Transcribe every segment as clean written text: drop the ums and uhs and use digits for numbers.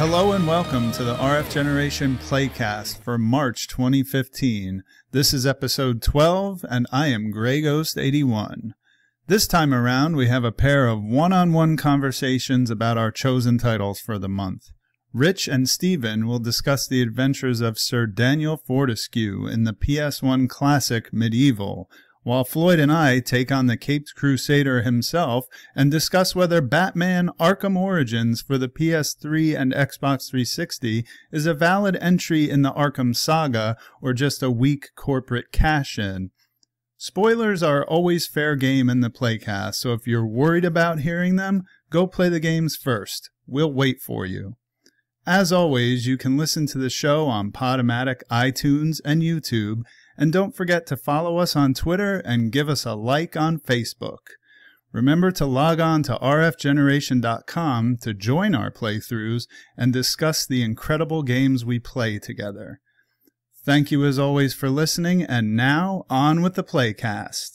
Hello and welcome to the RF Generation PlayCast for March 2015. This is episode 12 and I am Grey Ghost 81. This time around we have a pair of one-on-one conversations about our chosen titles for the month. Rich and Steven will discuss the adventures of Sir Daniel Fortescue in the PS1 classic MediEvil, while Floyd and I take on the Caped Crusader himself and discuss whether Batman Arkham Origins for the PS3 and Xbox 360 is a valid entry in the Arkham saga or just a weak corporate cash-in. Spoilers are always fair game in the PlayCast, so if you're worried about hearing them, go play the games first. We'll wait for you. As always, you can listen to the show on Podomatic, iTunes, and YouTube, and don't forget to follow us on Twitter and give us a like on Facebook. Remember to log on to rfgeneration.com to join our playthroughs and discuss the incredible games we play together. Thank you as always for listening, and now on with the PlayCast.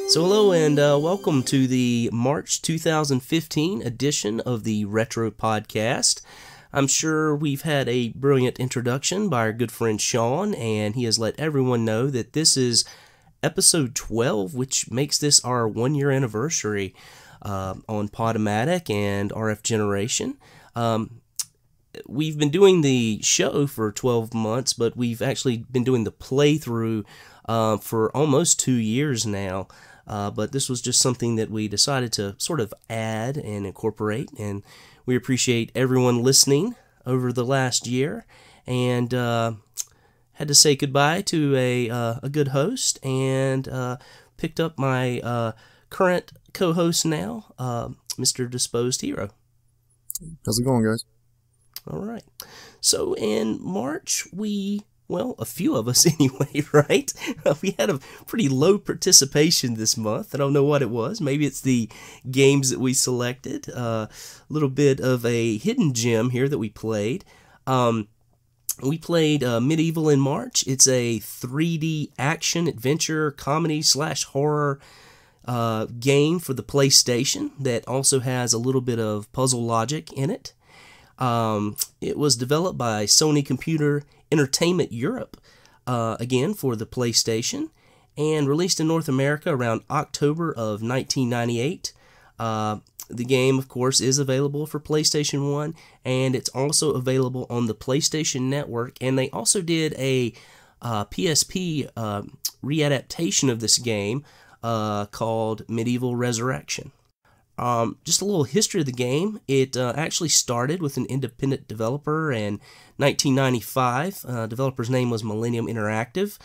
So hello and welcome to the March 2015 edition of the Retro Podcast. I'm sure we've had a brilliant introduction by our good friend Shawn, and he has let everyone know that this is episode 12, which makes this our one-year anniversary on Podomatic and RF Generation. We've been doing the show for 12 months, but we've actually been doing the playthrough for almost 2 years now. But this was just something that we decided to sort of add and incorporate, and we appreciate everyone listening over the last year, and had to say goodbye to a good host, and picked up my current co-host now, Mr. Disposed Hero. How's it going, guys? All right. So in March, well, a few of us anyway, right? We had a pretty low participation this month. I don't know what it was. Maybe it's the games that we selected. A little bit of a hidden gem here that we played. We played MediEvil in March. It's a 3D action, adventure, comedy / horror game for the PlayStation that also has a little bit of puzzle logic in it. It was developed by Sony Computer Entertainment Europe, again for the PlayStation, and released in North America around October of 1998. The game, of course, is available for PlayStation 1, and it's also available on the PlayStation Network, and they also did a PSP readaptation of this game called MediEvil Resurrection. Just a little history of the game. It actually started with an independent developer in 1995. Developer's name was Millennium Interactive.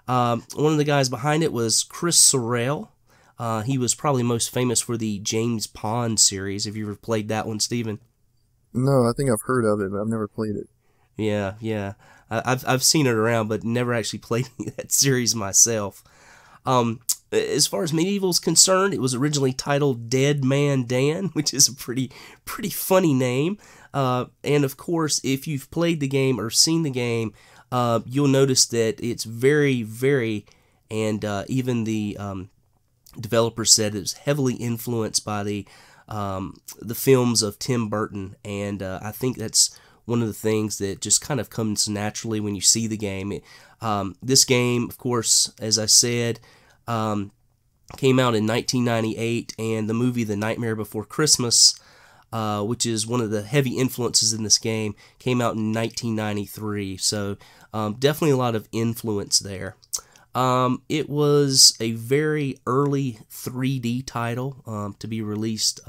One of the guys behind it was Chris Sorrell. He was probably most famous for the James Pond series. Have you ever played that one, Steven? No, I think I've heard of it, but I've never played it. Yeah. I've seen it around, but never actually played that series myself. As far as MediEvil's concerned, it was originally titled Dead Man Dan, which is a pretty funny name. And of course, if you've played the game or seen the game, you'll notice that it's very, and even the developer said it was heavily influenced by the films of Tim Burton, and I think that's one of the things that just kind of comes naturally when you see the game. This game, of course, as I said, came out in 1998, and the movie The Nightmare Before Christmas, which is one of the heavy influences in this game, came out in 1993, so definitely a lot of influence there. It was a very early 3D title to be released,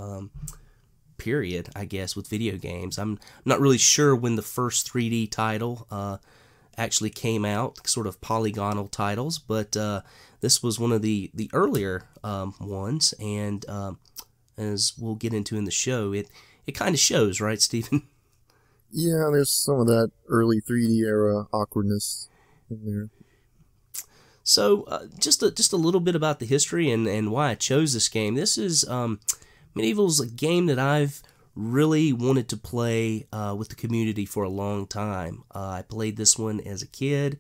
period, I guess, with video games. I'm not really sure when the first 3D title actually came out, sort of polygonal titles, but this was one of the earlier ones, and as we'll get into in the show, it kind of shows, right, Stephen? Yeah, there's some of that early 3D era awkwardness in there. So, just a little bit about the history and why I chose this game. This is MediEvil's a game that I've really wanted to play with the community for a long time. I played this one as a kid.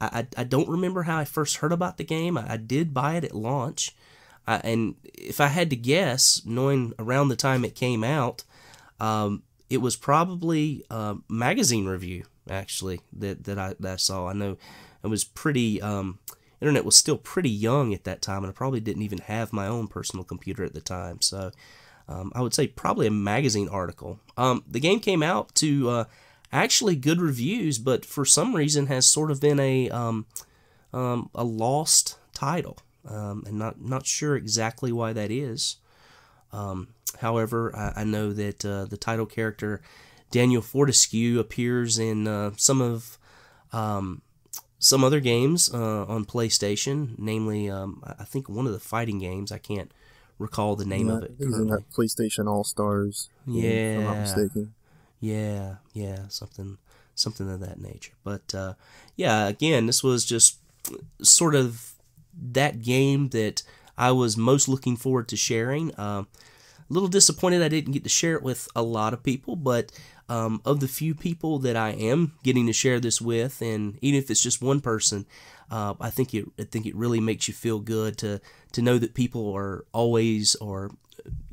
I don't remember how I first heard about the game. I did buy it at launch. And if I had to guess, knowing around the time it came out, it was probably a magazine review, actually, that I saw. I know it was pretty... internet was still pretty young at that time, and I probably didn't even have my own personal computer at the time. So I would say probably a magazine article. The game came out to actually good reviews, but for some reason has sort of been a lost title, and not sure exactly why that is. However, I know that the title character Daniel Fortescue appears in some other games on PlayStation, namely, I think one of the fighting games. I can't recall the name of it. He's in that PlayStation All-Stars. Yeah, if I'm not mistaken. Yeah, something of that nature. But yeah, again, this was just sort of that game that I was most looking forward to sharing. A little disappointed I didn't get to share it with a lot of people, but of the few people that I am getting to share this with, and even if it's just one person, I think it really makes you feel good to know that people are always, or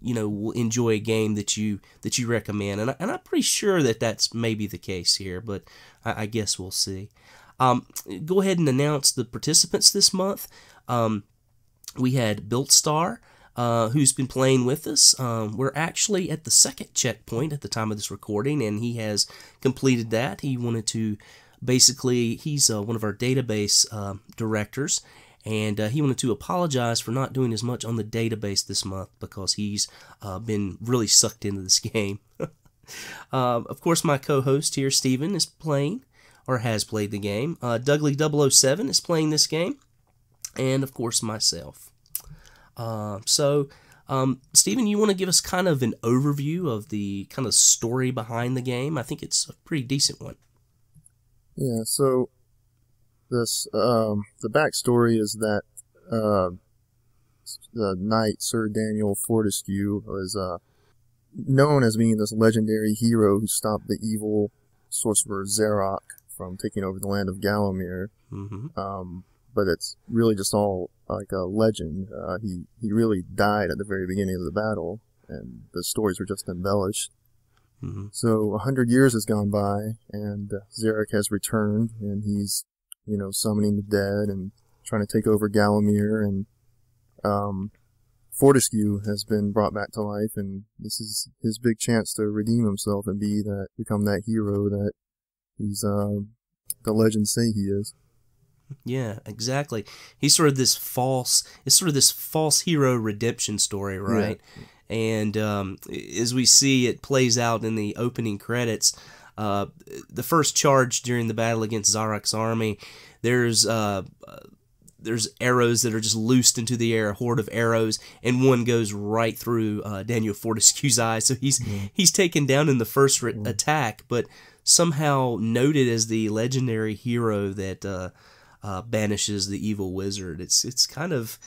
will enjoy a game that you recommend, and I'm pretty sure that that's maybe the case here, but I guess we'll see. Go ahead and announce the participants this month. We had BuiltStar, who's been playing with us. We're actually at the second checkpoint at the time of this recording, and he has completed that. He wanted to, basically, he's one of our database directors, and he wanted to apologize for not doing as much on the database this month because he's been really sucked into this game. Of course, my co-host here, Steven, is playing, or has played the game. Dougley007 is playing this game, and of course, myself. Stephen, you want to give us kind of an overview of the kind of story behind the game? I think it's a pretty decent one. Yeah, so this the backstory is that the knight Sir Daniel Fortescue was known as being this legendary hero who stopped the evil sorcerer Zarok from taking over the land of Gallowmere. Mm-hmm. But it's really just all like a legend. He really died at the very beginning of the battle, and the stories were just embellished. Mm-hmm. So 100 years has gone by, and Zarok has returned, and he's, summoning the dead and trying to take over Gallowmere, and Fortescue has been brought back to life, and this is his big chance to redeem himself and become that hero that he's the legends say he is. Yeah, exactly. He's sort of this false hero redemption story, right? Yeah. And as we see, it plays out in the opening credits. The first charge during the battle against Zarok's army, there's arrows that are just loosed into the air, a horde of arrows, and one goes right through Daniel Fortescue's eye. So he's taken down in the first attack, but somehow noted as the legendary hero that banishes the evil wizard. It's kind of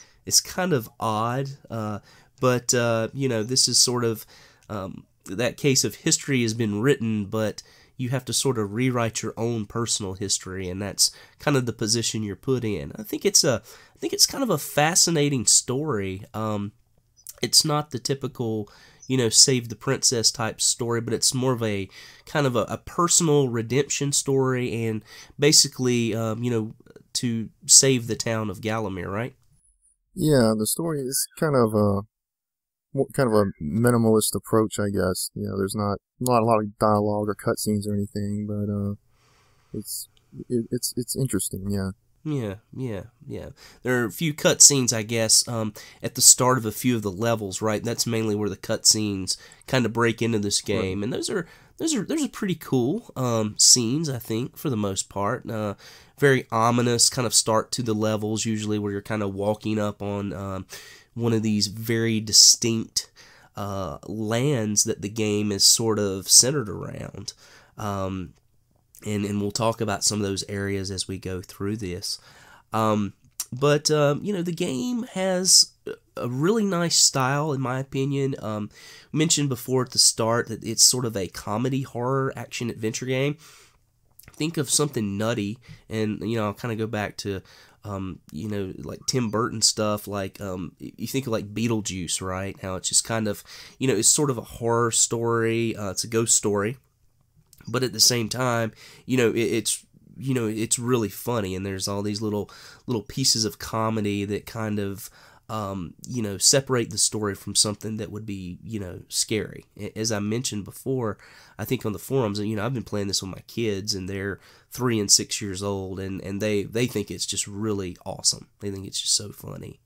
odd, but this is sort of that case of history has been written, but you have to sort of rewrite your own personal history, and that's kind of the position you're put in. I think it's kind of a fascinating story. It's not the typical, save the princess type story, but it's more of a kind of a personal redemption story, and basically, to save the town of Gallowmere, right? Yeah, the story is kind of a minimalist approach, I guess. There's not a lot of dialogue or cutscenes or anything, but it's interesting, yeah. Yeah, yeah, yeah. There are a few cutscenes, I guess, at the start of a few of the levels, right? That's mainly where the cutscenes kind of break into this game, Right. and those are pretty cool scenes, I think, for the most part. Very ominous kind of start to the levels, usually where you're kind of walking up on one of these very distinct lands that the game is sort of centered around. And we'll talk about some of those areas as we go through this. But the game has a really nice style, in my opinion. Mentioned before at the start that it's sort of a comedy horror action adventure game. Think of something nutty, and I'll kind of go back to like Tim Burton stuff. Like you think of like Beetlejuice, right? How it's just kind of it's sort of a horror story. It's a ghost story. But at the same time, it's really funny, and there's all these little pieces of comedy that kind of separate the story from something that would be scary. As I mentioned before, I think on the forums, I've been playing this with my kids, and they're 3 and 6 years old, and they think it's just really awesome. They think it's just so funny,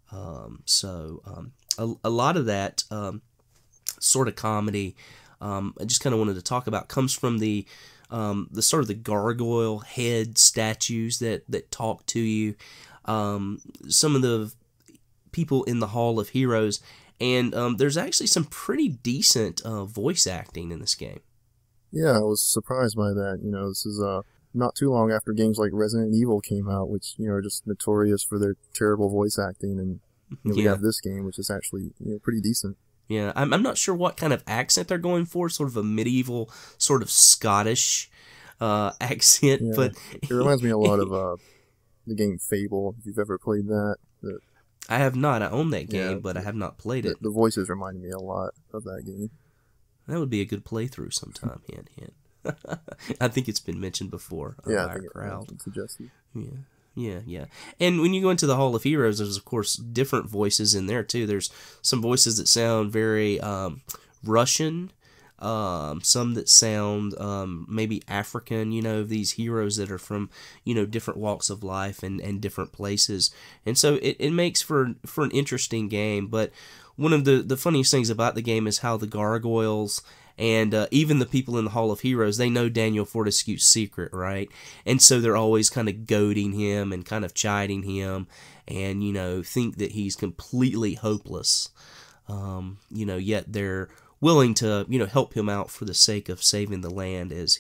a lot of that sort of comedy. I just kind of wanted to talk about comes from the sort of the gargoyle head statues that talk to you. Some of the people in the Hall of Heroes, and there's actually some pretty decent voice acting in this game. Yeah, I was surprised by that. This is not too long after games like Resident Evil came out, which are just notorious for their terrible voice acting, and we have this game, which is actually pretty decent. Yeah, I'm not sure what kind of accent they're going for, sort of a medieval, sort of Scottish accent, Yeah, but it reminds me a lot of the game Fable, if you've ever played that. I have not. I own that game, but I have not played it. The voices remind me a lot of that game. That would be a good playthrough sometime, hint, hint. I think it's been mentioned before by our crowd. It's suggested. Yeah. And when you go into the Hall of Heroes, there's, of course, different voices in there, too. There's some voices that sound very Russian, some that sound maybe African, these heroes that are from, different walks of life and different places. And so it makes for an interesting game. But one of the funniest things about the game is how the gargoyles and even the people in the Hall of Heroes, they know Daniel Fortescue's secret, right? And so they're always kind of goading him and kind of chiding him and, think that he's completely hopeless. Yet they're willing to, help him out for the sake of saving the land as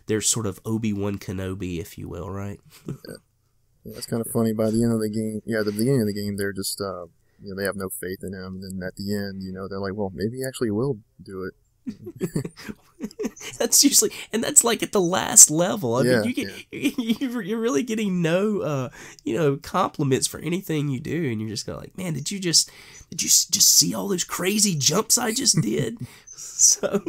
they're sort of Obi-Wan Kenobi, if you will, right? Yeah, it's kind of funny. By the end of the game, at the beginning of the game, they're just, they have no faith in him. And then at the end, they're like, well, maybe he actually will do it. That's usually, and that's like at the last level. I mean, you're really getting no, compliments for anything you do, and you're just going like, man, did you just see all those crazy jumps I just did? So,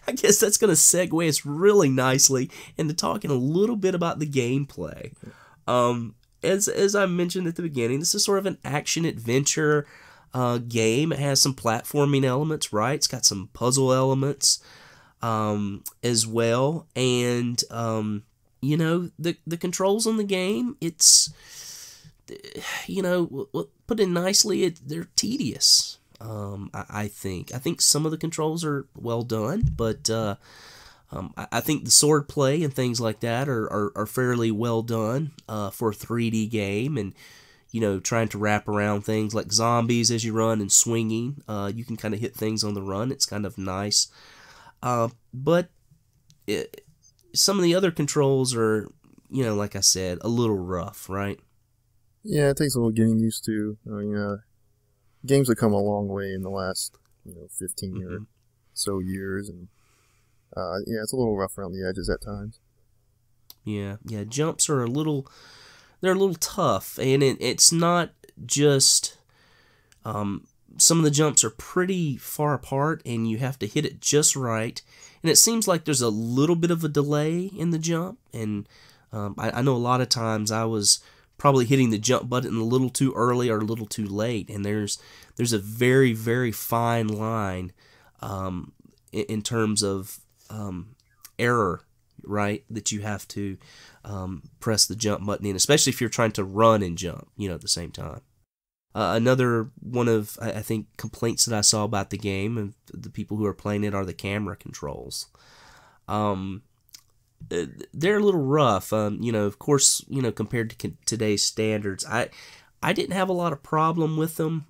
I guess that's going to segue us really nicely into talking a little bit about the gameplay. As I mentioned at the beginning, this is sort of an action adventure game. It has some platforming elements, right? It's got some puzzle elements as well, and the controls on the game, it's put in nicely, they're tedious. I think some of the controls are well done, but I think the sword play and things like that are fairly well done for a 3D game, and trying to wrap around things like zombies as you run and swinging. You can kind of hit things on the run. It's kind of nice. But some of the other controls are, like I said, a little rough, right? Yeah, it takes a little getting used to. Games have come a long way in the last, 15 or so years, and it's a little rough around the edges at times. Yeah, jumps are they're a little tough, and it's not just, some of the jumps are pretty far apart, and you have to hit it just right, and it seems like there's a little bit of a delay in the jump, and I know a lot of times I was probably hitting the jump button a little too early or a little too late, and there's a very, very fine line in terms of error right? That you have to press the jump button in, especially if you're trying to run and jump, at the same time. Another one of, I think, complaints that I saw about the game and the people who are playing it are the camera controls. They're a little rough, of course, compared to today's standards. I didn't have a lot of problem with them.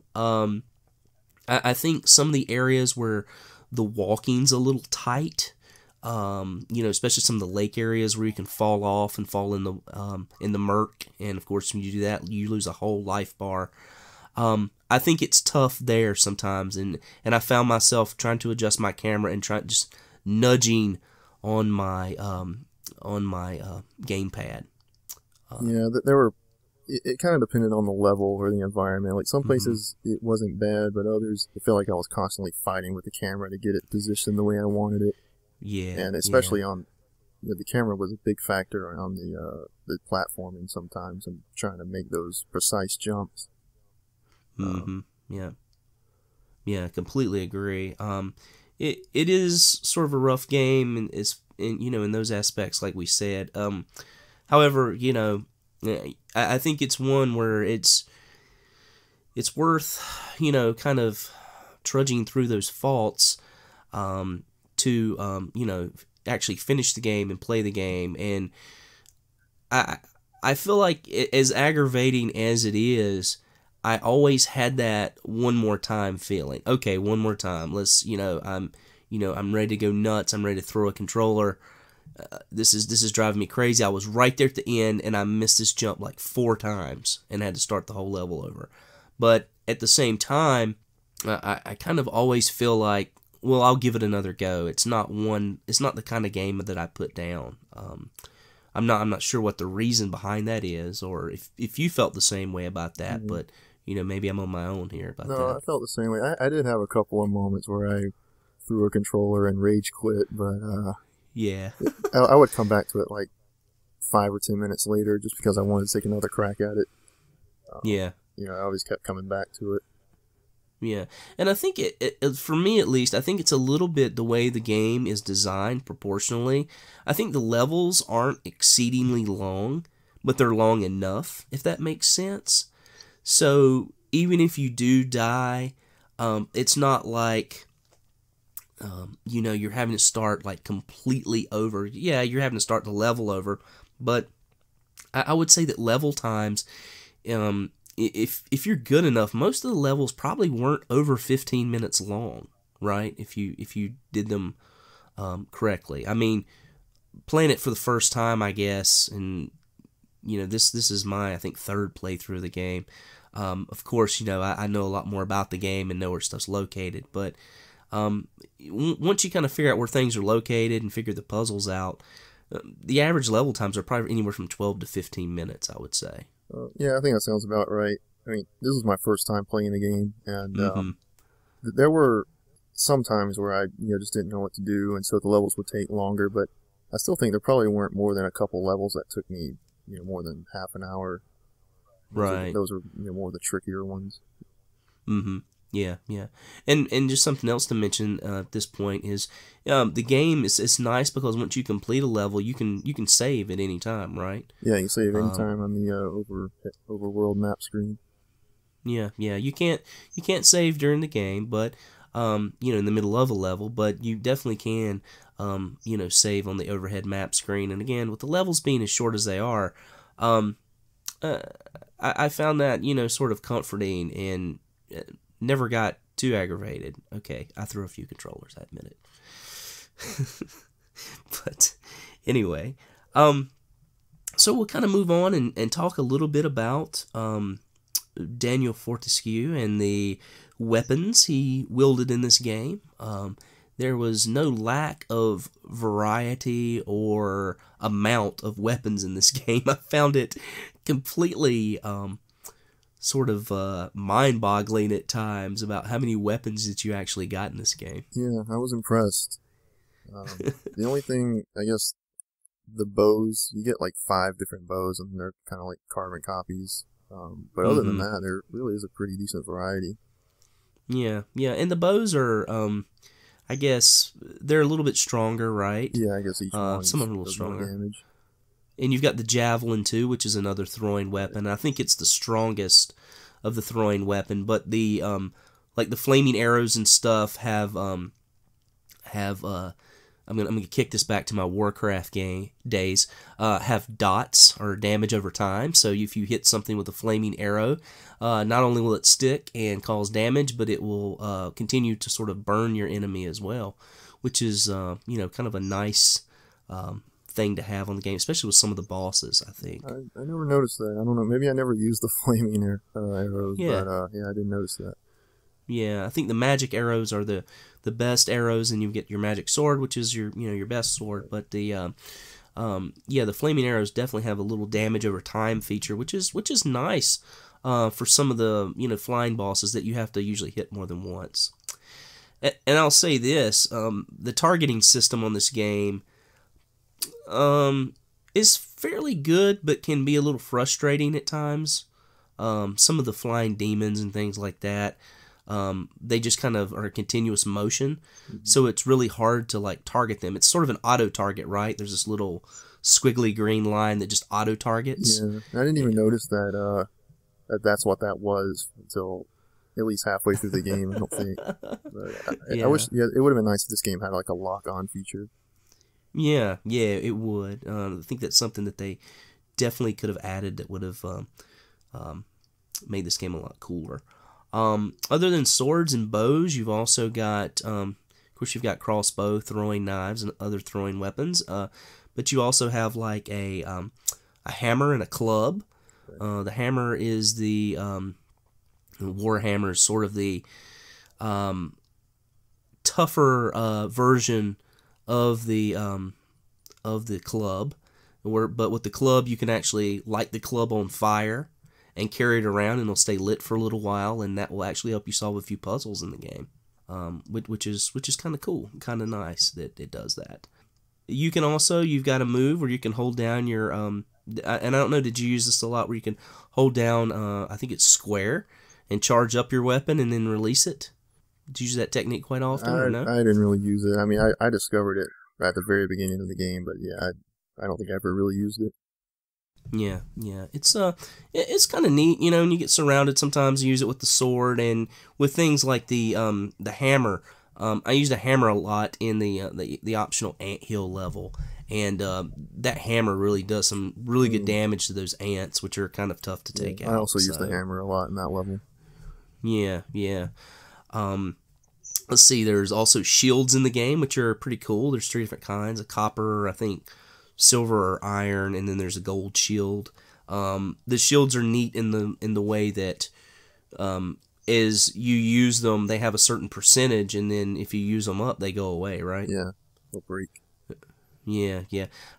I think some of the areas where the walking's a little tight, especially some of the lake areas where you can fall off and fall in the murk, and of course when you do that, you lose a whole life bar. I think it's tough there sometimes, and I found myself trying to adjust my camera and just nudging on my gamepad. There were. It kind of depended on the level or the environment. Like some places it wasn't bad, but others I feel like I was constantly fighting with the camera to get it positioned the way I wanted it. Yeah, and especially on the camera was a big factor on the platforming sometimes, and trying to make those precise jumps. Yeah, completely agree. It is sort of a rough game, and is in those aspects, like we said. However, I think it's one where it's worth kind of trudging through those faults to actually finish the game and play the game. And I feel like, as aggravating as it is, I always had that one more time feeling. Okay, one more time. Let's, I'm ready to go nuts. I'm ready to throw a controller. This is driving me crazy. I was right there at the end, and I missed this jump like 4 times and had to start the whole level over. But at the same time, I kind of always feel like, well, I'll give it another go. It's not the kind of game that I put down. I'm not sure what the reason behind that is, or if you felt the same way about that, but maybe I'm on my own here about that. No, I felt the same way. I did have a couple of moments where I threw a controller and rage quit, but yeah, I would come back to it like 5 or 10 minutes later just because I wanted to take another crack at it. I always kept coming back to it. Yeah, and I think it for me at least, I think it's a little bit the way the game is designed proportionally. I think the levels aren't exceedingly long, but they're long enough, if that makes sense. So even if you do die, it's not like, you're having to start like completely over. Yeah, you're having to start the level over, but I would say that level times, if you're good enough, most of the levels probably weren't over 15 minutes long, right? If you did them correctly. I mean, playing it for the first time, I guess, and this is my, I think, 3rd playthrough of the game. Of course, I know a lot more about the game and know where stuff's located, but once you kind of figure out where things are located and figure the puzzles out, the average level times are probably anywhere from 12 to 15 minutes, I would say. Yeah, I think that sounds about right. I mean, this was my first time playing the game, and there were some times where I just didn't know what to do, and so the levels would take longer, but I still think there probably weren't more than a couple levels that took me more than half an hour. Right. Those are more the trickier ones. Yeah. And just something else to mention at this point is the game is nice because once you complete a level, you can save at any time, right? Yeah, you save any time on the overworld map screen. Yeah. You can't save during the game, but in the middle of a level, but you definitely can save on the overhead map screen. And again, with the levels being as short as they are, I found that sort of comforting and never got too aggravated. Okay, I threw a few controllers, I admit it. But anyway, so we'll kind of move on and talk a little bit about Daniel Fortescue and the weapons he wielded in this game. There was no lack of variety or amount of weapons in this game. I found it completely sort of mind-boggling at times about how many weapons that you actually got in this game. Yeah, I was impressed. The only thing, I guess, the bows, you get like 5 different bows, and they're kind of like carbon copies. But other than that, there really is a pretty decent variety. Yeah, and the bows are, I guess they're a little bit stronger, right? Yeah, I guess each one some of them are a little does more stronger. damage. And you've got the javelin too, which is another throwing weapon. I think it's the strongest of the throwing weapon, but the like the flaming arrows and stuff have I'm gonna kick this back to my Warcraft game days. Have dots or damage over time. So if you hit something with a flaming arrow, not only will it stick and cause damage, but it will continue to sort of burn your enemy as well, which is kind of a nice thing to have on the game, especially with some of the bosses. I think I never noticed that. I don't know. Maybe I never used the flaming arrows, Yeah. but I didn't notice that. Yeah, I think the magic arrows are the best arrows, and you get your magic sword, which is your your best sword. But the the flaming arrows definitely have a little damage over time feature, which is nice for some of the flying bosses that you have to usually hit more than once. And I'll say this: the targeting system on this game is fairly good, but can be a little frustrating at times. Some of the flying demons and things like that. They just kind of are a continuous motion, so it's really hard to like target them. It's sort of an auto target, right? There's this little squiggly green line that just auto targets. Yeah, I didn't even notice that that's what that was until at least halfway through the game. I don't think. But I wish. Yeah, it would have been nice if this game had like a lock-on feature. Yeah, it would. I think that's something that they definitely could have added that would have made this game a lot cooler. Other than swords and bows, you've also got, of course, you've got crossbow, throwing knives, and other throwing weapons. But you also have like a hammer and a club. The hammer is the Warhammer is sort of the tougher version of the club. But with the club, you can actually light the club on fire and carry it around, and it'll stay lit for a little while, and that will actually help you solve a few puzzles in the game, which is kind of cool, kind of nice that it does that. You can also, you've got a move where you can hold down your, and I don't know, did you use this a lot, where you can hold down, I think it's square, and charge up your weapon and then release it? Did you use that technique quite often, or no? I didn't really use it. I mean, I discovered it at the very beginning of the game, but yeah, I don't think I ever really used it. Yeah, it's kind of neat, and you get surrounded. Sometimes you use it with the sword, and with things like the hammer. I used a hammer a lot in the optional anthill level, and that hammer really does some really good damage to those ants, which are kind of tough to take out. I also used the hammer a lot in that level. Yeah. Let's see. There's also shields in the game, which are pretty cool. There's 3 different kinds: a copper, I think, silver or iron, and then there's a gold shield. The shields are neat in the way that as you use them, they have a certain percentage, and then if you use them up, they go away, right? Yeah, they'll break. Yeah.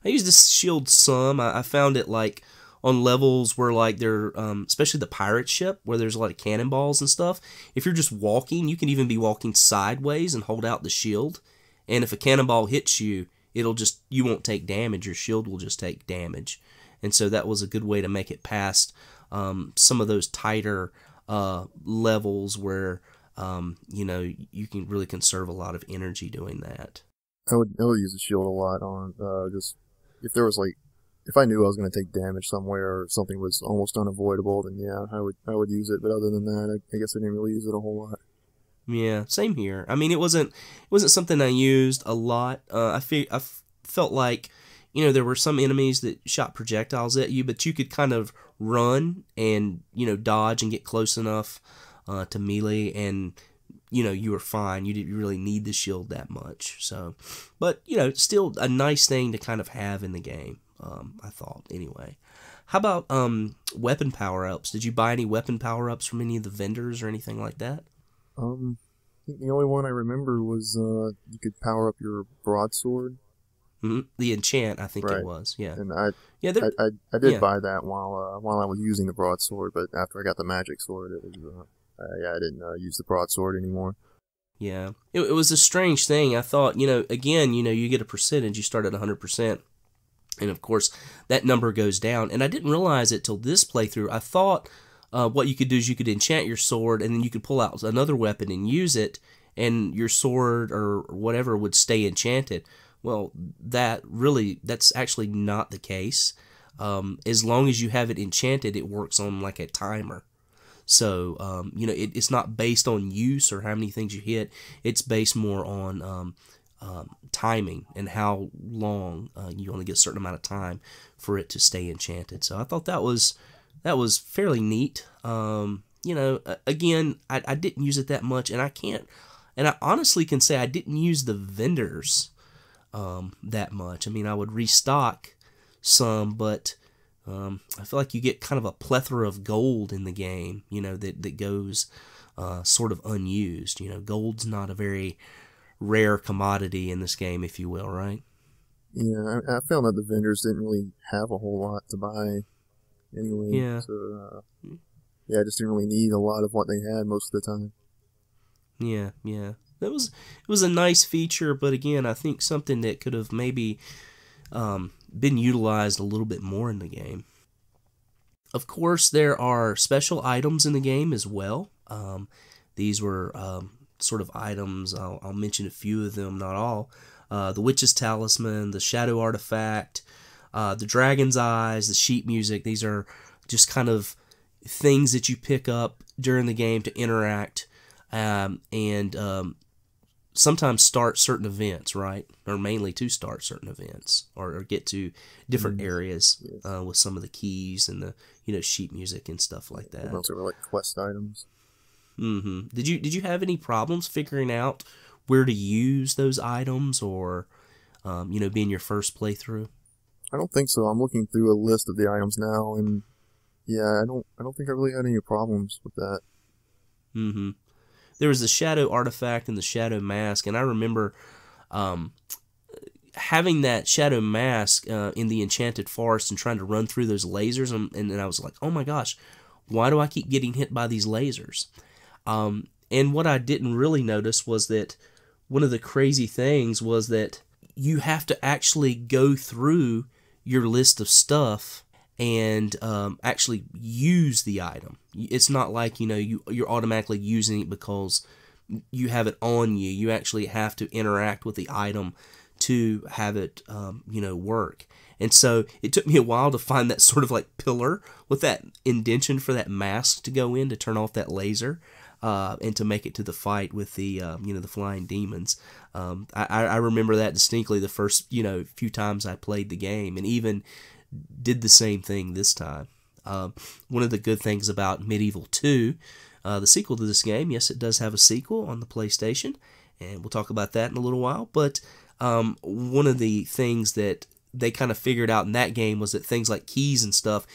I used this shield some. I found it like on levels where like they're, especially the pirate ship, where there's a lot of cannonballs and stuff. If you're just walking, you can even be walking sideways and hold out the shield, and if a cannonball hits you, you won't take damage. Your shield will just take damage. And so that was a good way to make it past some of those tighter levels where, you can really conserve a lot of energy doing that. I would use the shield a lot on just if there was if I knew I was going to take damage somewhere or something was almost unavoidable, then yeah, I would use it. But other than that, I guess I didn't really use it a whole lot. Yeah, same here. I mean, it wasn't something I used a lot. I felt like, there were some enemies that shot projectiles at you, but you could kind of run and, dodge and get close enough to melee, and, you were fine. You didn't really need the shield that much. So, but, still a nice thing to kind of have in the game, I thought, anyway. How about weapon power-ups? Did you buy any weapon power-ups from any of the vendors or anything like that? I think the only one I remember was you could power up your broadsword. Mm-hmm. The enchant, I think right. It was. Yeah. And I did buy that while I was using the broadsword, but after I got the magic sword, it was I didn't use the broadsword anymore. Yeah, it was a strange thing. I thought, again, you get a percentage. You start at 100%, and of course that number goes down. And I didn't realize it till this playthrough. I thought what you could do is you could enchant your sword, and then you could pull out another weapon and use it, and your sword or whatever would stay enchanted. Well, that's actually not the case. As long as you have it enchanted, it works on like a timer. So, it's not based on use or how many things you hit. It's based more on timing and how long you only get a certain amount of time for it to stay enchanted. So I thought that was fairly neat. Again, I didn't use it that much, and I honestly can say I didn't use the vendors that much. I mean, I would restock some, but I feel like you get kind of a plethora of gold in the game, that goes sort of unused. Gold's not a very rare commodity in this game, if you will, right? Yeah, I found that the vendors didn't really have a whole lot to buy anyway. Yeah. So, I just didn't really need a lot of what they had most of the time. Yeah. It was a nice feature, but again, I think something that could have maybe been utilized a little bit more in the game. Of course, there are special items in the game as well. These were sort of items. I'll mention a few of them, not all. The Witch's Talisman, the Shadow Artifact, the Dragon's Eyes, the sheet music. These are just kind of things that you pick up during the game to interact and sometimes start certain events, right? Or mainly to start certain events or get to different areas with some of the keys and the sheet music and stuff like that. Those are like quest items. Mm-hmm. Did you have any problems figuring out where to use those items or being your first playthrough? I don't think so. I'm looking through a list of the items now, and I don't think I really had any problems with that. Mm-hmm. There was the Shadow Artifact and the Shadow Mask, and I remember having that Shadow Mask in the Enchanted Forest and trying to run through those lasers, and I was like, oh my gosh, why do I keep getting hit by these lasers? And what I didn't really notice was that one of the crazy things was that you have to actually go through your list of stuff and actually use the item. It's not like you're automatically using it because you have it on you. You actually have to interact with the item to have it work. And so it took me a while to find that sort of like pillar with that indentation for that mask to go in to turn off that laser and to make it to the fight with the the flying demons. I remember that distinctly the first few times I played the game, and even did the same thing this time. One of the good things about MediEvil 2, the sequel to this game, yes, it does have a sequel on the PlayStation, and we'll talk about that in a little while, but one of the things that they kind of figured out in that game was that things like keys and stuff,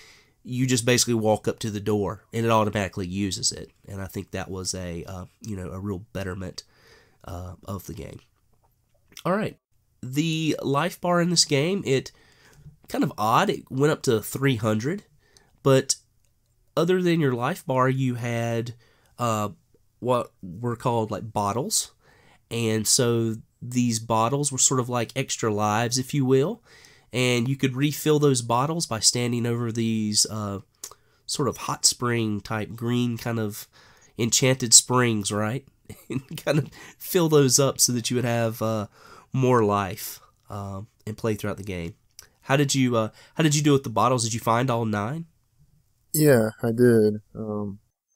you just basically walk up to the door and it automatically uses it, and I think that was a real betterment of the game. All right, the life bar in this game, it kind of odd. It went up to 300, but other than your life bar, you had what were called like bottles, and so these bottles were sort of like extra lives, if you will, and you could refill those bottles by standing over these sort of hot spring type green kind of enchanted springs, right? And kind of fill those up so that you would have more life and play throughout the game. How did you do with the bottles? Did you find all 9? Yeah, I did.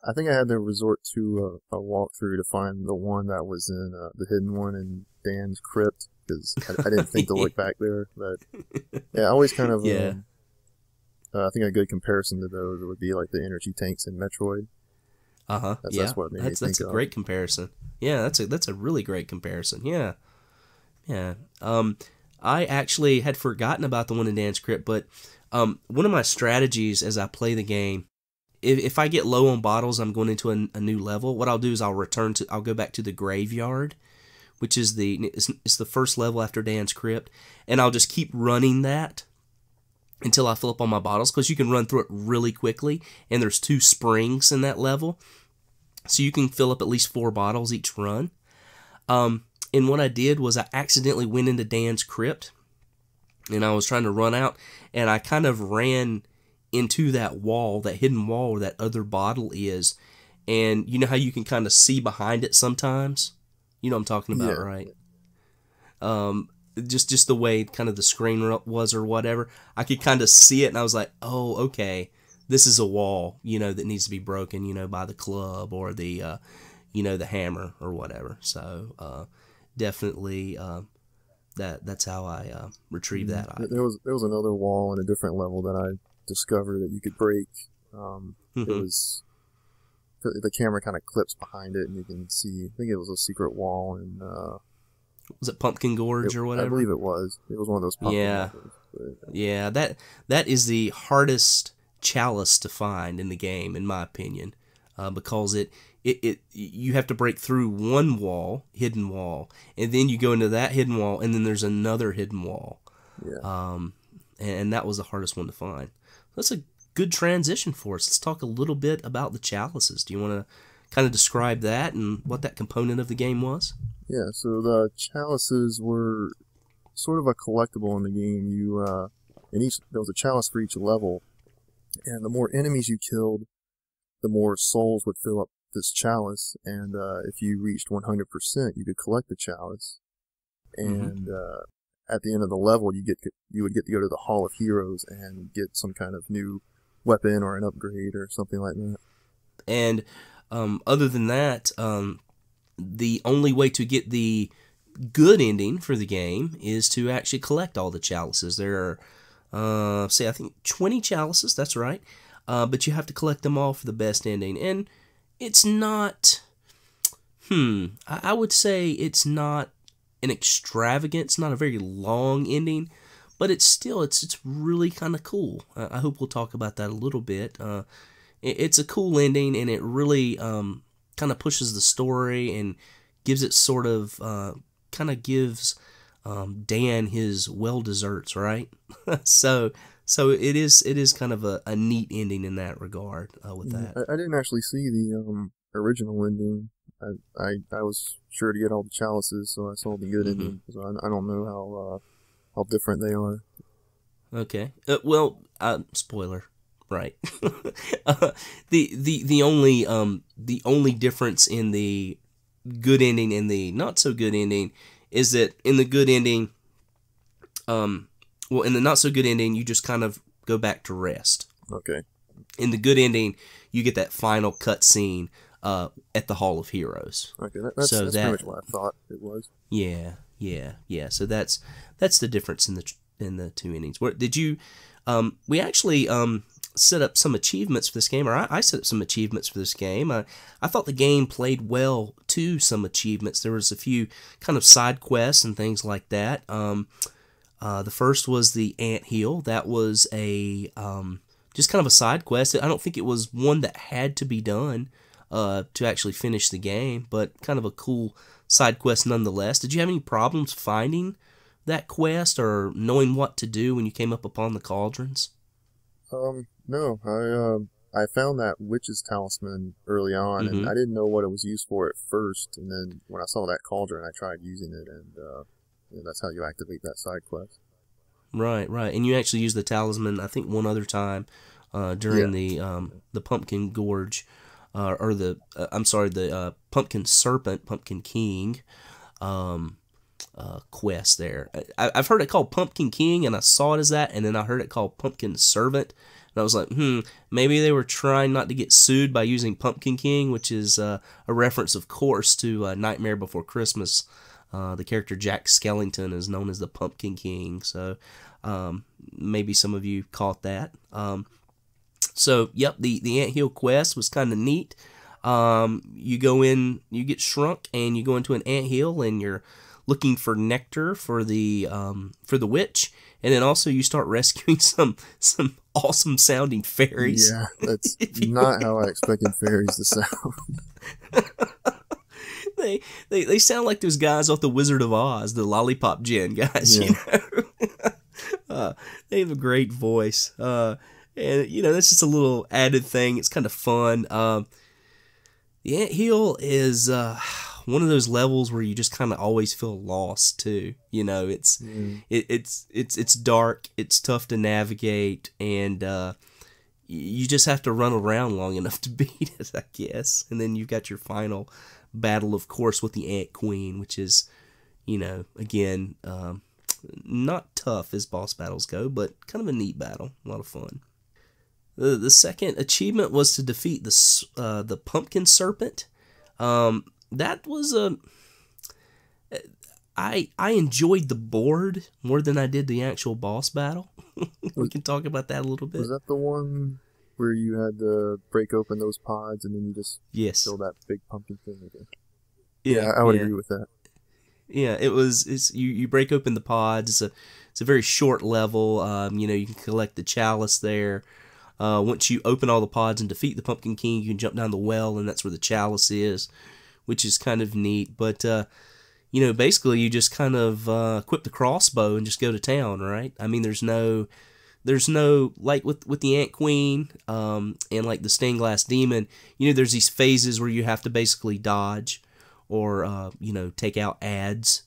I think I had to resort to a walkthrough to find the one that was in the hidden one in Dan's crypt, because I didn't think to look back there. But yeah, I always kind of I think a good comparison to those would be like the energy tanks in Metroid. That's what made me think that's a great comparison. Yeah, that's a really great comparison. Yeah. I actually had forgotten about the one in Dan's Crypt, but one of my strategies as I play the game, if I get low on bottles, I'm going into a new level. What I'll do is I'll go back to the graveyard, which is it's the first level after Dan's Crypt, and I'll just keep running that until I fill up all my bottles, because you can run through it really quickly, and there's 2 springs in that level, so you can fill up at least 4 bottles each run. And what I did was I accidentally went into Dan's Crypt, and I was trying to run out, and I kind of ran into that wall, that hidden wall where that other bottle is, and you know how you can kind of see behind it sometimes? You know what I'm talking about, right? Just the way kind of the screen was or whatever. I could kind of see it, and I was like, oh, okay, this is a wall, that needs to be broken, by the club or the, the hammer or whatever. So definitely that's how I retrieved that item. There was another wall in a different level that I discovered that you could break. It was the camera kind of clips behind it, and you can see. I think it was a secret wall, and was it Pumpkin Gorge or whatever? I believe it was. It was one of those pumpkin levels, Yeah, that is the hardest chalice to find in the game, in my opinion, because you have to break through one hidden wall, and then you go into that hidden wall, and then there's another hidden wall. Yeah. And that was the hardest one to find. That's a good transition for us. Let's talk a little bit about the chalices. Do you want to kind of describe that and what that component of the game was? Yeah, so the chalices were sort of a collectible in the game. There was a chalice for each level, and the more enemies you killed, the more souls would fill up this chalice, and if you reached 100%, you could collect the chalice, and at the end of the level, you would get to go to the Hall of Heroes and get some kind of new weapon or an upgrade or something like that. And other than that, the only way to get the good ending for the game is to actually collect all the chalices. There are, I think 20 chalices, that's right. But you have to collect them all for the best ending. And it's not, I would say it's not an extravagant, it's not a very long ending, but it's really kind of cool. I hope we'll talk about that a little bit. It's a cool ending, and it really kind of pushes the story and gives it sort of gives Dan his well desserts, right? so it is kind of a neat ending in that regard with that. I didn't actually see the original ending. I was sure to get all the chalices, so I saw the good ending. So I don't know how different they are. Okay. Spoiler. Right. The only difference in the good ending and the not so good ending is that in the good ending, in the not so good ending, you just kind of go back to rest. Okay. In the good ending, you get that final cut scene at the Hall of Heroes. Okay, that's pretty much what I thought it was. Yeah. So that's the difference in the two endings. Did you? We actually set up some achievements for this game, or I set up some achievements for this game. I thought the game played well to some achievements. There was a few kind of side quests and things like that. The first was the Anthill. That was a just kind of a side quest. I don't think it was one that had to be done to actually finish the game, but kind of a cool side quest nonetheless. Did you have any problems finding that quest or knowing what to do when you came up upon the cauldrons? No, I found that witch's talisman early on, and I didn't know what it was used for at first, and then when I saw that cauldron, I tried using it, and that's how you activate that side quest. Right, and you actually used the talisman, I think, one other time during the Pumpkin Gorge, the Pumpkin Serpent, Pumpkin King quest there. I've heard it called Pumpkin King, and I saw it as that, and then I heard it called Pumpkin Servant, and I was like, maybe they were trying not to get sued by using Pumpkin King, which is a reference, of course, to Nightmare Before Christmas. The character Jack Skellington is known as the Pumpkin King, so maybe some of you caught that. The Anthill quest was kind of neat. You go in, you get shrunk, and you go into an anthill, and you're looking for nectar for the witch, and then also you start rescuing some awesome sounding fairies. Yeah, that's not how I expected fairies to sound. They sound like those guys off the Wizard of Oz, the Lollipop Gin guys. Yeah. They have a great voice, and that's just a little added thing. It's kind of fun. The Anthill is one of those levels where you just kind of always feel lost too. It's dark, it's tough to navigate, and you just have to run around long enough to beat it, I guess. And then you've got your final battle, of course, with the Ant Queen, which is, again, not tough as boss battles go, but kind of a neat battle, a lot of fun. The second achievement was to defeat the Pumpkin Serpent. That was I enjoyed the board more than I did the actual boss battle. We can talk about that a little bit. Was that the one where you had to break open those pods and then you just fill that big pumpkin thing again? Yeah, I would agree with that. Yeah, you break open the pods. It's a very short level. You can collect the chalice there. Once you open all the pods and defeat the Pumpkin King, you can jump down the well, and that's where the chalice is, which is kind of neat. But basically you just kind of equip the crossbow and just go to town, right? I mean, there's no like with the Ant Queen and like the Stained Glass Demon. There's these phases where you have to basically dodge or take out ads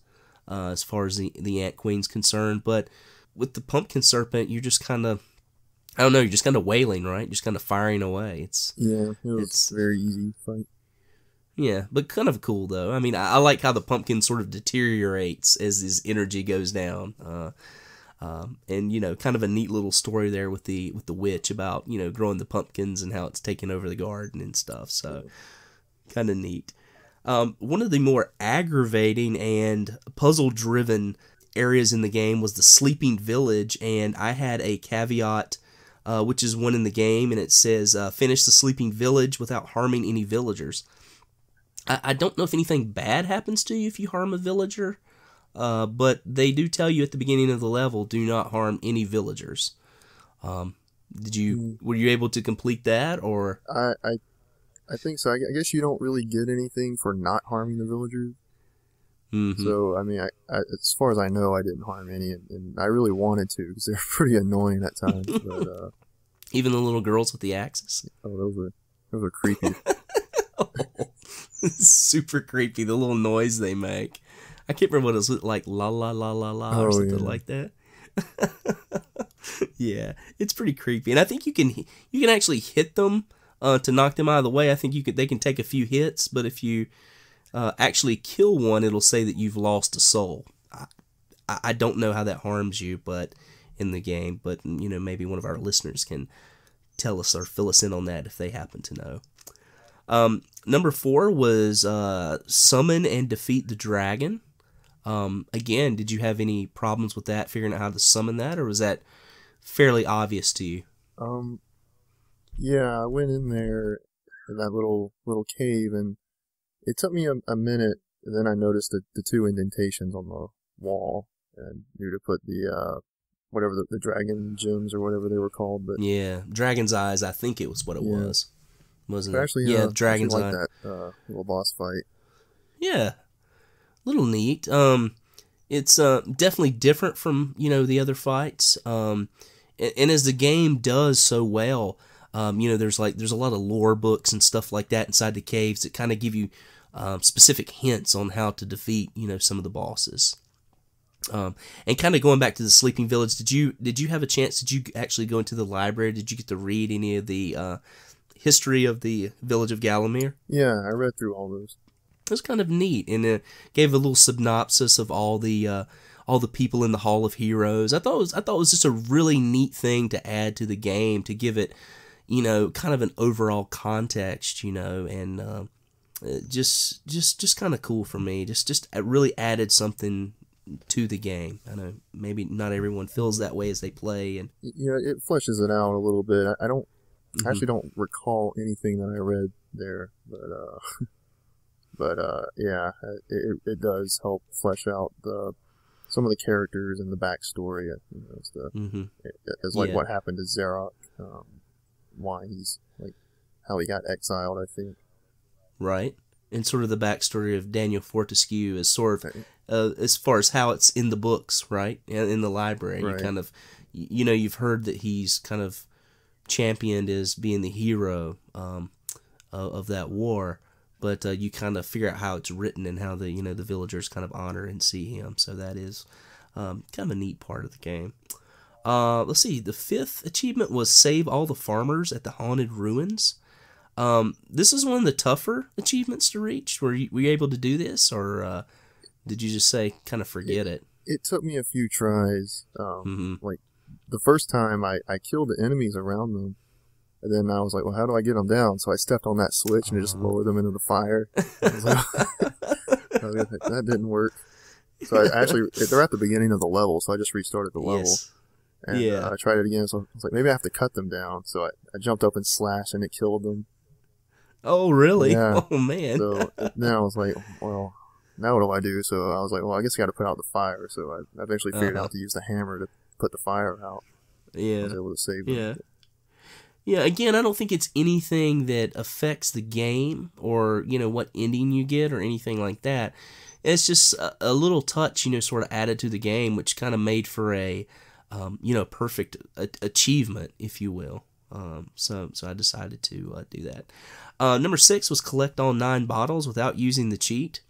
as far as the Ant Queen's concerned. But with the Pumpkin Serpent, you're just kind of, I don't know, you're just kind of wailing, right? Just kind of firing away. It's very easy fight. Yeah, but kind of cool though. I mean, I like how the pumpkin sort of deteriorates as his energy goes down. And kind of a neat little story there with the witch about growing the pumpkins and how it's taking over the garden and stuff. So kind of neat. One of the more aggravating and puzzle-driven areas in the game was the Sleeping Village, and I had a caveat, which is one in the game, and it says, finish the Sleeping Village without harming any villagers. I don't know if anything bad happens to you if you harm a villager, but they do tell you at the beginning of the level, do not harm any villagers. Were you able to complete that, or? I think so. I guess you don't really get anything for not harming the villagers. Mm-hmm. So, I mean, as far as I know, I didn't harm any, and I really wanted to, because they're pretty annoying at times. But even the little girls with the axes? Oh, those are creepy. Super creepy, the little noise they make. I can't remember what it was like, la la la la la, or something like that. Yeah, it's pretty creepy, and I think you can actually hit them to knock them out of the way. I think they can take a few hits, but if you actually kill one, it'll say that you've lost a soul. I don't know how that harms you, but in the game, but maybe one of our listeners can tell us or fill us in on that if they happen to know. Number 4 was summon and defeat the dragon. Again, did you have any problems with that, figuring out how to summon that, or was that fairly obvious to you? Yeah, I went in there in that little cave, and it took me a minute, and then I noticed the 2 indentations on the wall, and knew to put the whatever the dragon gems or whatever they were called. But yeah, dragon's eyes, I think it was what it was. Wasn't it? Actually, yeah, dragon's like eye. That little boss fight. Yeah, little neat. It's definitely different from the other fights. And as the game does so well, there's a lot of lore books and stuff like that inside the caves that kind of give you specific hints on how to defeat some of the bosses. And kind of going back to the Sleeping Village, did you have a chance? Did you actually go into the library? Did you get to read any of the history of the village of Galamir? Yeah, I read through all those. It was kind of neat, and it gave a little synopsis of all the people in the Hall of Heroes. I thought it was just a really neat thing to add to the game, to give it kind of an overall context, and just kind of cool for me. Just it really added something to the game. I know maybe not everyone feels that way as they play, and it fleshes it out a little bit. I actually don't recall anything that I read there, but yeah, it does help flesh out some of the characters and the backstory. As what happened to Zarok, why he's how he got exiled, I think. Right, and sort of the backstory of Daniel Fortescue is sort of as far as how it's in the books, right, in the library. Right. You kind of you've heard that he's kind of championed as being the hero of that war, but you kind of figure out how it's written and how the the villagers kind of honor and see him. So that is kind of a neat part of the game. Let's see. The 5th achievement was save all the farmers at the haunted ruins. This is one of the tougher achievements to reach. Were you able to do this, or did you just say kind of forget it? It took me a few tries. Like the first time I killed the enemies around them, and then I was like, well, how do I get them down? So I stepped on that switch and it just lowered them into the fire. I was like, that didn't work. So I actually, they're at the beginning of the level, so I just restarted the level. Yes. And I tried it again, so I was like, maybe I have to cut them down. So I jumped up and slashed, and it killed them. Oh, really? Yeah. Oh, man. So then I was like, well, now what do I do? So I was like, well, I guess I got to put out the fire. So I eventually figured out to use the hammer to put the fire out. Yeah. I was able to save them. Yeah. Yeah, again, I don't think it's anything that affects the game or, what ending you get or anything like that. It's just a little touch, sort of added to the game, which kind of made for a, perfect achievement, if you will. So I decided to do that. Number 6 was collect all 9 bottles without using the cheat.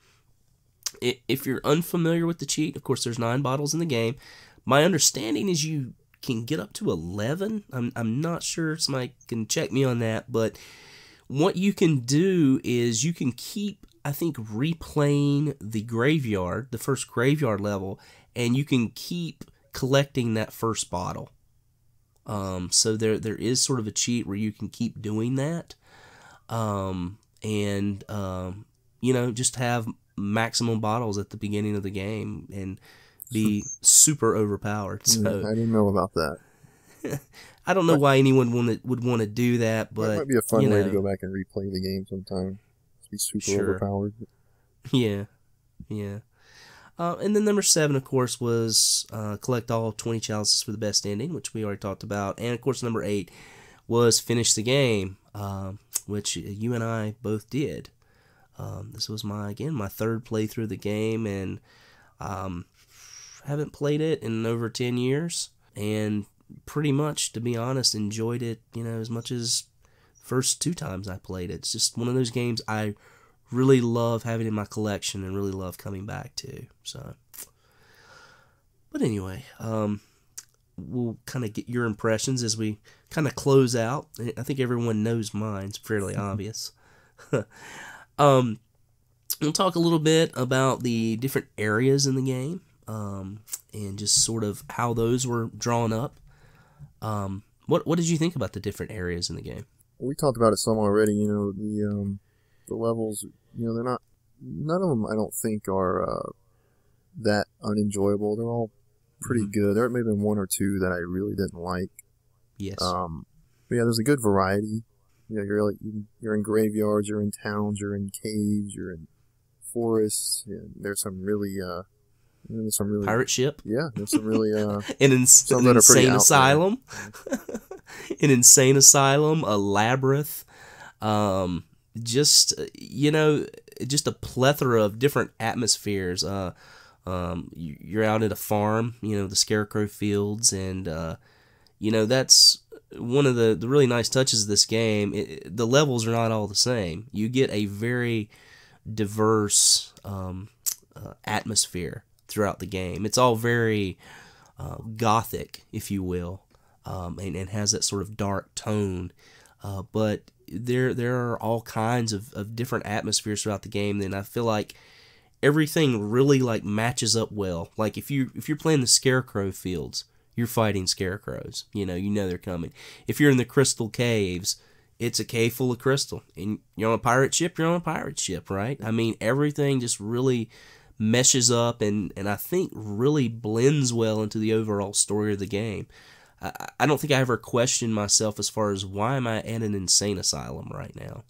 If you're unfamiliar with the cheat, of course, there's 9 bottles in the game. My understanding is you can get up to 11. I'm not sure. Somebody can check me on that. But what you can do is you can keep, I think, replaying the graveyard, the first graveyard level, and you can keep collecting that first bottle. So there is sort of a cheat where you can keep doing that. Just have maximum bottles at the beginning of the game and be super overpowered. So I didn't know about that. I don't know why anyone would want to do that, but that might be a fun way to go back and replay the game sometime. Just be super overpowered. Yeah. And then number 7, of course, was collect all 20 chalices for the best ending, which we already talked about. And, of course, number 8 was finish the game, which you and I both did. This was my 3rd playthrough of the game, and haven't played it in over 10 years. And pretty much, to be honest, enjoyed it, as much as first 2 times I played it. It's just one of those games I really love having in my collection and really love coming back to. So, but anyway, we'll kind of get your impressions as we kind of close out. I think everyone knows mine. It's fairly obvious. We'll talk a little bit about the different areas in the game, and just sort of how those were drawn up. What did you think about the different areas in the game? We talked about it some already. The levels, they're not, none of them I don't think are that unenjoyable. They're all pretty good. There may have been 1 or 2 that I really didn't like. Yes. But yeah, there's a good variety. You're in graveyards, you're in towns, you're in caves, you're in forests. There's some really pirate ship. Yeah, there's some really an insane asylum. An insane asylum, a labyrinth. Just a plethora of different atmospheres. You're out at a farm, the Scarecrow Fields, and that's one of the really nice touches of this game. The levels are not all the same. You get a very diverse atmosphere throughout the game. It's all very gothic, if you will, and has that sort of dark tone. But there are all kinds of different atmospheres throughout the game, and I feel like everything really matches up well. Like if you're playing the Scarecrow Fields, you're fighting scarecrows. You know they're coming. If you're in the Crystal Caves, it's a cave full of crystal. And you're on a pirate ship, right? I mean, everything just really meshes up and I think really blends well into the overall story of the game. I don't think I ever questioned myself as far as why am I at an insane asylum right now,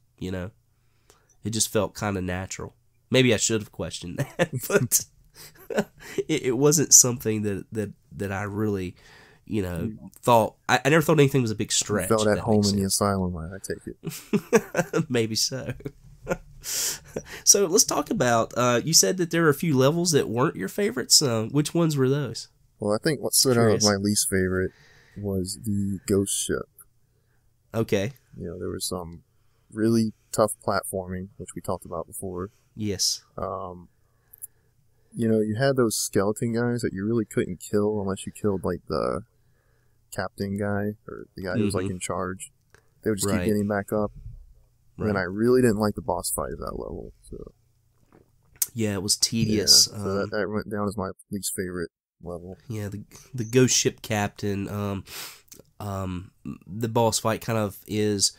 It just felt kind of natural. Maybe I should have questioned that, but it wasn't something that I really, thought. I never thought anything was a big stretch. You felt at home in the asylum, I take it. Maybe so. So let's talk about, you said that there were a few levels that weren't your favorites. Which ones were those? Well, I think what stood out as my least favorite was the ghost ship. Okay. There was some really tough platforming, which we talked about before. Yes. You had those skeleton guys that you really couldn't kill unless you killed, the captain guy, or the guy who was, in charge. They would just keep getting back up. And I really didn't like the boss fight of that level. So yeah, it was tedious. Yeah, so that went down as my least favorite level. Yeah, the ghost ship captain. The boss fight kind of is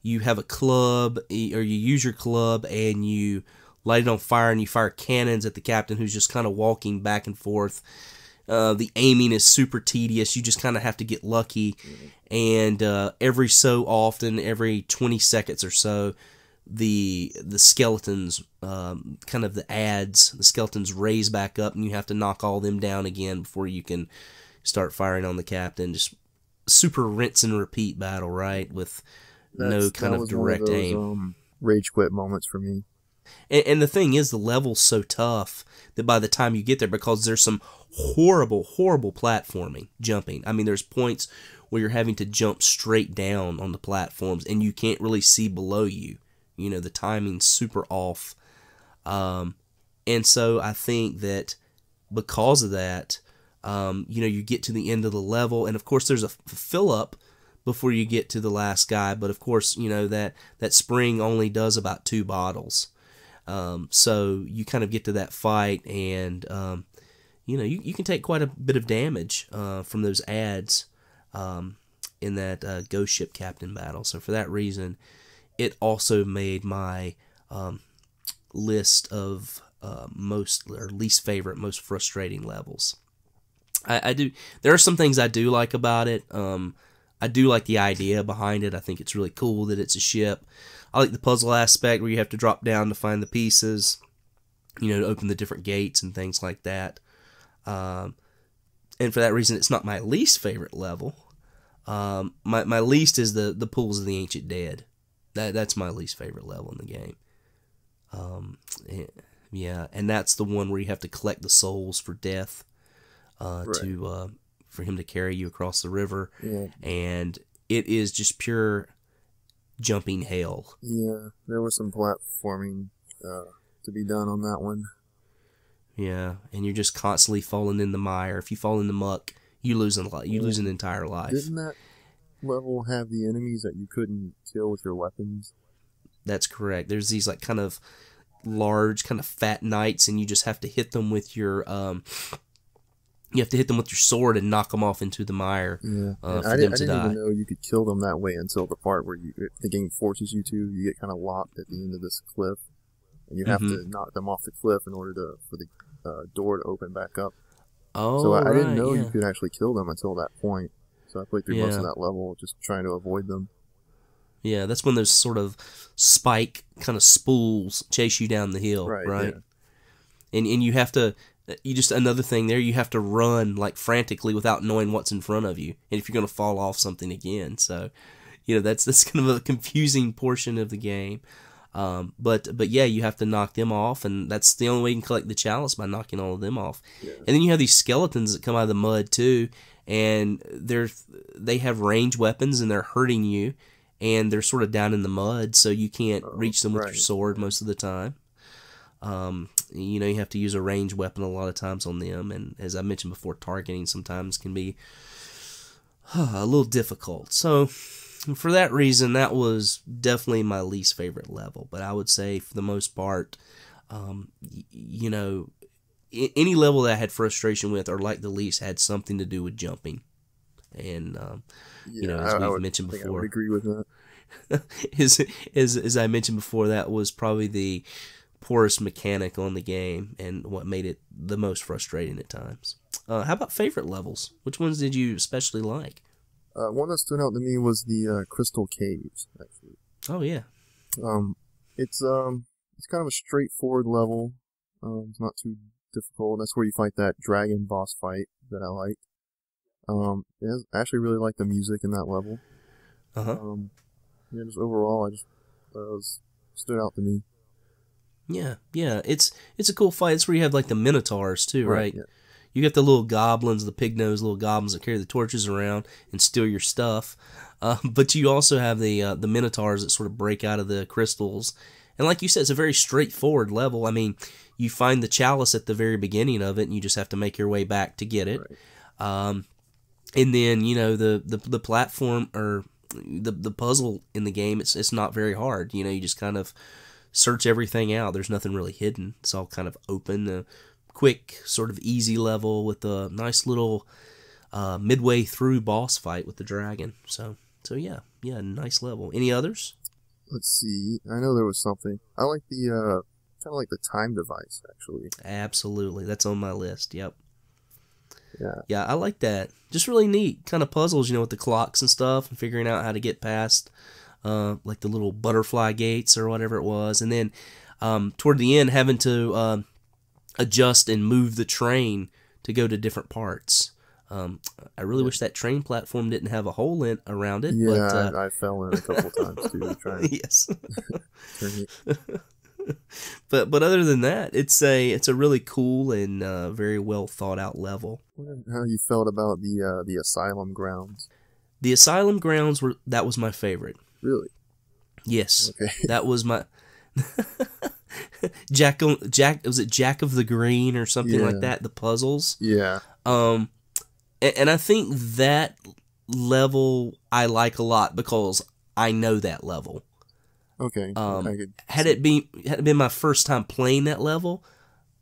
you have a club, or you use your club and you light it on fire and you fire cannons at the captain who's just kind of walking back and forth. The aiming is super tedious. You just kind of have to get lucky. And every so often, every 20 seconds or so, the skeletons, kind of the skeletons raise back up and you have to knock all them down again before you can start firing on the captain. Just super rinse and repeat battle, right? With no kind of direct aim. Rage quit moments for me. And the thing is, the level's so tough that by the time you get there, because there's some horrible platforming, jumping. I mean, there's points where you're having to jump straight down on the platforms and you can't really see below you. You know, the timing's super off. And so I think that because of that, you get to the end of the level, and of course there's a fill up before you get to the last guy, but of course, that spring only does about 2 bottles. So you kind of get to that fight, and you can take quite a bit of damage from those ads in that ghost ship captain battle. So for that reason, it also made my list of most or least favorite, most frustrating levels. I do. There are some things I do like about it. I do like the idea behind it. I think it's really cool that it's a ship. I like the puzzle aspect where you have to drop down to find the pieces, to open the different gates and things like that. And for that reason, it's not my least favorite level. My least is the Pools of the Ancient Dead. That's my least favorite level in the game. Yeah, and that's the one where you have to collect the souls for death, right. For him to carry you across the river. Yeah. And it is just pure jumping hell. Yeah, there was some platforming to be done on that one. Yeah, and you're just constantly falling in the mire. If you fall in the muck, you lose an entire life. Didn't that level have the enemies that you couldn't kill with your weapons? That's correct. There's these kind of large, kind of fat knights, and you just have to hit them with your sword and knock them off into the mire. Yeah, I didn't even know you could kill them that way until the part where the game forces you to. You get kind of locked at the end of this cliff, and you have to knock them off the cliff in order for the door to open back up. Oh, so I didn't know you could actually kill them until that point. So I played through most of that level just trying to avoid them. Yeah, that's when those sort of spike kind of spools chase you down the hill, right? Yeah. And you have to, another thing there, you have to run frantically without knowing what's in front of you, and if you're going to fall off something again. So, that's kind of a confusing portion of the game. But yeah, you have to knock them off, and that's the only way you can collect the chalice, by knocking all of them off. Yeah. And then you have these skeletons that come out of the mud too, and they have ranged weapons and they're hurting you, and they're sort of down in the mud, so you can't reach them with your sword most of the time. You have to use a ranged weapon a lot of times on them, and as I mentioned before, targeting sometimes can be a little difficult. So for that reason, that was definitely my least favorite level. But I would say, for the most part, any level that I had frustration with, or like the least, had something to do with jumping. And as we've mentioned before, I would agree with that. as I mentioned before, that was probably the poorest mechanic on the game, and what made it the most frustrating at times. How about favorite levels? Which ones did you especially like? One that stood out to me was the Crystal Caves, actually. Oh yeah. It's kind of a straightforward level. It's not too difficult. That's where you fight that dragon boss fight that I liked. I actually really like the music in that level. Just overall, stood out to me. Yeah, it's a cool fight. It's where you have the Minotaurs too, right? Yeah. You get the little goblins, the pig-nosed little goblins that carry the torches around and steal your stuff. But you also have the Minotaurs that sort of break out of the crystals. And like you said, it's a very straightforward level. I mean, you find the chalice at the very beginning of it, and you just have to make your way back to get it. Right. And then, the platform, or the puzzle in the game, it's not very hard. You know, you just kind of search everything out. There's nothing really hidden. It's all kind of open, a quick, sort of easy level with a nice little midway through boss fight with the dragon. So yeah, nice level. Any others? Let's see. I know there was something. I like the kind of like the time device, actually. Absolutely, that's on my list. Yep. Yeah, I like that. Just really neat kind of puzzles, you know, with the clocks and stuff, and figuring out how to get past, like the little butterfly gates or whatever it was, and then toward the end having to adjust and move the train to go to different parts. I really wish that train platform didn't have a hole around it. Yeah, but, I fell in a couple times too. Trying yes. But other than that, it's a really cool and very well thought out level. I wonder how you felt about the asylum grounds. The asylum grounds that was my favorite. Really? Yes. Okay. That was my Jack. Was it Jack of the Green or something like that? The puzzles. Yeah. And I think that level I like a lot because I know that level. Okay. Had it been my first time playing that level,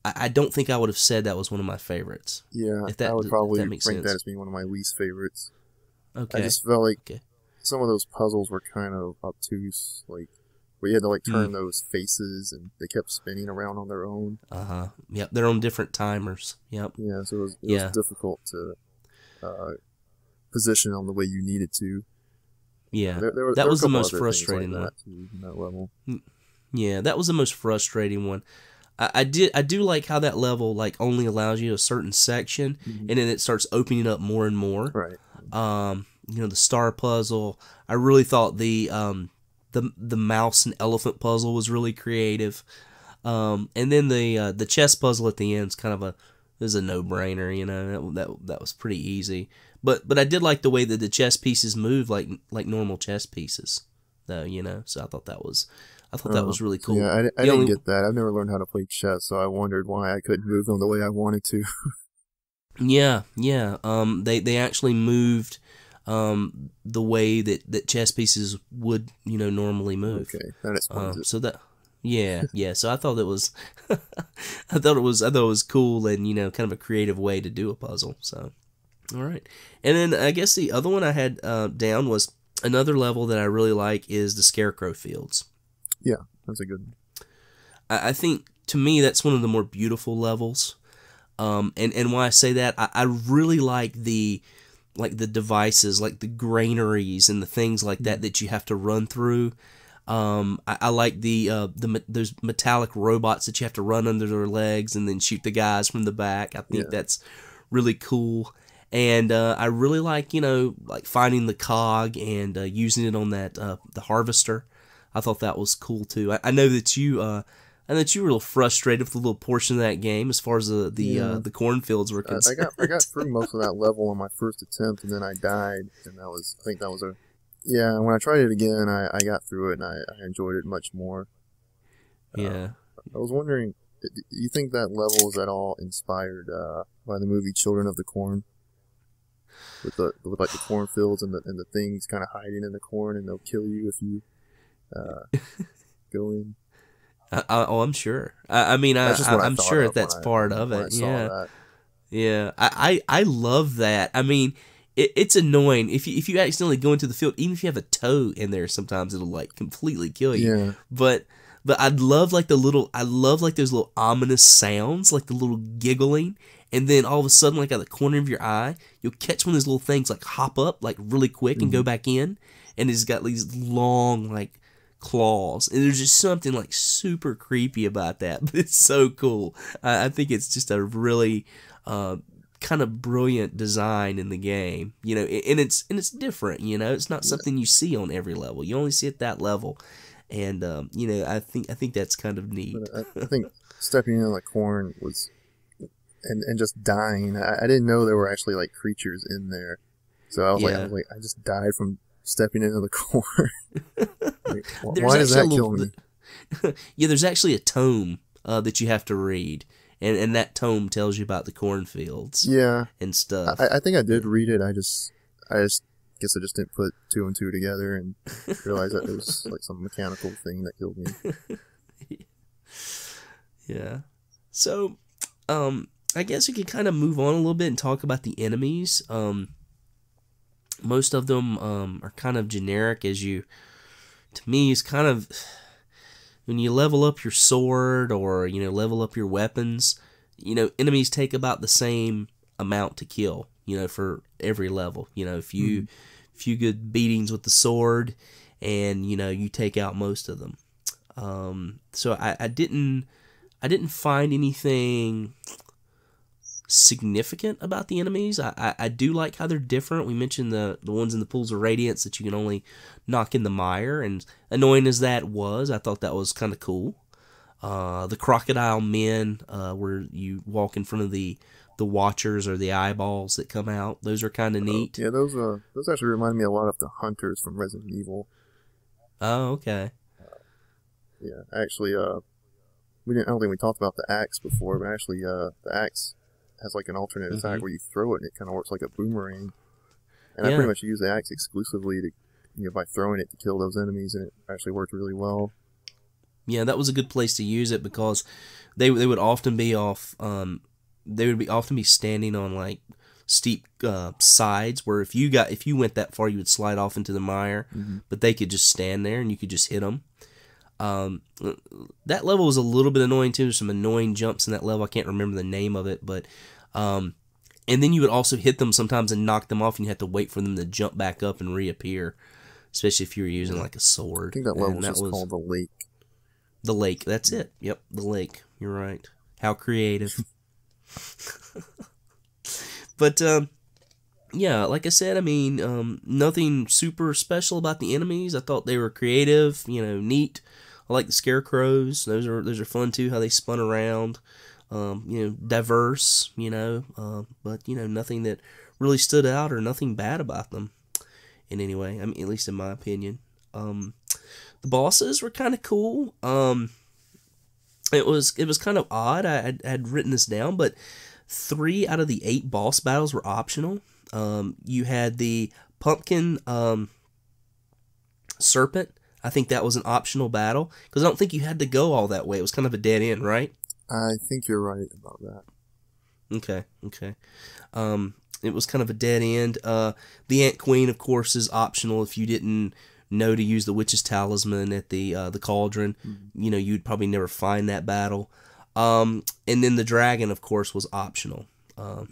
I don't think I would have said that was one of my favorites. Yeah, I would probably rank that as being one of my least favorites. Okay. I just felt like some of those puzzles were kind of obtuse, like where you had to like turn those faces and they kept spinning around on their own. Yep, they're on different timers. Yep. Yeah, so it was difficult to position on the way you needed to. Yeah, that was the most frustrating one. In that level. Yeah, that was the most frustrating one. I do like how that level like only allows you a certain section, and then it starts opening up more and more. Right. You know, the star puzzle. I really thought the mouse and elephant puzzle was really creative. And then the chess puzzle at the end is a no-brainer. You know, that was pretty easy. But I did like the way that the chess pieces move like normal chess pieces, though. You know, so I thought that was really cool. Yeah, I didn't get that. I've never learned how to play chess, so I wondered why I couldn't move them the way I wanted to. Yeah. They actually moved the way that chess pieces would, you know, normally move. Okay, that explains it. So that. Yeah. So I thought it was, I thought it was cool and, you know, kind of a creative way to do a puzzle. So, all right. And then I guess the other one I had down was another level that I really like is the Scarecrow Fields. Yeah, that's a good one. I think to me that's one of the more beautiful levels. And why I say that, I really like the devices, like the granaries and the things like that you have to run through. I like those metallic robots that you have to run under their legs and then shoot the guys from the back. I think that's really cool. And I really like, you know, like finding the cog and using it on that the harvester. I thought that was cool too. I know that you were a little frustrated with the little portion of that game as far as the cornfields were concerned. I got through most of that level on my first attempt, and then I died, and when I tried it again, I got through it, and I enjoyed it much more. Yeah. I was wondering, do you think that level is at all inspired by the movie Children of the Corn? With like the cornfields and the things kind of hiding in the corn, and they'll kill you if you go in. I'm sure. I'm sure that's part of it. Yeah. I love that. I mean, it's annoying if you accidentally go into the field, even if you have a toe in there. Sometimes it'll like completely kill you. Yeah. But I love like those little ominous sounds, like the little giggling, and then all of a sudden, like out the corner of your eye, you'll catch one of those little things like hop up like really quick and go back in, and it's got these long like claws, and there's just something like super creepy about that, but it's so cool. I think it's just a really kind of brilliant design in the game, you know, and it's different, you know, it's not something you see on every level. You only see it that level, and you know, I think that's kind of neat. I think stepping in the corn was and just dying. I didn't know there were actually like creatures in there, so I was like I just died from stepping into the corn. Like, why does that kill me? Yeah, there's actually a tome that you have to read, and that tome tells you about the cornfields. Yeah, and stuff. I think I did read it. I just guess I just didn't put 2 and 2 together and realize that it was like some mechanical thing that killed me. Yeah. So, I guess we could kind of move on a little bit and talk about the enemies. Most of them are kind of generic to me, it's kind of, when you level up your sword or, level up your weapons, enemies take about the same amount to kill, for every level. A few good beatings with the sword and, you take out most of them. So I didn't find anything significant about the enemies. I do like how they're different. We mentioned the ones in the pools of radiance that you can only knock in the mire, and annoying as that was, I thought that was kind of cool. The crocodile men, where you walk in front of the watchers or the eyeballs that come out, those are kind of neat. Yeah, those actually remind me a lot of the hunters from Resident Evil. Oh, okay. Yeah, actually, I don't think we talked about the axe before, but actually, the axe has like an alternate attack where you throw it and it kind of works like a boomerang. And I pretty much use the axe exclusively to, by throwing it to kill those enemies, and it actually worked really well. Yeah, that was a good place to use it because they would often be often be standing on like steep sides where if you went that far you would slide off into the mire, but they could just stand there and you could just hit them. That level was a little bit annoying too. There's some annoying jumps in that level. I can't remember the name of it, but and then you would also hit them sometimes and knock them off, and you had to wait for them to jump back up and reappear, especially if you were using like a sword. I think that level was called the lake. The lake, that's it. Yep, the lake. You're right. How creative. But yeah, like I said, I mean, nothing super special about the enemies. I thought they were creative, neat. I like the scarecrows. Those are fun too. How they spun around, diverse. But nothing that really stood out or nothing bad about them in any way. I mean, at least in my opinion. The bosses were kind of cool. It was kind of odd. I had written this down, but 3 out of the 8 boss battles were optional. You had the pumpkin serpent. I think that was an optional battle because I don't think you had to go all that way. It was kind of a dead end, right? I think you're right about that. Okay. It was kind of a dead end. The Ant Queen, of course, is optional if you didn't know to use the Witch's Talisman at the Cauldron. You'd probably never find that battle. And then the dragon, of course, was optional.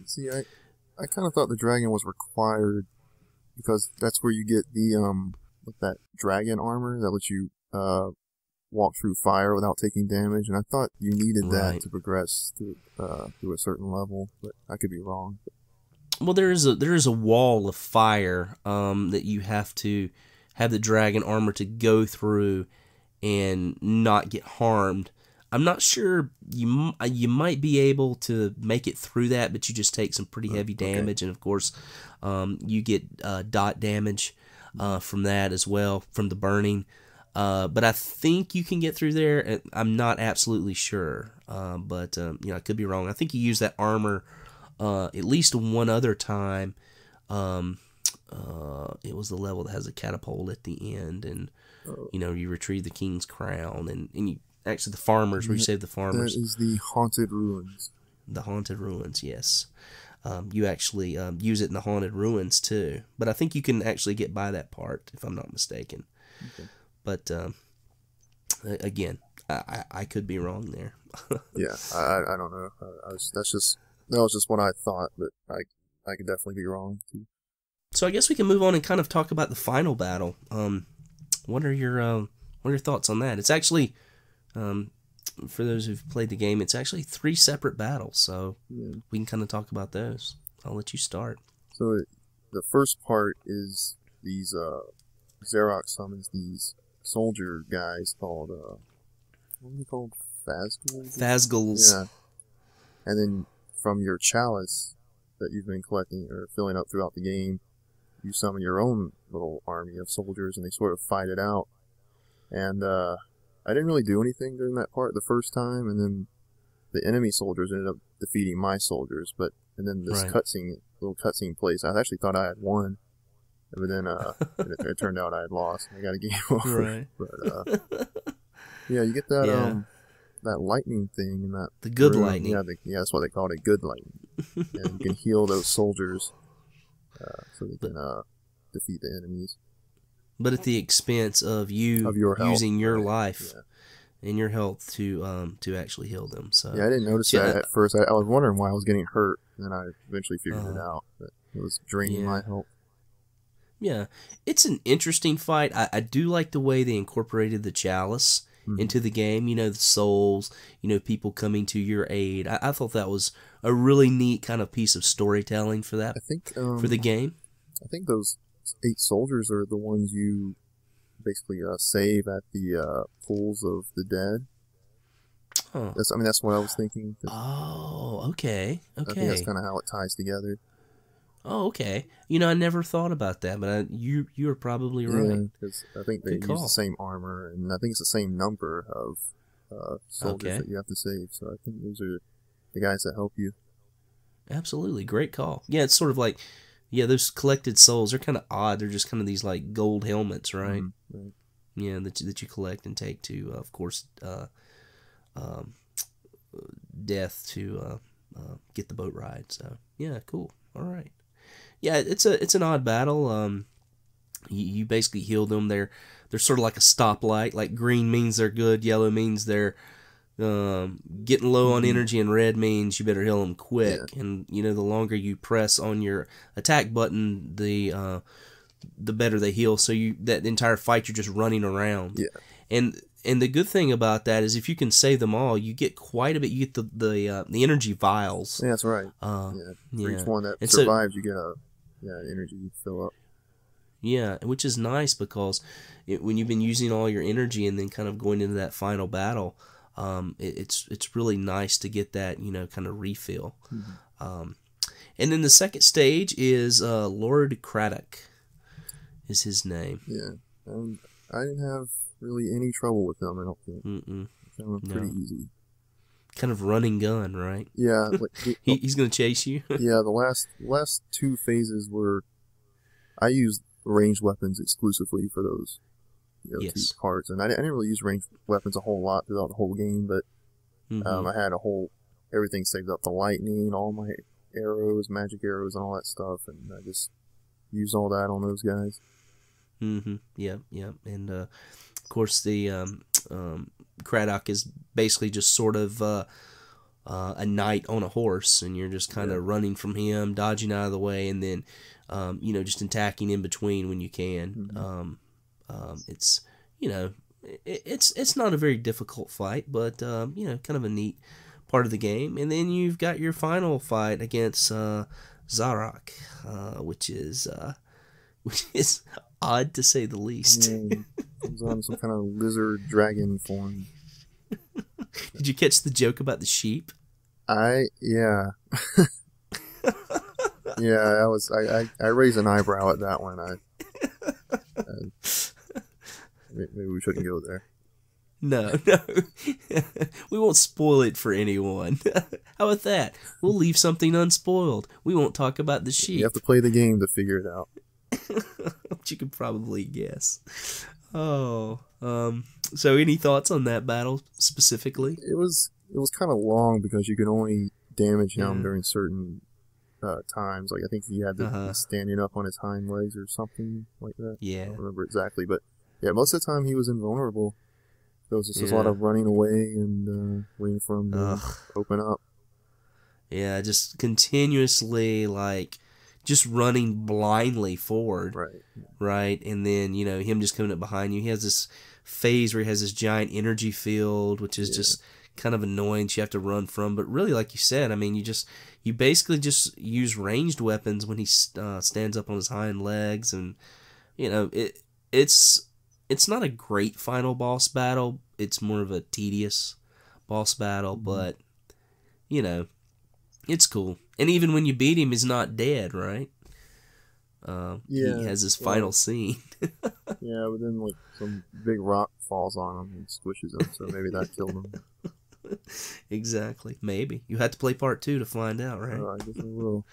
See, I kind of thought the dragon was required because that's where you get the with that dragon armor that lets you walk through fire without taking damage, and I thought you needed that to progress through a certain level, but I could be wrong. Well, there is a wall of fire that you have to have the dragon armor to go through and not get harmed. I'm not sure, you might be able to make it through that, but you just take some pretty heavy damage, and of course you get dot damage from that as well, from the burning. But I think you can get through there. I'm not absolutely sure, but I could be wrong. I think you use that armor at least one other time. It was the level that has a catapult at the end, and you retrieve the king's crown, and you actually the farmers, where you save the farmers. That is the Haunted Ruins. The Haunted Ruins, yes. You actually use it in the Haunted Ruins too, but I think you can actually get by that part if I'm not mistaken. Okay. But again, I could be wrong there. Yeah, I don't know. That was just what I thought, but I could definitely be wrong too. So I guess we can move on and kind of talk about the final battle. What are your thoughts on that? It's actually, for those who've played the game, it's actually 3 separate battles. So we can kind of talk about those. I'll let you start. So the first part is these Xerox summons these soldier guys called what are they called? Phasgals? Phasgals. Yeah. And then from your chalice that you've been collecting or filling up throughout the game, you summon your own little army of soldiers, and they sort of fight it out. And I didn't really do anything during that part the first time, and then the enemy soldiers ended up defeating my soldiers. And then this little cutscene place, I actually thought I had won. But then it turned out I had lost. I got a game over. Right. But yeah, you get that that lightning thing in that the good room. lightning. Yeah, that's what they called it, good lightning. And you can heal those soldiers so they can defeat the enemies. But at the expense of your health, using your life and your health to actually heal them. So yeah, I didn't notice that at first. I was wondering why I was getting hurt, and then I eventually figured it out. But it was draining my health. Yeah, it's an interesting fight. I do like the way they incorporated the chalice into the game. You know, the souls, you know, people coming to your aid. I thought that was a really neat kind of piece of storytelling for that. I think for the game. I think those 8 soldiers are the ones you basically save at the pools of the dead. Huh. That's what I was thinking. Oh, okay. I think that's kind of how it ties together. Oh, okay. You know, I never thought about that, but you are probably right. Yeah, because I think they use the same armor, and I think it's the same number of soldiers that you have to save. So I think those are the guys that help you. Absolutely. Great call. Yeah, it's sort of like, those collected souls, they're kind of odd. They're just kind of these, like, gold helmets, right? Right. Yeah, that you collect and take to, of course, death to get the boat ride. So, yeah, cool. All right. Yeah, it's an odd battle. You basically heal them. They're sort of like a stoplight. Like green means they're good, yellow means they're getting low on energy, and red means you better heal them quick. Yeah. And you know, the longer you press on your attack button, the better they heal. So that entire fight you're just running around. Yeah. And the good thing about that is if you can save them all, you get quite a bit. You get the energy vials. Yeah, that's right. For each one that survives, you get energy fill up. Yeah, which is nice because when you've been using all your energy and then kind of going into that final battle, it's really nice to get that, you know, kind of refill. Mm-hmm. And then the second stage is Lord Craddock is his name. Yeah, I didn't have really any trouble with him, I don't think. That went pretty easy. Kind of running gun, right? Yeah. He's going to chase you? Yeah, the last 2 phases were... I used ranged weapons exclusively for those 2 parts. And I didn't really use ranged weapons a whole lot throughout the whole game, but I had everything saved up. The lightning, all my arrows, magic arrows, and all that stuff. And I just used all that on those guys. Yeah. And, of course, the Craddock is basically just sort of a knight on a horse, and you're just kind of running from him, dodging out of the way, and then just attacking in between when you can. It's it's not a very difficult fight, but kind of a neat part of the game. And then you've got your final fight against Zarok, which is odd to say the least. Yeah, comes on some kind of lizard dragon form. Did you catch the joke about the sheep? Yeah, I raised an eyebrow at that one. Maybe we shouldn't go there. No. We won't spoil it for anyone. How about that? We'll leave something unspoiled. We won't talk about the sheep. You have to play the game to figure it out. Which you can probably guess. Oh, so any thoughts on that battle specifically? It was kind of long because you could only damage him during certain times. Like I think he had to be standing up on his hind legs or something like that. Yeah, I don't remember exactly, but yeah, most of the time he was invulnerable. There was just a lot of running away and waiting for him to open up. Yeah, just continuously just running blindly forward. Right. And then, him just coming up behind you. He has this phase where he has this giant energy field, which is just kind of annoying. You have to run from. But really, like you said, I mean, you basically just use ranged weapons when he stands up on his hind legs. And, it's not a great final boss battle. It's more of a tedious boss battle. But, it's cool. And even when you beat him, he's not dead, right? He has his final scene. Yeah, but then some big rock falls on him and squishes him, so maybe that killed him. Exactly. Maybe. You had to play part 2 to find out, right? I guess I will.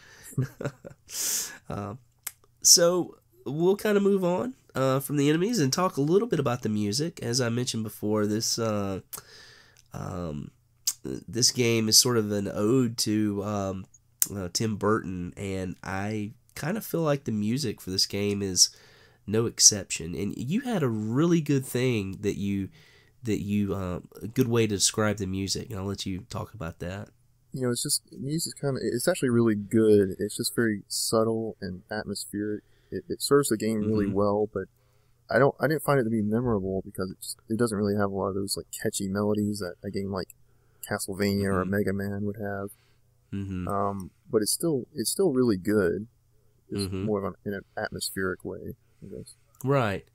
So, we'll kind of move on from the enemies and talk a little bit about the music. As I mentioned before, this game is sort of an ode to Tim Burton, and I kind of feel like the music for this game is no exception. And you had a really good thing that you a good way to describe the music, and I'll let you talk about that. You know, it's just music it's actually really good. It's just very subtle and atmospheric. It serves the game really well, but I didn't find it to be memorable because it doesn't really have a lot of those like catchy melodies that a game like Castlevania or a Mega Man would have. But it's still really good. It's more of in an atmospheric way, I guess. Right.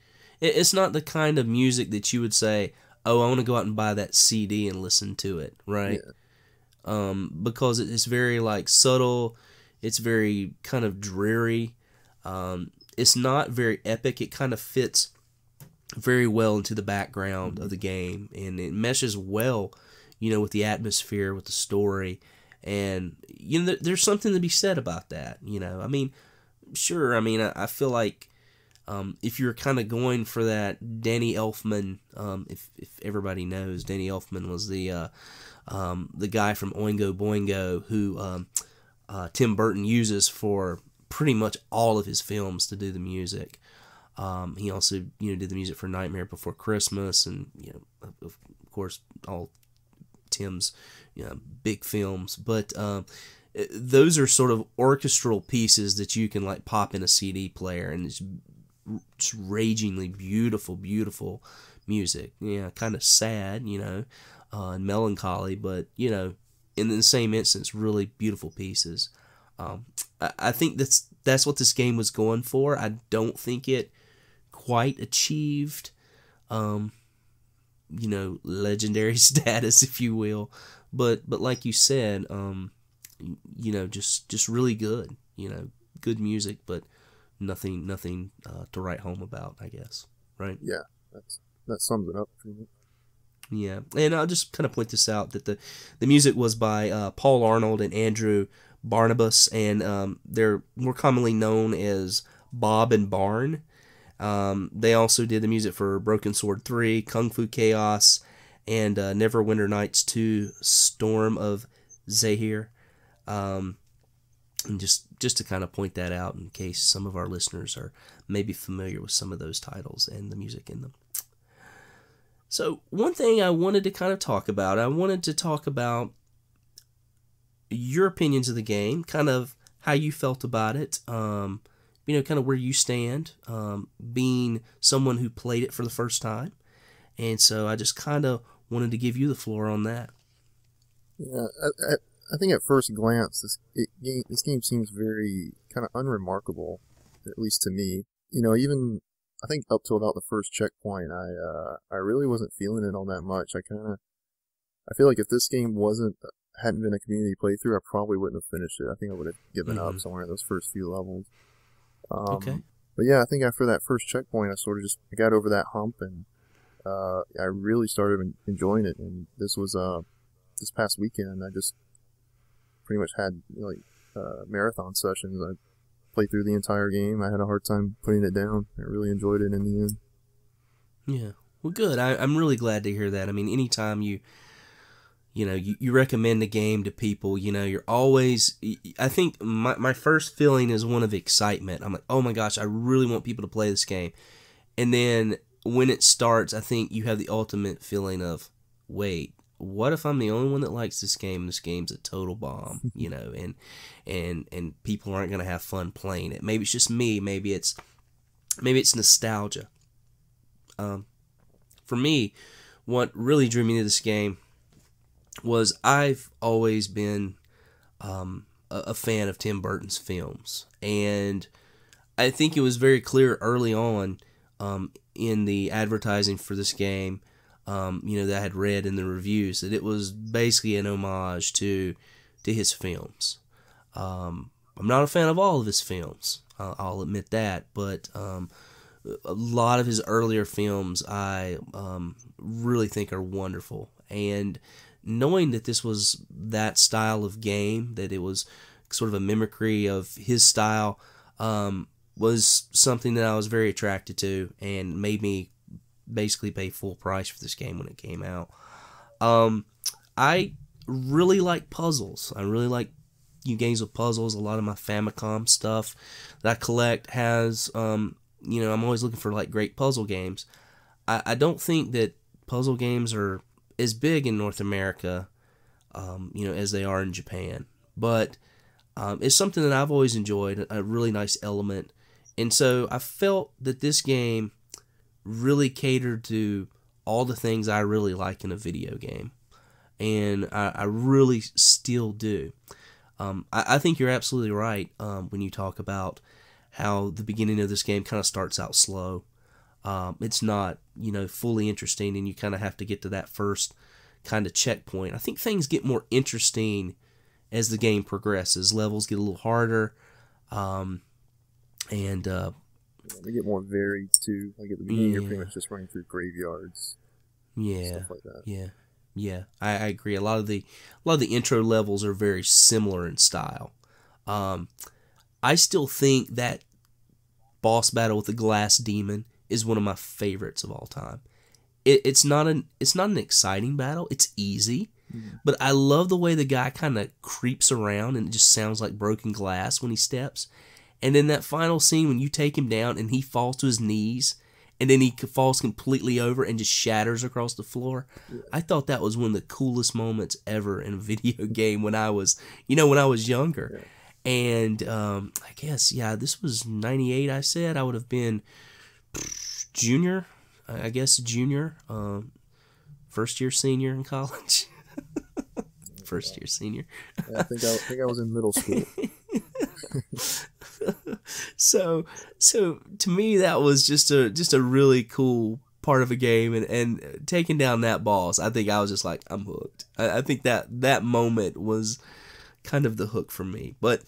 It's not the kind of music that you would say, "Oh, I want to go out and buy that CD and listen to it," right? Yeah. Because it's very like subtle. It's very kind of dreary. It's not very epic. It kind of fits very well into the background of the game, and it meshes well, with the atmosphere, with the story, and there's something to be said about that. I mean, sure. I mean, I feel like if you're kind of going for that Danny Elfman, if everybody knows, Danny Elfman was the guy from Oingo Boingo who Tim Burton uses for pretty much all of his films to do the music. He also, did the music for Nightmare Before Christmas, and of course, all Tim's big films. But those are sort of orchestral pieces that you can like pop in a CD player, and it's just ragingly beautiful, beautiful music. Yeah, kind of sad, and melancholy, but in the same instance, really beautiful pieces. I think that's what this game was going for. I don't think it quite achieved, legendary status, if you will. But like you said, just really good. Good music, but nothing to write home about, I guess. Right? Yeah, that sums it up for me. Yeah, and I'll just kind of point this out that the music was by Paul Arnold and Andrew Barnabas, and they're more commonly known as Bob and Barn. They also did the music for Broken Sword 3, Kung Fu Chaos, and Neverwinter Nights 2, Storm of Zahir. And just to kind of point that out in case some of our listeners are maybe familiar with some of those titles and the music in them. So one thing I wanted to kind of talk about, your opinions of the game, kind of how you felt about it, kind of where you stand, being someone who played it for the first time. And so I just kind of wanted to give you the floor on that. Yeah, I think at first glance, this game seems very kind of unremarkable, at least to me. Even I think up till about the first checkpoint, I really wasn't feeling it all that much. I feel like if this game hadn't been a community playthrough, I probably wouldn't have finished it. I think I would have given up somewhere in those first few levels. Okay. But yeah, I think after that first checkpoint, I got over that hump, and I really started enjoying it. And this was this past weekend, I just pretty much had marathon sessions. I played through the entire game. I had a hard time putting it down. I really enjoyed it in the end. Yeah. Well, good. I'm really glad to hear that. I mean, anytime you recommend a game to people, you're always, I think my first feeling is one of excitement. I'm like, oh my gosh, I really want people to play this game. And then when it starts, I think you have the ultimate feeling of, wait, what if I'm the only one that likes this game and this game's a total bomb, and people aren't going to have fun playing it. Maybe it's just me. Maybe it's nostalgia. For me, what really drew me to this game was I've always been a fan of Tim Burton's films, and I think it was very clear early on in the advertising for this game, that I had read in the reviews, that it was basically an homage to his films. I'm not a fan of all of his films, I'll admit that, but a lot of his earlier films I really think are wonderful, and knowing that this was that style of game, that it was sort of a mimicry of his style, was something that I was very attracted to and made me basically pay full price for this game when it came out. I really like puzzles. I really like games with puzzles. A lot of my Famicom stuff that I collect has, I'm always looking for like great puzzle games. I don't think that puzzle games are as big in North America, as they are in Japan. But it's something that I've always enjoyed, a really nice element. And so I felt that this game really catered to all the things I really like in a video game. And I really still do. I think you're absolutely right when you talk about how the beginning of this game kind of starts out slow. It's not, fully interesting, and you kind of have to get to that first kind of checkpoint. I think things get more interesting as the game progresses. Levels get a little harder, and they get more varied too. Like at the beginning, you're pretty much just running through graveyards, stuff like that. Yeah, I agree. A lot of the intro levels are very similar in style. I still think that boss battle with the glass demon is one of my favorites of all time. It's not an exciting battle. It's easy, but I love the way the guy kind of creeps around and it just sounds like broken glass when he steps. And then that final scene when you take him down and he falls to his knees and then he falls completely over and just shatters across the floor. Yeah. I thought that was one of the coolest moments ever in a video game when I was younger. Yeah. And I guess, this was 98, I said. I would have been junior, first year senior in college. First year senior. Yeah, I think I was in middle school. So to me that was just a really cool part of a game, and taking down that boss, I think I was just like, I'm hooked. I think that moment was kind of the hook for me. But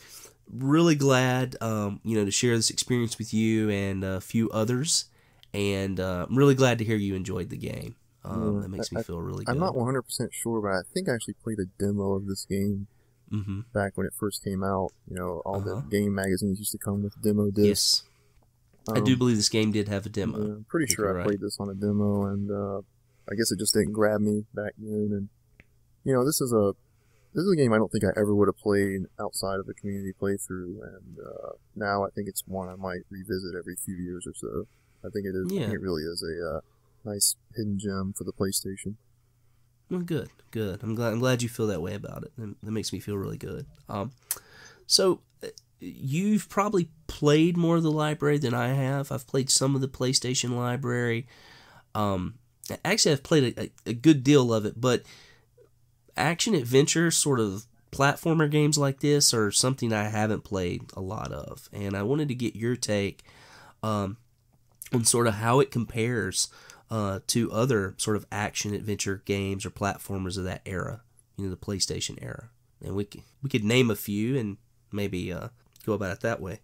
really glad to share this experience with you and a few others, and I'm really glad to hear you enjoyed the game. That makes me feel really good. I'm not 100% sure, but I think I actually played a demo of this game back when it first came out. All the game magazines used to come with demo discs. Yes. I do believe this game did have a demo. Yeah, I'm pretty sure I played this on a demo, and I guess it just didn't grab me back then. And this is a game I don't think I ever would have played outside of the community playthrough, and now I think it's one I might revisit every few years or so. I think it is. Yeah. I think it really is a nice hidden gem for the PlayStation. Well, good. I'm glad you feel that way about it. That makes me feel really good. So you've probably played more of the library than I have. I've played some of the PlayStation library. Actually, I've played a good deal of it, but action adventure sort of platformer games like this are something I haven't played a lot of, and I wanted to get your take on sort of how it compares to other sort of action adventure games or platformers of that era, the PlayStation era. And we could name a few and maybe go about it that way.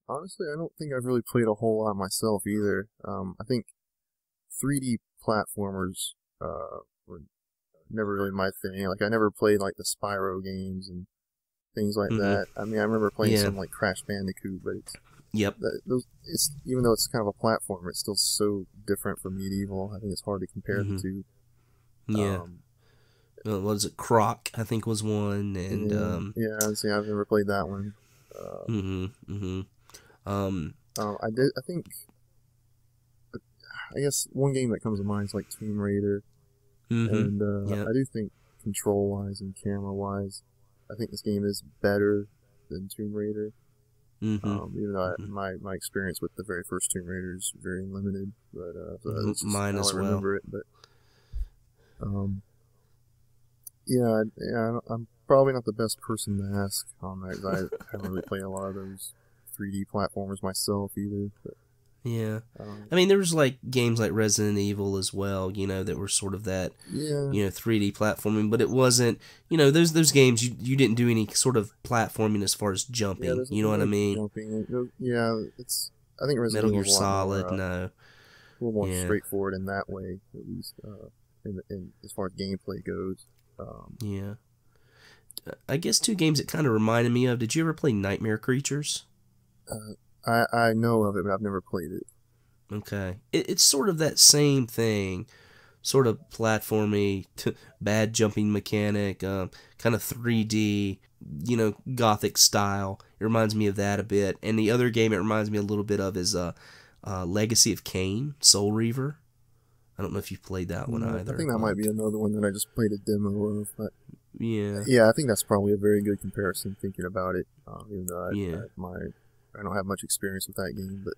Honestly, I don't think I've really played a whole lot myself either. I think 3D platformers were never really my thing. Like, I never played like the Spyro games and things like that. I mean, I remember playing some like Crash Bandicoot, but it's even though it's kind of a platformer, it's still so different from MediEvil. I think it's hard to compare the two. Yeah. What was it? Croc, I think, was one, and I've never played that one. I guess one game that comes to mind is like Tomb Raider, and I do think control-wise and camera-wise, I think this game is better than Tomb Raider. Even though my experience with the very first Tomb Raider is very limited, but that's just mine as I well. Remember it. But I'm probably not the best person to ask on that, because I haven't really played a lot of those 3D platformers myself either. But, I mean, there was like games like Resident Evil as well, that were sort of that, 3D platforming, but it wasn't, those games, you didn't do any sort of platforming as far as jumping, you know what I mean? Jumping. I think Resident Evil Metal Gear Solid, a little more straightforward in that way, at least, in as far as gameplay goes. I guess two games that kind of reminded me of, did you ever play Nightmare Creatures? I know of it, but I've never played it. Okay. It's sort of that same thing, sort of platformy, bad jumping mechanic, kind of 3D, Gothic style. It reminds me of that a bit. And the other game it reminds me a little bit of is Legacy of Kain, Soul Reaver. I don't know if you've played that one either. I think that might be another one that I just played a demo of. But yeah, I think that's probably a very good comparison thinking about it. Even though I don't have much experience with that game, but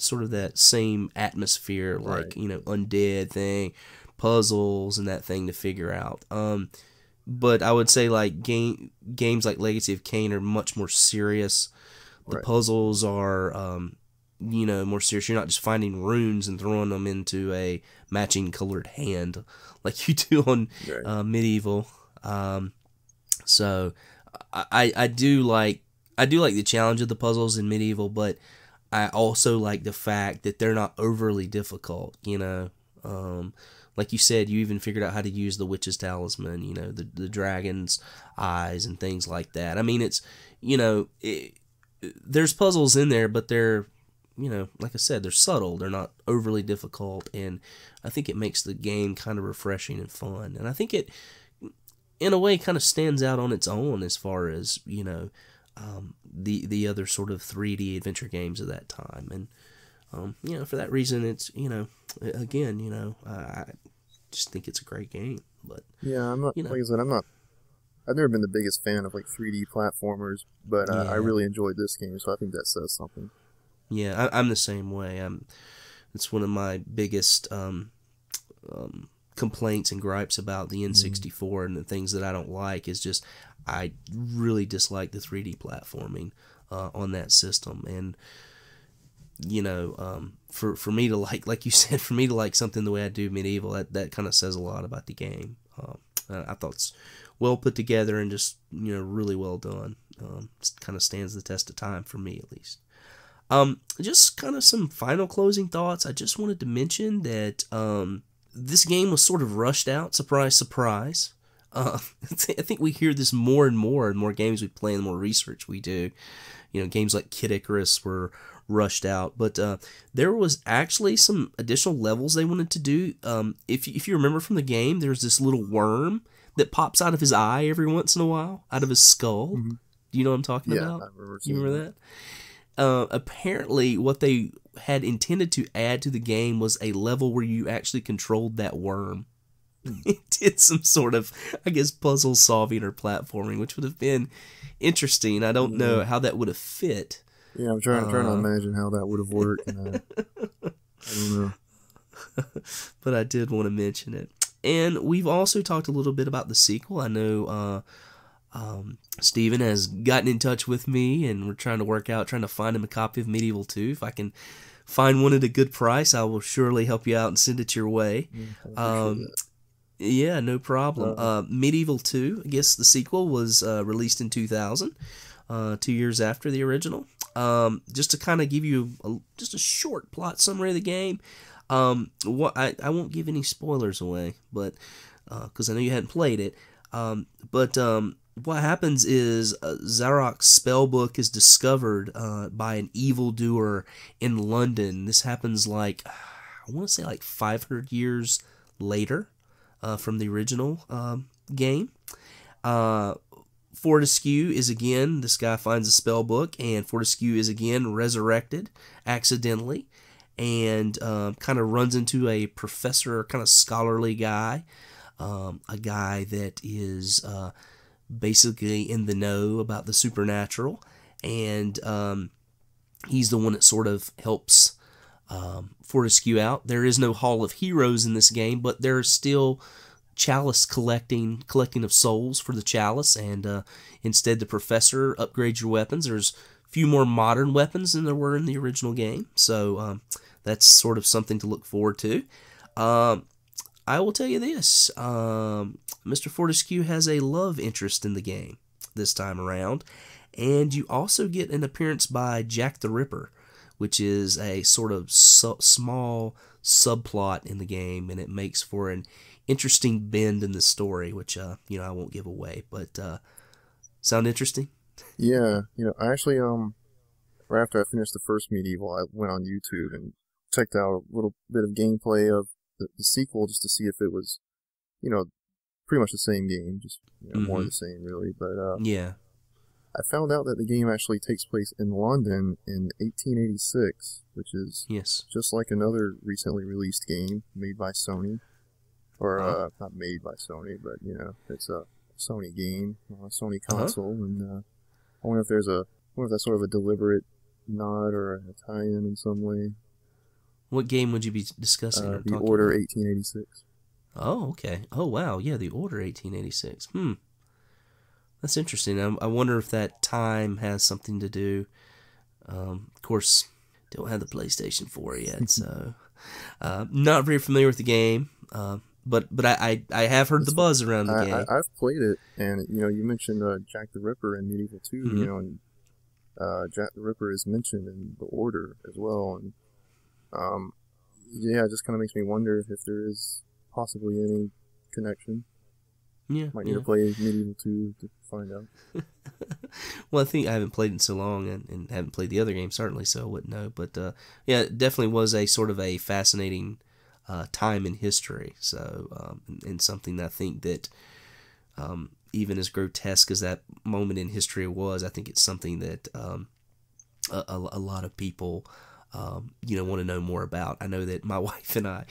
sort of that same atmosphere, right. like undead thing, puzzles and that thing to figure out. But I would say like games like Legacy of Kain are much more serious. The right. puzzles are more serious. You're not just finding runes and throwing them into a matching colored hand like you do on MediEvil. So I do like the challenge of the puzzles in MediEvil, but I also like the fact that they're not overly difficult. Like you said, you even figured out how to use the witch's talisman. The dragon's eyes and things like that. I mean, it's there's puzzles in there, but they're like I said, they're subtle. They're not overly difficult, and I think it makes the game kind of refreshing and fun. And I think it, in a way, kind of stands out on its own as far as the other sort of 3D adventure games of that time. And for that reason, it's again, I just think it's a great game. But yeah, I'm not like I said, I've never been the biggest fan of like 3D platformers, but I really enjoyed this game, so I think that says something. Yeah, I'm the same way. It's one of my biggest complaints and gripes about the N64 and the things that I don't like is just I really dislike the 3D platforming on that system. And for me to like you said, for me to like something the way I do MediEvil, that kind of says a lot about the game. I thought it's well put together and just really well done. Kind of stands the test of time for me at least. Just kind of some final closing thoughts. I just wanted to mention that this game was sort of rushed out. Surprise, surprise. I think we hear this more and more games we play and the more research we do. Games like Kid Icarus were rushed out, but there was actually some additional levels they wanted to do. If you remember from the game, there's this little worm that pops out of his eye every once in a while, out of his skull. Mm-hmm. Do you know what I'm talking about? Yeah, I remember. You remember that? Apparently what they had intended to add to the game was a level where you actually controlled that worm. It did some sort of, I guess, puzzle solving or platforming, which would have been interesting. I don't know how that would have fit. Yeah, I'm trying to imagine how that would have worked. I don't know. But I did want to mention it. And we've also talked a little bit about the sequel. I know Steven has gotten in touch with me, and we're trying to find him a copy of MediEvil 2. If I can find one at a good price, I will surely help you out and send it your way. Yeah, no problem. MediEvil 2, I guess the sequel was released in 2000, 2 years after the original. Just to kind of give you just a short plot summary of the game. I won't give any spoilers away, but because I know you hadn't played it. But what happens is Zarok's spellbook is discovered by an evildoer in London. This happens I want to say 500 years later from the original game. Fortescue is again, this guy finds a spellbook, and Fortescue is again resurrected accidentally and kind of runs into a professor, kind of scholarly guy, a guy that is basically in the know about the supernatural, and he's the one that sort of helps Fortescue out. There is no Hall of Heroes in this game, but there are still chalice collecting of souls for the chalice, and instead the professor upgrades your weapons. There's a few more modern weapons than there were in the original game, so that's sort of something to look forward to. I will tell you this, Mr. Fortescue has a love interest in the game this time around, and you also get an appearance by Jack the Ripper, which is a sort of small subplot in the game, and it makes for an interesting bend in the story, which I won't give away, but sound interesting? Yeah, I actually right after I finished the first MediEvil, I went on YouTube and checked out a little bit of gameplay of the sequel just to see if it was, pretty much the same game, just more of the same, really. But yeah, I found out that the game actually takes place in London in 1886, which is just like another recently released game made by Sony. Or, not made by Sony, but, it's a Sony game, a Sony console, and I wonder if that's sort of a deliberate nod or a tie-in in some way. What game would you be discussing? The Order 1886. Oh, okay. Oh, wow. Yeah, the Order 1886. That's interesting. I wonder if that time has something to do. Of course, don't have the PlayStation 4 yet, so not very familiar with the game. But I have heard the buzz around the game. I've played it, and you mentioned Jack the Ripper in MediEvil 2, and Jack the Ripper is mentioned in the Order as well, and it just kind of makes me wonder if there is possibly any connection. Yeah, might need to play MediEvil 2 to find out. Well, I think I haven't played it in so long, and haven't played the other game certainly, so I wouldn't know. But it definitely was a sort of a fascinating time in history. So, and something that I think that even as grotesque as that moment in history was, I think it's something that a lot of people want to know more about. I know that my wife and I,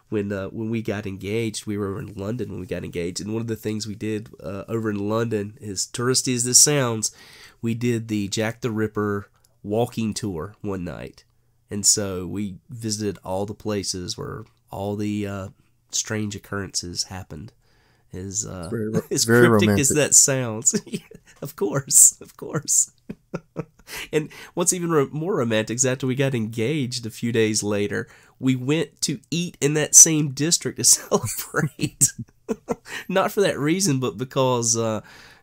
when we got engaged, we were over in London when we got engaged, and one of the things we did over in London, as touristy as this sounds, we did the Jack the Ripper walking tour one night, and so we visited all the places where all the strange occurrences happened. As cryptic romantic as that sounds. Of course. And what's even more romantic is after we got engaged a few days later, we went to eat in that same district to celebrate. Not for that reason, but because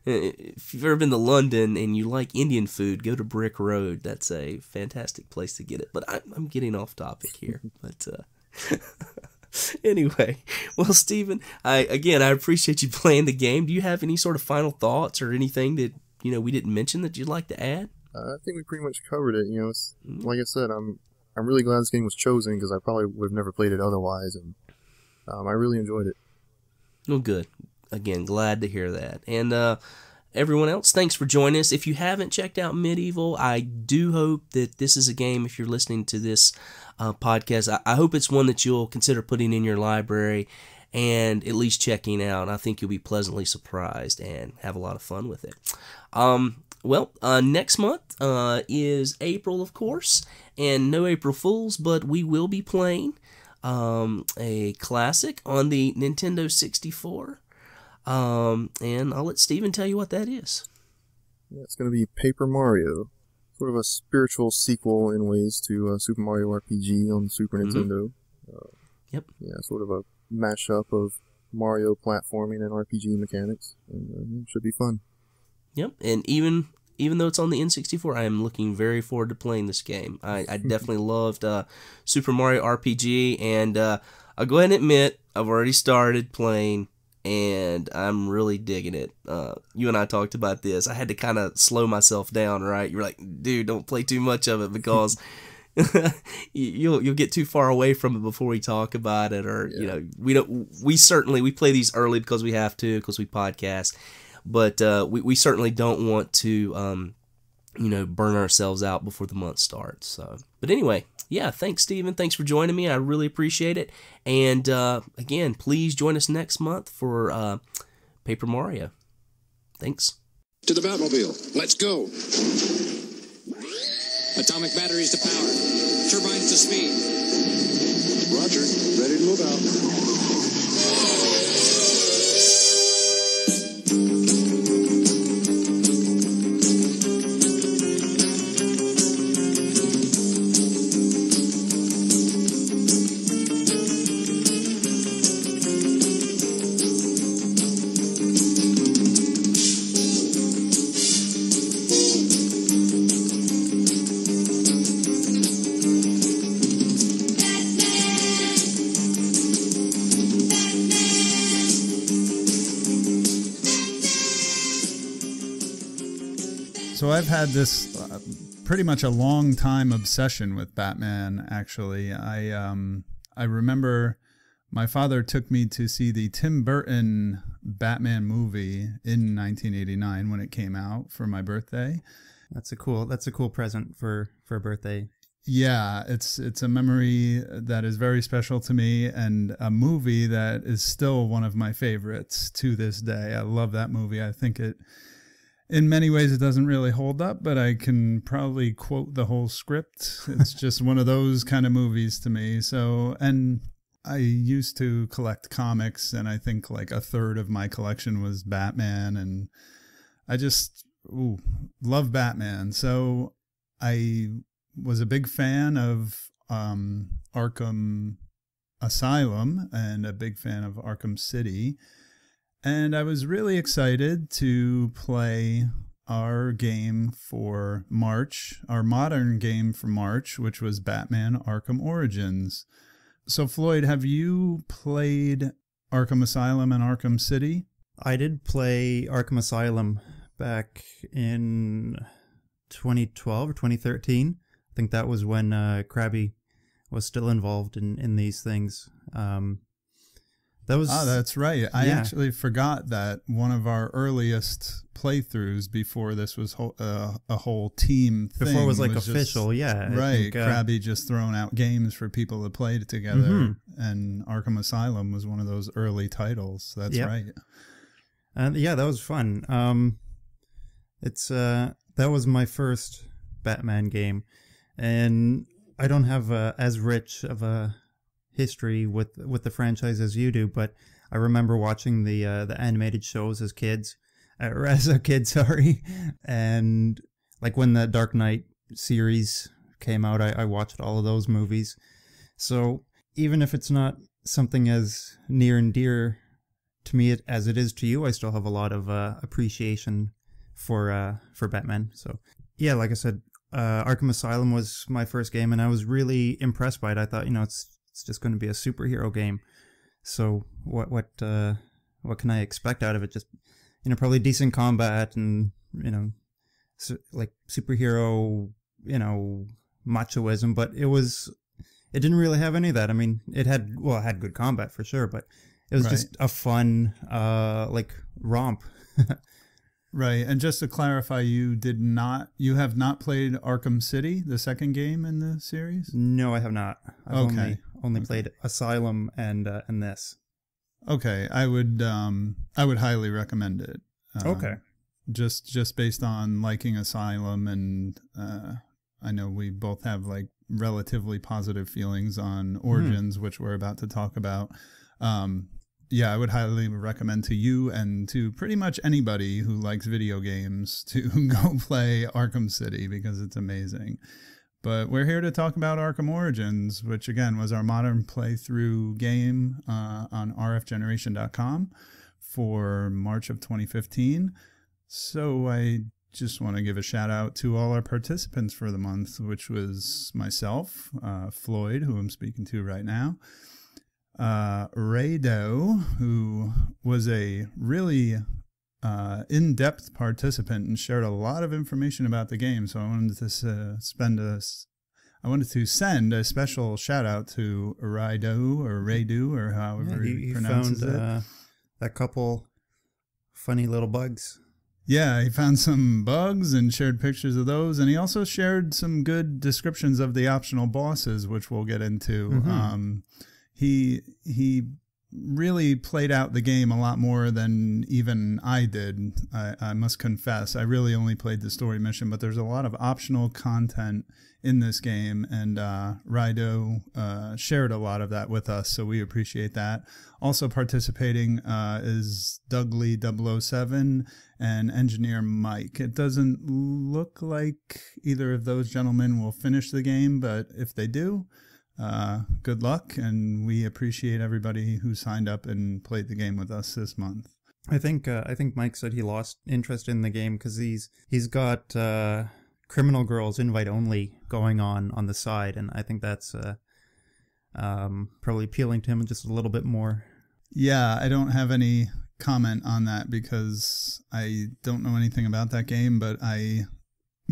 if you've ever been to London and you like Indian food, go to Brick Road. That's a fantastic place to get it. But I'm getting off topic here. But anyway, well, Stephen, I appreciate you playing the game. Do you have any sort of final thoughts or anything that we didn't mention that you'd like to add? I think we pretty much covered it. Like I said, I'm really glad this game was chosen because I probably would have never played it otherwise, and I really enjoyed it. Well, good. Again, glad to hear that. And everyone else, thanks for joining us. If you haven't checked out MediEvil, I do hope that this is a game, if you're listening to this podcast, I hope it's one that you'll consider putting in your library and at least checking out. I think you'll be pleasantly surprised and have a lot of fun with it. Next month is April, of course, and no April Fools, but we will be playing a classic on the Nintendo 64. And I'll let Steven tell you what that is. Yeah, it's going to be Paper Mario, sort of a spiritual sequel in ways to Super Mario RPG on the Super Nintendo. Yep. Yeah, sort of a mashup of Mario platforming and RPG mechanics, and it should be fun. Yep, and even though it's on the N64, I am looking very forward to playing this game. I definitely loved Super Mario RPG, and I'll go ahead and admit, I've already started playing, and I'm really digging it. You and I talked about this. I had to kind of slow myself down, right? You were like, dude, don't play too much of it because you'll get too far away from it before we talk about it, or we play these early because we have to, because we podcast. But we certainly don't want to, burn ourselves out before the month starts. So, but anyway, yeah, thanks, Steven. Thanks for joining me. I really appreciate it. And again, please join us next month for Paper Mario. Thanks. To the Batmobile. Let's go. Atomic batteries to power. Turbines to speed. Roger. Ready to move out. So I've had this pretty much a long time obsession with Batman, actually. I remember my father took me to see the Tim Burton Batman movie in 1989 when it came out for my birthday. That's a cool present for a birthday. Yeah, it's a memory that is very special to me, and a movie that is still one of my favorites to this day. I love that movie. I think in many ways it doesn't really hold up, but I can probably quote the whole script. It's just one of those kind of movies to me. So, and I used to collect comics, and I think like a third of my collection was Batman, and I just love Batman. So I was a big fan of Arkham Asylum and a big fan of Arkham City. And I was really excited to play our game for March, our modern game for March, which was Batman Arkham Origins. So, Floyd, have you played Arkham Asylum and Arkham City? I did play Arkham Asylum back in 2012 or 2013. I think that was when Krabby was still involved in these things. That's right. I actually forgot that one of our earliest playthroughs before this was a whole team thing. Before it was official, Right. Krabby just throwing out games for people to play together. Mm-hmm. And Arkham Asylum was one of those early titles. That's right. And that was fun. That was my first Batman game. And I don't have as rich of a history with the franchise as you do, but I remember watching the animated shows as a kid, sorry. And like when the Dark Knight series came out, I watched all of those movies. So even if it's not something as near and dear to me as it is to you, I still have a lot of appreciation for Batman. So yeah, like I said, Arkham Asylum was my first game, and I was really impressed by it. I thought, it's just going to be a superhero game. So what can I expect out of it? Just, probably decent combat and, like superhero, machoism, but it didn't really have any of that. I mean, it had good combat for sure, but it was just a fun, romp. Right, and just to clarify, you have not played Arkham City, the second game in the series? No, I have not. I've only played Asylum and this. Okay, I would highly recommend it. Okay. Just based on liking Asylum, and I know we both have like relatively positive feelings on Origins, which we're about to talk about. Yeah, I would highly recommend to you and to pretty much anybody who likes video games to go play Arkham City, because it's amazing. But we're here to talk about Arkham Origins, which again was our modern playthrough game on rfgeneration.com for March of 2015. So I just want to give a shout out to all our participants for the month, which was myself, Floyd, who I'm speaking to right now, Rado, who was a really in-depth participant and shared a lot of information about the game. So I wanted to send a special shout out to Rado or however he pronounces it. A couple funny little bugs. Yeah, he found some bugs and shared pictures of those, and he also shared some good descriptions of the optional bosses, which we'll get into. Mm-hmm. He really played out the game a lot more than even I did. I must confess, I really only played the story mission, but there's a lot of optional content in this game, and Rido shared a lot of that with us, so we appreciate that. Also participating is Dougley007 and Engineer Mike. It doesn't look like either of those gentlemen will finish the game, but if they do, good luck, and we appreciate everybody who signed up and played the game with us this month. I think Mike said he lost interest in the game because he's got Criminal Girls invite only going on the side, and I think that's probably appealing to him just a little bit more. Yeah, I don't have any comment on that because I don't know anything about that game, but I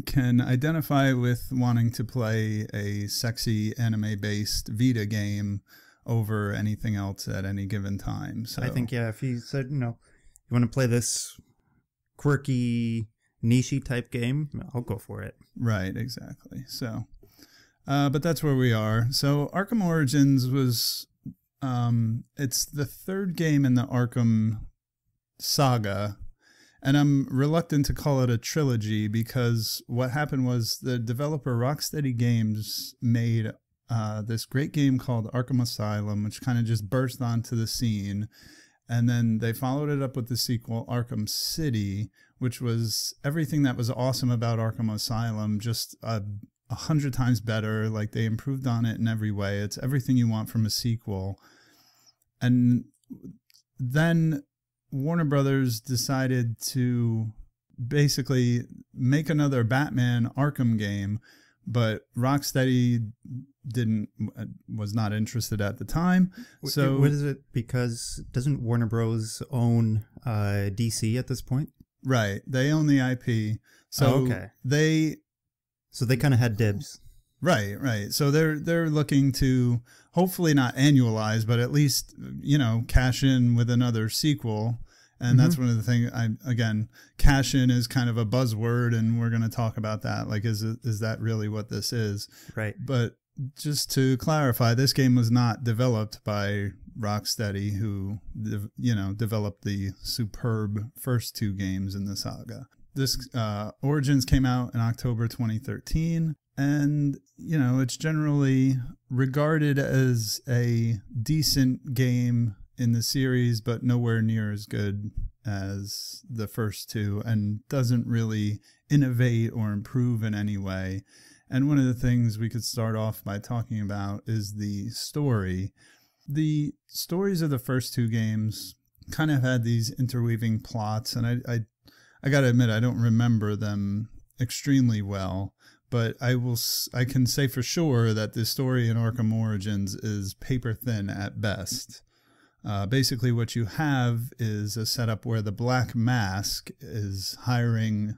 can identify with wanting to play a sexy anime-based Vita game over anything else at any given time. So I think, yeah, if you said, you want to play this quirky, niche-y type game, I'll go for it. Right, exactly. So, but that's where we are. So Arkham Origins was, it's the third game in the Arkham saga. And I'm reluctant to call it a trilogy because what happened was the developer Rocksteady Games made this great game called Arkham Asylum, which kind of just burst onto the scene. And then they followed it up with the sequel, Arkham City, which was everything that was awesome about Arkham Asylum, just 100 times better. Like, they improved on it in every way. It's everything you want from a sequel. And then Warner Brothers decided to basically make another Batman Arkham game, but Rocksteady was not interested at the time. So what is it? Because doesn't Warner Bros. Own DC at this point? Right, they own the IP. So okay. they kind of had dibs. Right. So they're looking to hopefully not annualize, but at least, cash in with another sequel. And that's one of the things. Again, cash in is kind of a buzzword, and we're going to talk about that. Like, is that really what this is? Right. But just to clarify, this game was not developed by Rocksteady, who developed the superb first two games in the saga. This Origins came out in October 2013. And, it's generally regarded as a decent game in the series, but nowhere near as good as the first two, and doesn't really innovate or improve in any way. And one of the things we could start off by talking about is the story. The stories of the first two games kind of had these interweaving plots, and I got to admit, I don't remember them extremely well. But I can say for sure that the story in Arkham Origins is paper thin at best. Basically, what you have is a setup where the Black Mask is hiring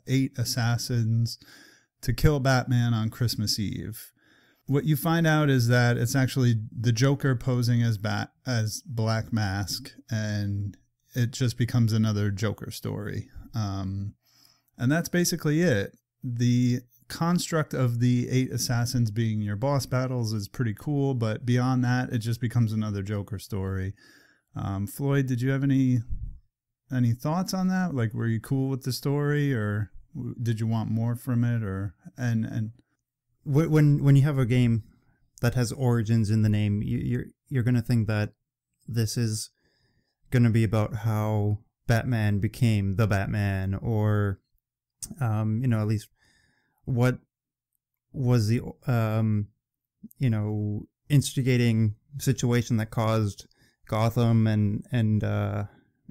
8 assassins to kill Batman on Christmas Eve. What you find out is that it's actually the Joker posing as Black Mask, and it just becomes another Joker story. And that's basically it. The construct of the 8 assassins being your boss battles is pretty cool, but beyond that, it just becomes another Joker story. Floyd, did you have any thoughts on that? Like, were you cool with the story, or did you want more from it? Or and when you have a game that has Origins in the name, you're gonna think that this is gonna be about how Batman became the Batman, or at least what was the instigating situation that caused Gotham and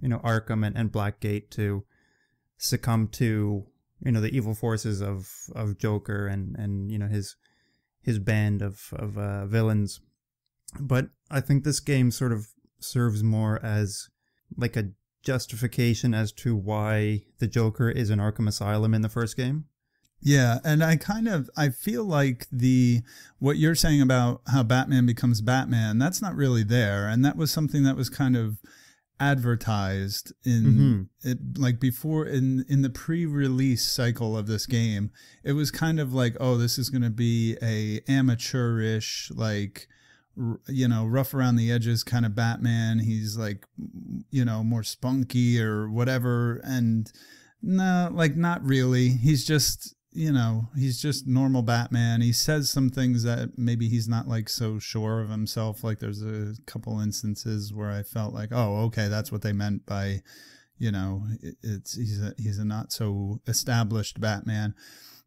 Arkham and Blackgate to succumb to the evil forces of Joker and his band of villains. But I think this game sort of serves more as like a justification as to why the Joker is in Arkham Asylum in the first game. Yeah, and I feel like what you're saying about how Batman becomes Batman, that's not really there, and that was something that was kind of advertised in like before in the pre-release cycle of this game. It was kind of like, oh, this is going to be a amateurish, like, rough around the edges kind of Batman. He's like, more spunky or whatever, and no, like, not really. He's just normal Batman. He says some things that maybe he's not like so sure of himself. Like, there's a couple instances where I felt like, oh, okay, that's what they meant by, he's a not so established Batman.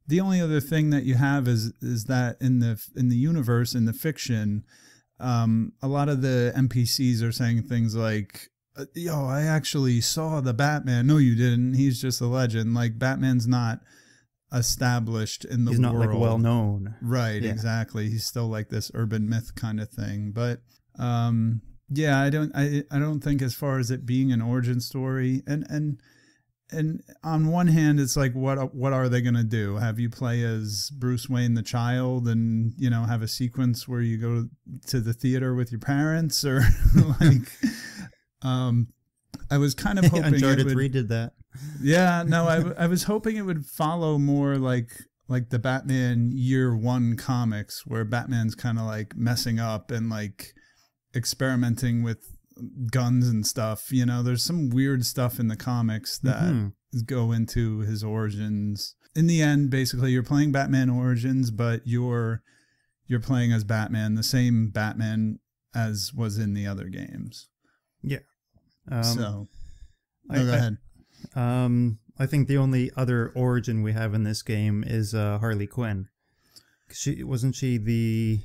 The only other thing that you have is that in the universe, in the fiction, a lot of the NPCs are saying things like, yo, I actually saw the Batman. No, you didn't. He's just a legend. Like, Batman's not established in the world. He's not like well known. Right, yeah. Exactly. He's still like this urban myth kind of thing. But yeah, I don't think as far as it being an origin story, and and on one hand, it's like, what are they going to do? Have you play as Bruce Wayne, the child, and, you know, have a sequence where you go to the theater with your parents, or like, I was kind of hoping Uncharted 3 did that. Yeah, no, I was hoping it would follow more like the Batman Year One comics, where Batman's kind of like messing up and like experimenting with guns and stuff. You know, there's some weird stuff in the comics that go into his origins. In the end, basically, you're playing Batman Origins, but you're playing as Batman, the same Batman as was in the other games. Yeah. Go ahead. I think the only other origin we have in this game is Harley Quinn. Wasn't she the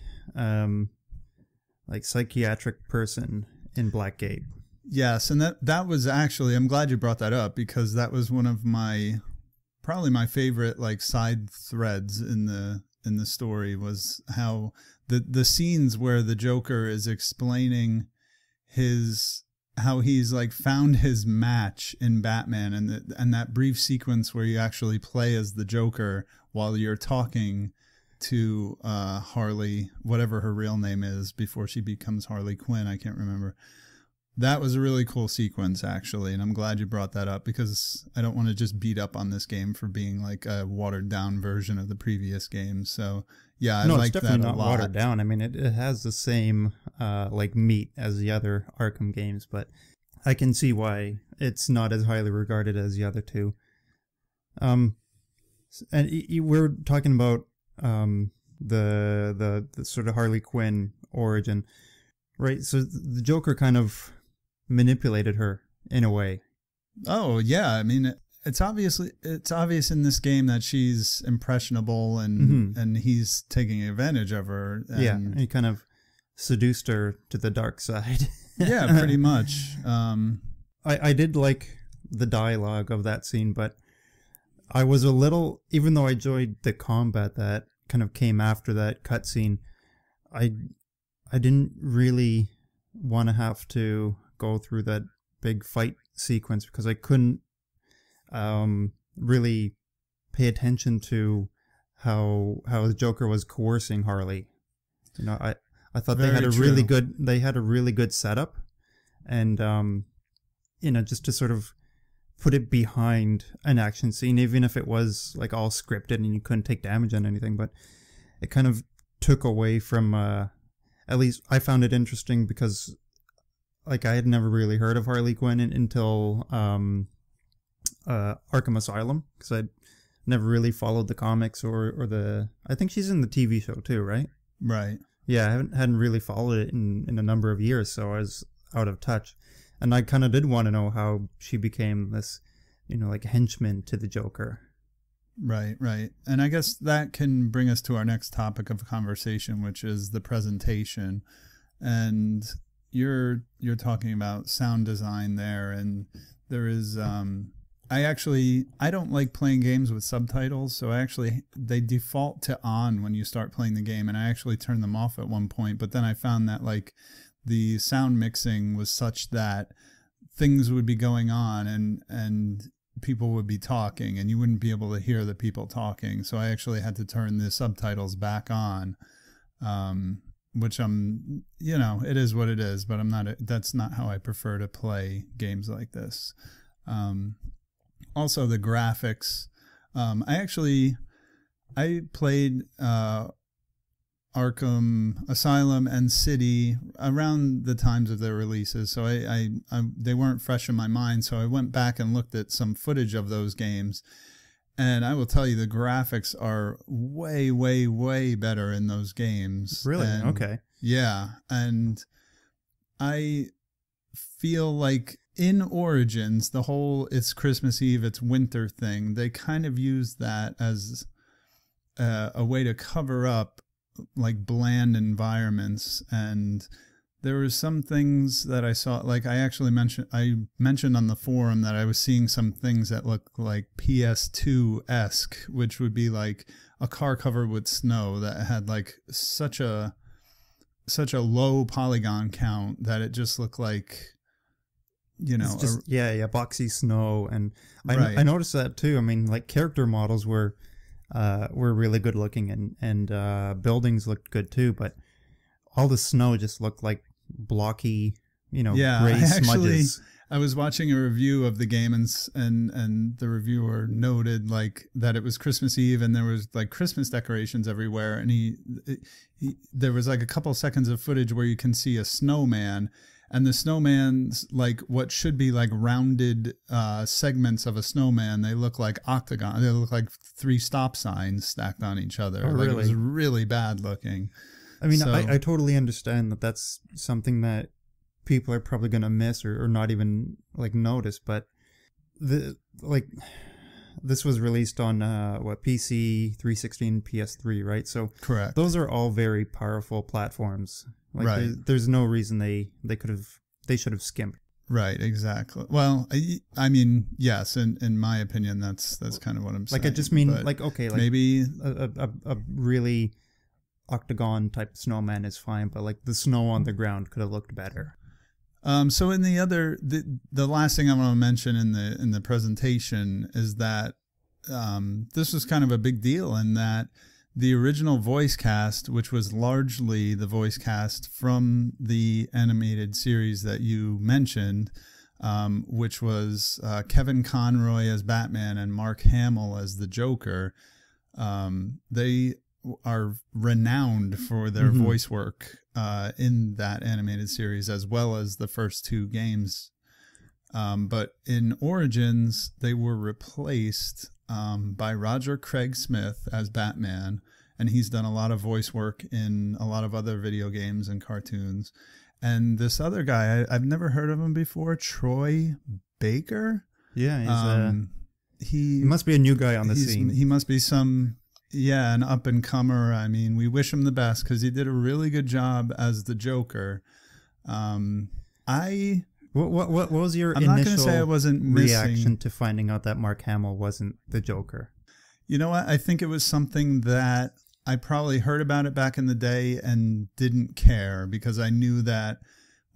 like psychiatric person in Blackgate? Yes, and that was actually, I'm glad you brought that up, because that was one of probably my favorite like side threads in the story, was how the scenes where the Joker is explaining how he's like found his match in Batman, and that brief sequence where you actually play as the Joker while you're talking to Harley, whatever her real name is, before she becomes Harley Quinn. I can't remember. That was a really cool sequence, actually, and I'm glad you brought that up, because I don't want to just beat up on this game for being like a watered down version of the previous games. So yeah, I like that a lot. No, it's definitely not watered down. I mean, it has the same like meat as the other Arkham games, but I can see why it's not as highly regarded as the other two. And we're talking about the sort of Harley Quinn origin, right? So the Joker kind of manipulated her in a way. Oh yeah, I mean, it's obvious in this game that she's impressionable, and he's taking advantage of her. And yeah, he kind of seduced her to the dark side. Yeah, pretty much. I did like the dialogue of that scene, but I was a little, even though I enjoyed the combat that kind of came after that cutscene, I didn't really want to have to go through that big fight sequence, because I couldn't really pay attention to how the Joker was coercing Harley. You know, I thought they had a really good setup, and you know, just to sort of put it behind an action scene, even if it was like all scripted and you couldn't take damage on anything, but it kind of took away from at least I found it interesting, because like I had never really heard of Harley Quinn until Arkham Asylum, because I'd never really followed the comics or the, I think she's in the TV show too, right? Right. Yeah, I hadn't really followed it in a number of years, so I was out of touch. And I kind of did want to know how she became this, you know, like henchman to the Joker. Right, right. And I guess that can bring us to our next topic of conversation, which is the presentation. And you're talking about sound design there, and there is I don't like playing games with subtitles, so they default to on when you start playing the game, and I actually turned them off at one point, but then I found that like the sound mixing was such that things would be going on and people would be talking and you wouldn't be able to hear the people talking, so I actually had to turn the subtitles back on, which it is what it is, but that's not how I prefer to play games like this. Also the graphics, I played Arkham Asylum and City around the times of their releases, so they weren't fresh in my mind, so I went back and looked at some footage of those games, and I will tell you the graphics are way, way, way better in those games. Really? Okay. Yeah, and I feel like in Origins, the whole it's Christmas Eve, it's winter thing, they kind of use that as a way to cover up like bland environments, and there were some things that I saw, like I mentioned on the forum that I was seeing some things that looked like PS2-esque, which would be like a car covered with snow that had like such a low polygon count that it just looked like, you know, it's just, boxy snow. And Right. I noticed that too. I mean, like character models were really good looking, and buildings looked good too, but all the snow just looked like blocky, gray smudges. I was watching a review of the game, and the reviewer noted like that it was Christmas Eve and there was like Christmas decorations everywhere, and there was like a couple seconds of footage where you can see a snowman, and the snowman's like what should be like rounded segments of a snowman. They look like octagon. They look like 3 stop signs stacked on each other. Oh, like really? It was really bad looking. I mean, So- I totally understand that that's something that people are probably going to miss or not even like notice, but this was released on PC, 360, and PS3, right? So Correct. those are all very powerful platforms. Like Right. there's no reason they should have skimped. Right, exactly. Well, I mean, yes, in my opinion, that's kind of what I'm saying. Like I just mean but like, okay, like maybe a really octagon type snowman is fine, but like the snow on the ground could have looked better. So in the last thing I want to mention in the presentation is that this was kind of a big deal in that the original voice cast, which was largely the voice cast from the animated series that you mentioned, which was Kevin Conroy as Batman and Mark Hamill as the Joker, they are renowned for their voice work in that animated series, as well as the first 2 games. But in Origins, they were replaced by Roger Craig Smith as Batman, and he's done a lot of voice work in a lot of other video games and cartoons. And this other guy, I've never heard of him before, Troy Baker. Yeah, he must be a new guy on the scene. He must be an up and comer. I mean, we wish him the best because he did a really good job as the Joker. What was your I'm not going to say I wasn't reaction missing. to finding out that Mark Hamill wasn't the Joker? You know what? I think it was something that I probably heard about it back in the day and didn't care because I knew that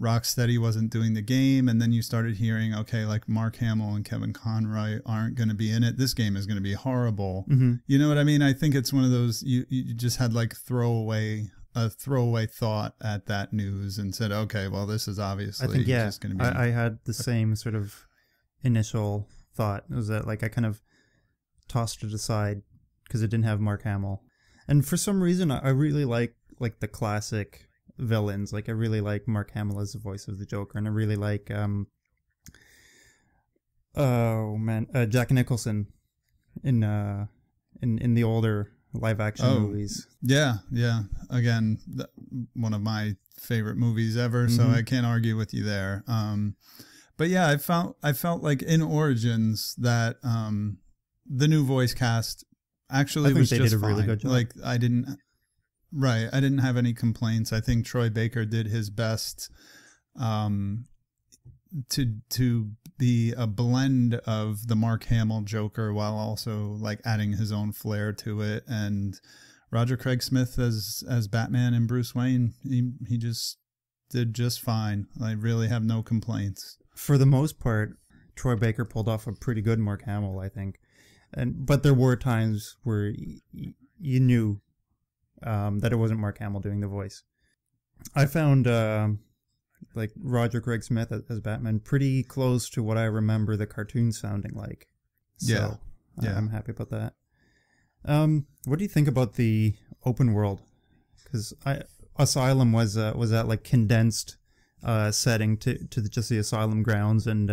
Rocksteady wasn't doing the game. And then you started hearing, okay, like Mark Hamill and Kevin Conroy aren't going to be in it. This game is going to be horrible. Mm-hmm. You know what I mean? I think it's one of those, you just had like a throwaway thought at that news and said, okay, well, this is obviously just going to be. I had the same sort of initial thought. It was that like I kind of tossed it aside because it didn't have Mark Hamill. And for some reason, I really like the classic villains. Like I really like Mark Hamill as the voice of the Joker, and I really like Jack Nicholson in the older live action movies. Yeah. Again, one of my favorite movies ever, so I can't argue with you there. But yeah, I felt like in Origins that the new voice cast actually was just did a fine. really good job. Like I didn't have any complaints. I think Troy Baker did his best to be a blend of the Mark Hamill Joker while also like adding his own flair to it. And Roger Craig Smith as Batman and Bruce Wayne, he just did just fine. I really have no complaints. For the most part, Troy Baker pulled off a pretty good Mark Hamill, I think. But there were times where you knew that it wasn't Mark Hamill doing the voice. I found like Roger Craig Smith as Batman pretty close to what I remember the cartoon sounding like. So Yeah. I'm happy about that. What do you think about the open world? Because Asylum was that like condensed setting to just the Asylum grounds, and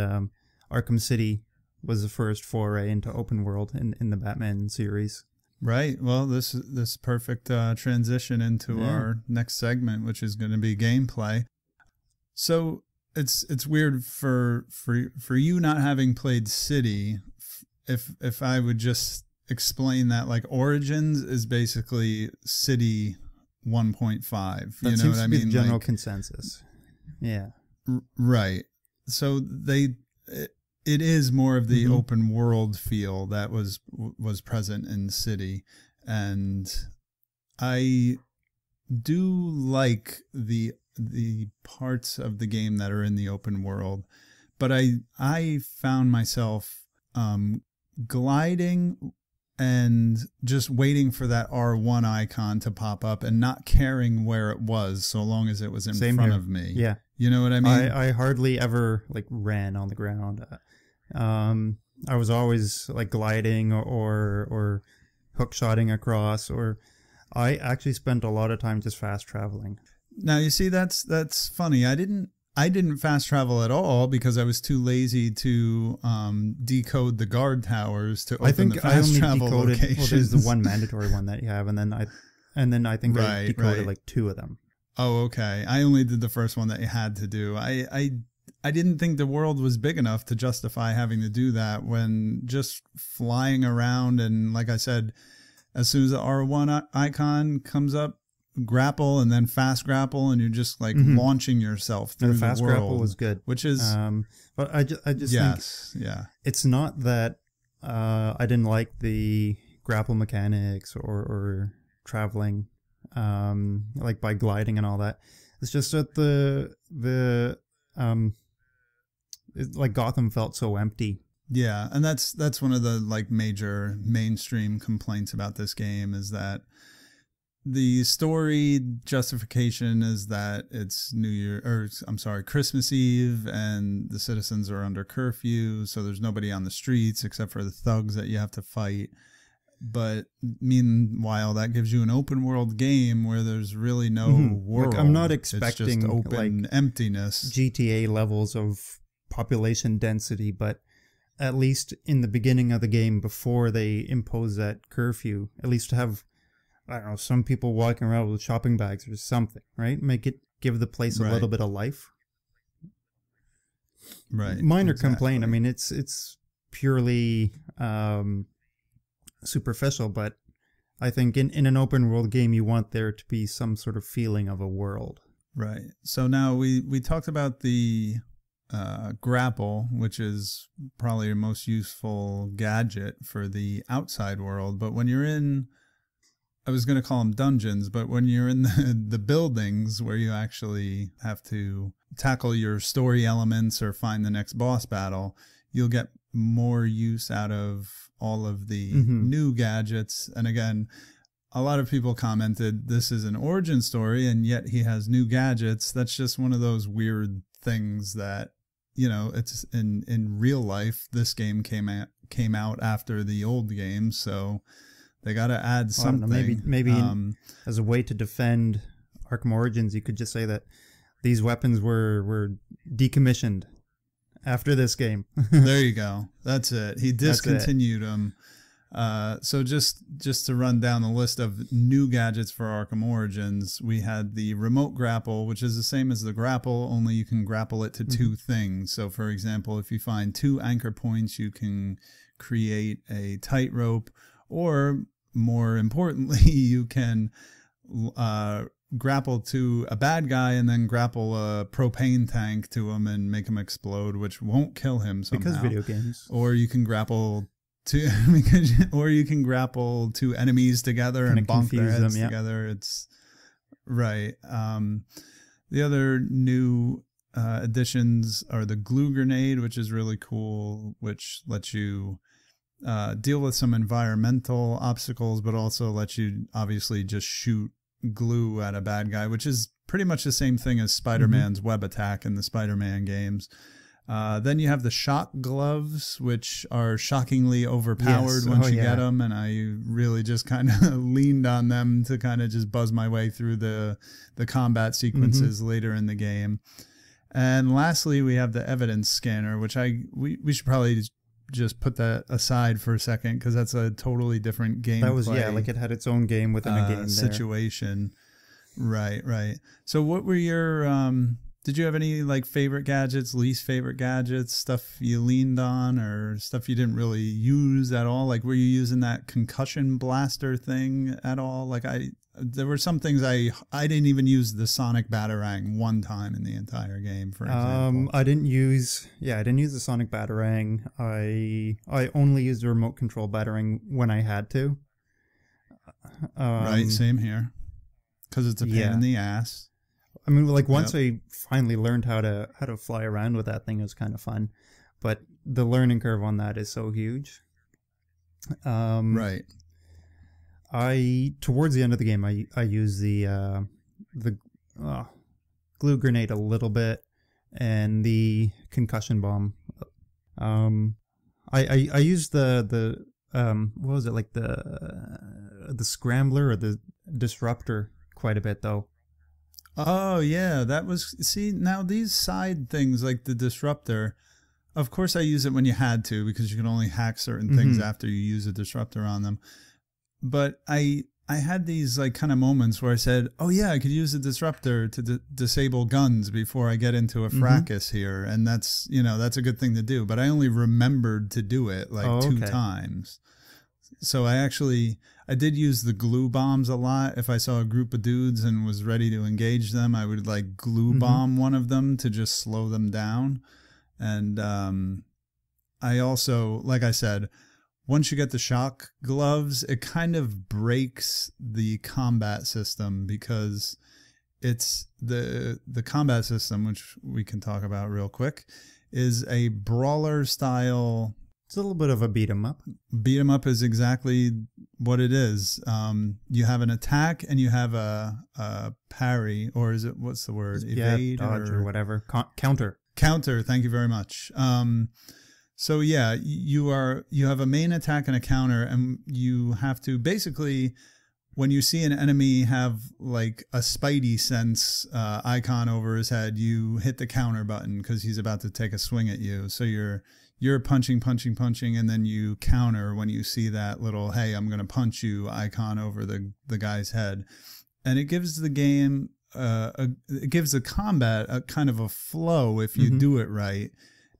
Arkham City was the first foray into open world in the Batman series. Right. Well, this perfect transition into our next segment, which is going to be gameplay. So it's weird for you not having played City. If I would just explain that, like Origins is basically City 1.5. That you know seems what I to be mean? the general Like, consensus. Yeah. Right. So it is more of the open world feel that was present in City, and I do like the parts of the game that are in the open world, but I found myself gliding and just waiting for that R1 icon to pop up and not caring where it was so long as it was in front of me. Yeah. You know what I mean? I hardly ever like ran on the ground. I was always like gliding or hook-shotting across, or I actually spent a lot of time just fast traveling. Now you see, that's funny. I didn't fast travel at all because I was too lazy to decode the guard towers to open the fast travel locations. Well, there's the one mandatory one that you have, and then I think I decoded like 2 of them. Oh, okay. I only did the first one that you had to do. I didn't think the world was big enough to justify having to do that when just flying around. And like I said, as soon as the R1 icon comes up, grapple and then fast grapple, and you're just like launching yourself through the fast world. Grapple was good, which is but I just think it's not that I didn't like the grapple mechanics or traveling like by gliding and all that. It's just that like Gotham felt so empty. Yeah, and that's one of the like major mainstream complaints about this game, is that the story justification is that it's Christmas Eve, and the citizens are under curfew, so there's nobody on the streets except for the thugs that you have to fight. But meanwhile, that gives you an open world game where there's really no world. Like, I'm not expecting it's just open like emptiness. GTA levels of population density, but at least in the beginning of the game, before they impose that curfew, at least to have, I don't know, some people walking around with shopping bags or something, right? Give the place a little bit of life. Right. Minor complaint. I mean, it's purely superficial, but I think in an open world game, you want there to be some sort of feeling of a world. Right. So now we talked about the grapple, which is probably your most useful gadget for the outside world. But when you're in, I was going to call them dungeons, but when you're in the buildings where you actually have to tackle your story elements or find the next boss battle, you'll get more use out of all of the new gadgets. And again, a lot of people commented this is an origin story and yet he has new gadgets. That's just one of those weird things that, you know, it's in real life. This game came out after the old game, so they got to add something. Maybe as a way to defend Arkham Origins, you could just say that these weapons were decommissioned after this game. There you go. That's it. He discontinued them. So just to run down the list of new gadgets for Arkham Origins, we had the remote grapple, which is the same as the grapple, only you can grapple it to two things. So for example, if you find 2 anchor points, you can create a tightrope, or more importantly, you can grapple to a bad guy and then grapple a propane tank to him and make him explode, which won't kill him somehow. Because video games. Or you can grapple to enemies together and bonk their heads together. It's right. The other new additions are the glue grenade, which is really cool, which lets you deal with some environmental obstacles, but also lets you obviously just shoot glue at a bad guy, which is pretty much the same thing as Spider-Man's web attack in the Spider-Man games. Then you have the shock gloves, which are shockingly overpowered once you get them, and I really just kind of leaned on them to kind of just buzz my way through the combat sequences later in the game. And lastly, we have the evidence scanner, which we should probably just put that aside for a second, because that's a totally different game. That was like it had its own game within a game situation. Right. So what were your did you have any like favorite gadgets, least favorite gadgets, stuff you leaned on, or stuff you didn't really use at all? Like, were you using that concussion blaster thing at all? Like, there were some things I didn't even use the sonic batarang one time in the entire game, for example. I didn't use the sonic batarang. I only used the remote control batarang when I had to. Right, same here. Because it's a pain in the ass. I mean, like once I finally learned how to fly around with that thing, it was kind of fun. But the learning curve on that is so huge. Right. Towards the end of the game, I use the glue grenade a little bit and the concussion bomb. I used the what was it, like the scrambler or the disruptor quite a bit though. Oh yeah, that was, see, now these side things like the disruptor, of course I use it when you had to, because you can only hack certain things after you use a disruptor on them. But I had these like kind of moments where I said, oh yeah, I could use a disruptor to disable guns before I get into a fracas here. And that's, you know, that's a good thing to do. But I only remembered to do it like 2 times. So I did use the glue bombs a lot. If I saw a group of dudes and was ready to engage them, I would like glue bomb one of them to just slow them down. And I also, like I said, once you get the shock gloves, it kind of breaks the combat system, because it's the combat system, which we can talk about real quick, is a brawler style. It's a little bit of a beat 'em up. Beat 'em up is exactly what it is. You have an attack and you have a parry, or is it, what's the word? Evade, dodge or whatever. Counter. Counter. Thank you very much. So yeah, you have a main attack and a counter, and you have to basically, when you see an enemy have like a Spidey sense icon over his head, you hit the counter button because he's about to take a swing at you. So you're punching, and then you counter when you see that little, hey, I'm going to punch you icon over the guy's head. And it gives the game, it gives the combat a kind of a flow if you do it right.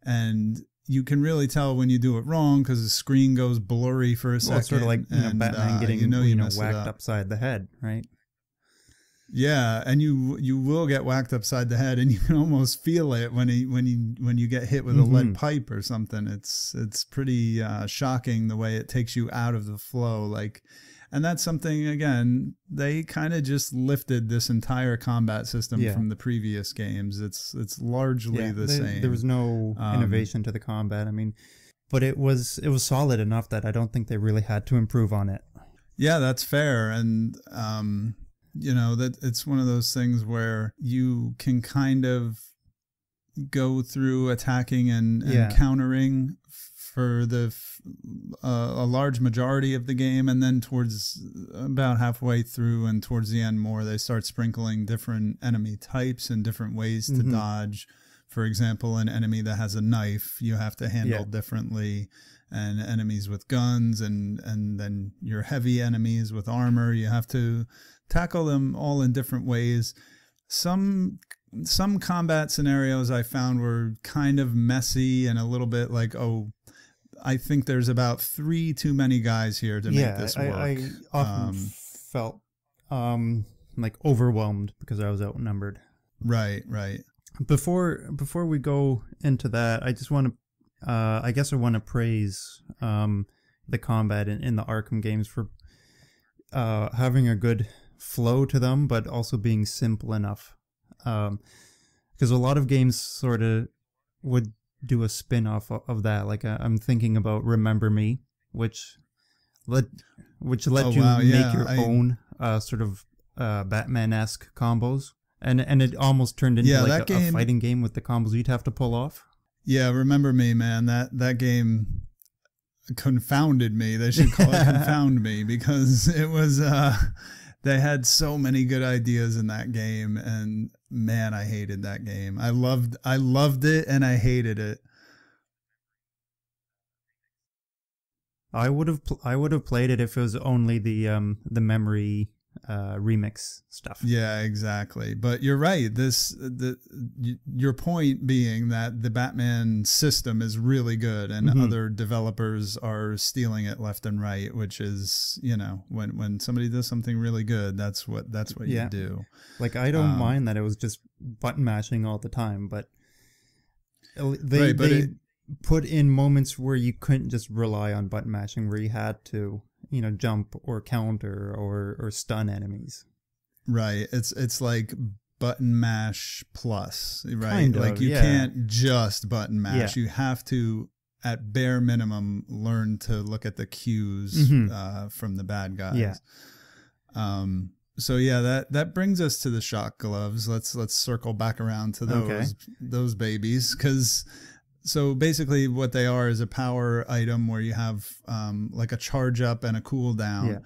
And you can really tell when you do it wrong because the screen goes blurry for a second. It's sort of like Batman getting whacked upside the head, right? Yeah, and you will get whacked upside the head, and you can almost feel it when you get hit with a lead pipe or something. It's pretty shocking the way it takes you out of the flow. Like, and that's something, again, they kind of just lifted this entire combat system from the previous games. It's largely the same. There was no innovation to the combat. I mean, but it was solid enough that I don't think they really had to improve on it. Yeah, that's fair. And you know, that it's one of those things where you can kind of go through attacking and countering for a large majority of the game, and then towards about halfway through and towards the end more, they start sprinkling different enemy types and different ways to dodge. For example, an enemy that has a knife you have to handle differently, and enemies with guns, and then your heavy enemies with armor, you have to tackle them all in different ways. Some combat scenarios I found were kind of messy and a little bit like, oh, I think there's about 3 too many guys here to make this work. I often felt like overwhelmed because I was outnumbered. Right. Before we go into that, I just want to, I guess I want to praise the combat in the Arkham games for having a good flow to them, but also being simple enough. Because a lot of games sort of would do a spin-off of that. Like I'm thinking about Remember Me, which let you make your own sort of Batman-esque combos, and it almost turned into like a fighting game with the combos you'd have to pull off. Yeah, Remember Me, man. That game confounded me. They should call it Confound Me, because it was they had so many good ideas in that game, and man, I hated that game. I loved it, and I hated it. I would have played it if it was only the memory remix stuff. Yeah, exactly. But you're right. Your point being that the Batman system is really good, and other developers are stealing it left and right, which is, you know, when somebody does something really good, that's what you do. Like, I don't mind that it was just button mashing all the time, but they put in moments where you couldn't just rely on button mashing, where you had to, you know, jump or counter or stun enemies. Right. It's like button mash plus, right? Kind of, like you yeah. can't just button mash. Yeah. You have to, at bare minimum, learn to look at the cues from the bad guys. Yeah. So yeah, that brings us to the shock gloves. Let's circle back around to those babies, because so basically what they are is a power item where you have like a charge up and a cooldown. Yeah.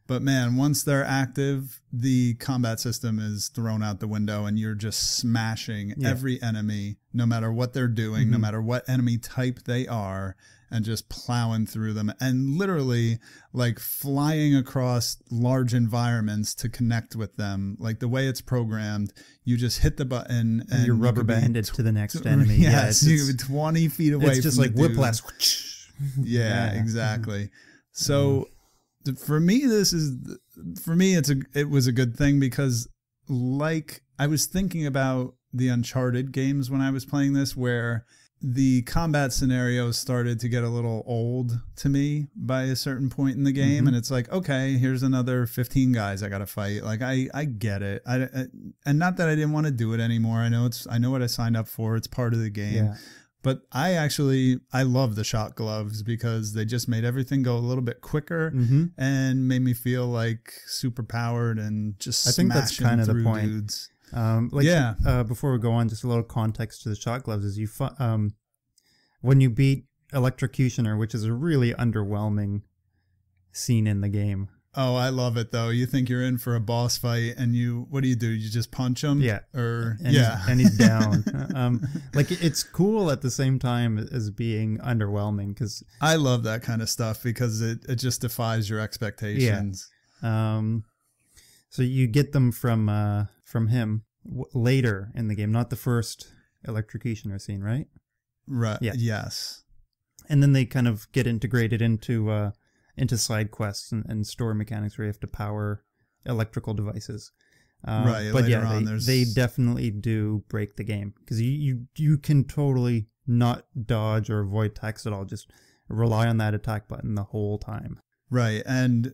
But man, once they're active, the combat system is thrown out the window and you're just smashing every enemy, no matter what they're doing, no matter what enemy type they are, and just plowing through them and literally like flying across large environments to connect with them. Like the way it's programmed, you just hit the button and you're rubber banded to the next enemy. Yes, you could be 20 feet away. It's just from like the dude. whiplash. Yeah, exactly. So for me, it was a good thing, because like I was thinking about the Uncharted games when I was playing this, where the combat scenarios started to get a little old to me by a certain point in the game. And it's like, okay, here's another 15 guys I got to fight. Like I get it. And not that I didn't want to do it anymore. I know what I signed up for. It's part of the game. Yeah. But I love the shock gloves because they just made everything go a little bit quicker and made me feel like super powered and just I think that's kind of the point. Dudes. Before we go on, just a little context to the shock gloves is when you beat Electrocutioner, which is a really underwhelming scene in the game. Oh, I love it though. You think you're in for a boss fight, and what do? You just punch him? Yeah. And he's down. Like it's cool at the same time as being underwhelming, because I love that kind of stuff because it just defies your expectations. Yeah. So you get them from him later in the game, not the first Electrocutioner scene, right? Right. Yeah. Yes. And then they kind of get integrated into side quests and story mechanics where you have to power electrical devices. Right. But later on, they definitely do break the game, because you can totally not dodge or avoid attacks at all. Just rely on that attack button the whole time. Right. And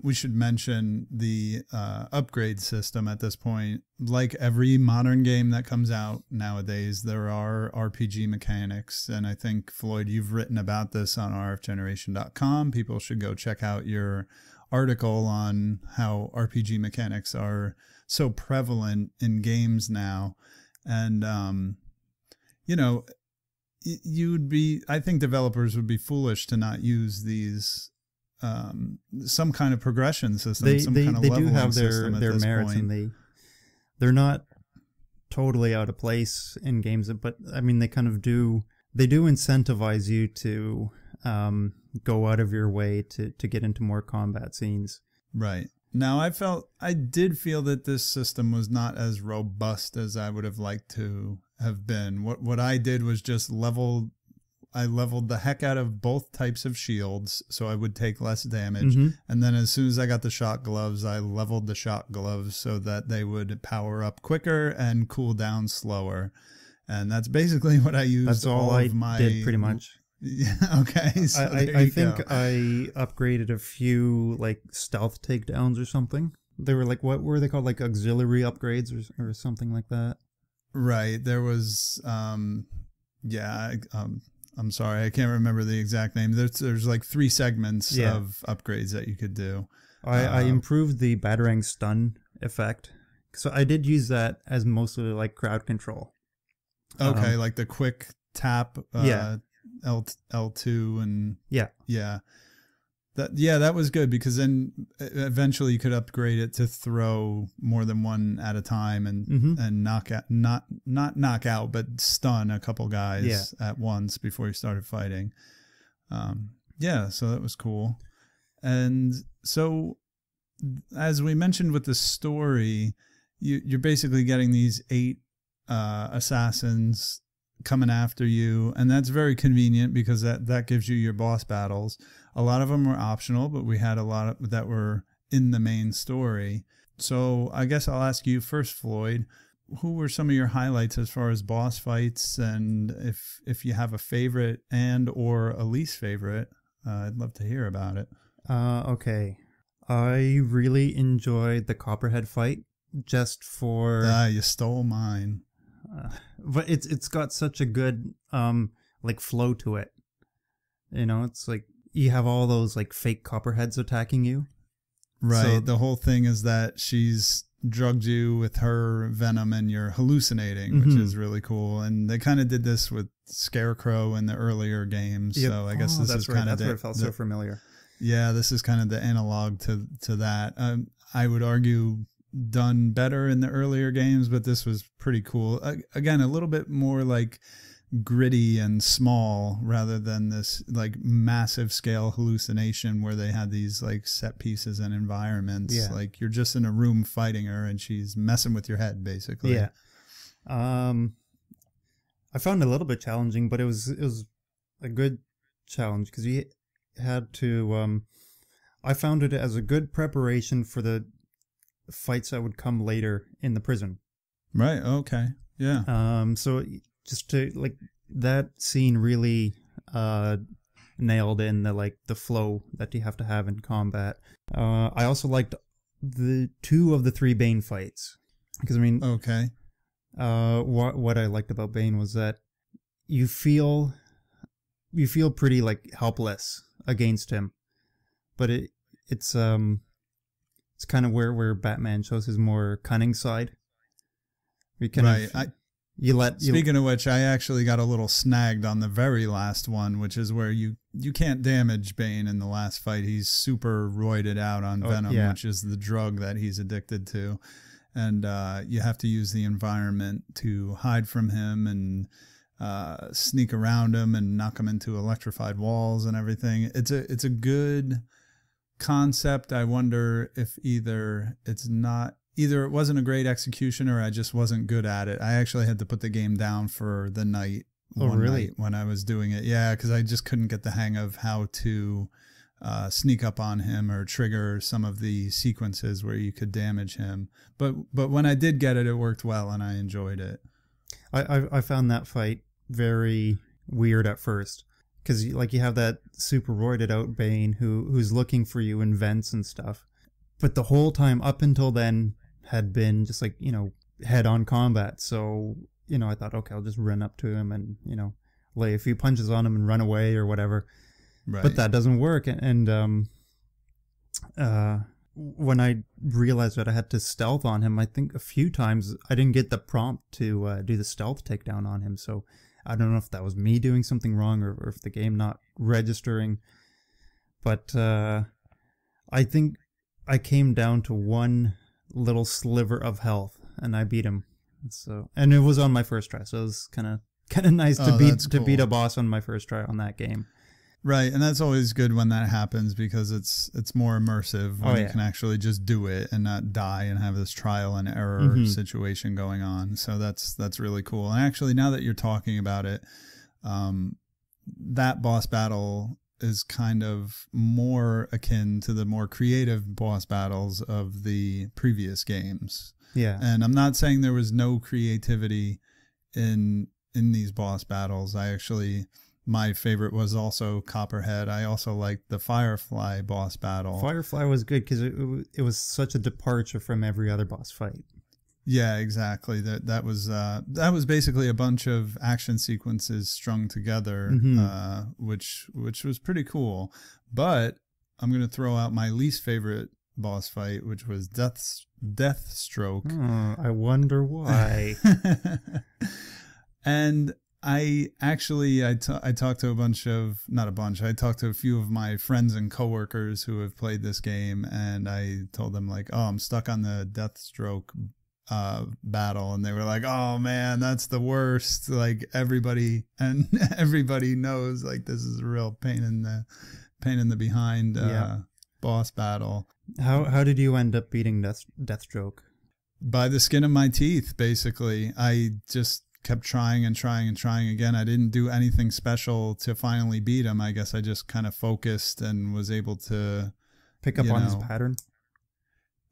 we should mention the upgrade system at this point. Like every modern game that comes out nowadays, there are RPG mechanics. And I think, Floyd, you've written about this on rfgeneration.com. People should go check out your article on how RPG mechanics are so prevalent in games now. And, I think developers would be foolish to not use these some kind of progression system. They do have their merits, and they're not totally out of place in games. But I mean, they kind of do. They do incentivize you to go out of your way to get into more combat scenes. Right. Now, I did feel that this system was not as robust as I would have liked to have been. What I did was just I leveled the heck out of both types of shields so I would take less damage. And then as soon as I got the shock gloves, I leveled the shock gloves so that they would power up quicker and cool down slower. And that's basically what I used. That's all I did pretty much. Yeah, okay. So I think I upgraded a few like stealth takedowns or something. They were like, what were they called? Like auxiliary upgrades or something like that. Right. There was, I'm sorry, I can't remember the exact name. There's like 3 segments of upgrades that you could do. I improved the Batarang stun effect. So I did use that as mostly like crowd control. Okay, like the quick tap L2 and that was good, because then eventually you could upgrade it to throw more than one at a time and knock out, not knock out, but stun a couple guys at once before you started fighting. So that was cool. And so, as we mentioned with the story, you're basically getting these 8 assassins coming after you, and that's very convenient because that gives you your boss battles. A lot of them were optional, but we had a lot that were in the main story. So I guess I'll ask you first, Floyd, who were some of your highlights as far as boss fights, and if you have a favorite and or a least favorite, I'd love to hear about it. Okay. I really enjoyed the Copperhead fight just for... You stole mine. But it's got such a good like flow to it. You know, it's like you have all those like fake copperheads attacking you. Right. So, the whole thing is that she's drugged you with her venom and you're hallucinating, which is really cool. And they kind of did this with Scarecrow in the earlier games. Yep. So I guess this is kind of where it felt so familiar. Yeah, this is kind of the analog to that. I would argue done better in the earlier games, but this was pretty cool. Again, a little bit more like gritty and small rather than this like massive scale hallucination where they had these like set pieces and environments. Yeah. Like you're just in a room fighting her and she's messing with your head basically. Yeah. I found it a little bit challenging, but it was a good challenge because you had to I found it as a good preparation for the fights that would come later in the prison. Right. Okay. Yeah. So just to like that scene really nailed in the flow that you have to have in combat. I also liked the 2 of the 3 Bane fights because I mean, okay. What I liked about Bane was that you feel pretty like helpless against him, but it's kind of where Batman shows his more cunning side. Speaking of which, I actually got a little snagged on the very last one, which is where you can't damage Bane in the last fight. He's super roided out on Venom, which is the drug that he's addicted to. And you have to use the environment to hide from him and sneak around him and knock him into electrified walls and everything. It's a good concept. I wonder if either it wasn't a great execution or I just wasn't good at it. I actually had to put the game down for the night. Night when I was doing it. Yeah, because I just couldn't get the hang of how to sneak up on him or trigger some of the sequences where you could damage him. But when I did get it, it worked well and I enjoyed it. I found that fight very weird at first because like you have that super roided out Bane who's looking for you in vents and stuff. But the whole time up until then had been just like, you know, head-on combat. So, you know, I thought, okay, I'll just run up to him and, you know, lay a few punches on him and run away or whatever. Right. But that doesn't work. And when I realized that I had to stealth on him, I think a few times I didn't get the prompt to do the stealth takedown on him. So I don't know if that was me doing something wrong or if the game not registering. But I think I came down to one little sliver of health and I beat him. So, and it was on my first try. So it was kind of nice to beat a boss on my first try on that game. Right, and that's always good when that happens because it's more immersive when you can actually just do it and not die and have this trial and error situation going on. So that's really cool. And actually, now that you're talking about it, that boss battle is kind of more akin to the more creative boss battles of the previous games. Yeah, and I'm not saying there was no creativity in these boss battles. My favorite was also Copperhead. I also liked the Firefly boss battle. Firefly was good because it was such a departure from every other boss fight. Yeah, exactly. That was basically a bunch of action sequences strung together, which was pretty cool. But I'm gonna throw out my least favorite boss fight, which was Deathstroke. Oh, I wonder why. And I talked to I talked to a few of my friends and coworkers who have played this game, and I told them like, oh, I'm stuck on the Deathstroke battle, and they were like, oh man, that's the worst. Like everybody knows like this is a real pain in the behind boss battle. How did you end up beating Deathstroke? By the skin of my teeth, basically. I just kept trying and trying and trying again. I didn't do anything special to finally beat him. I guess I just kind of focused and was able to pick up on his pattern.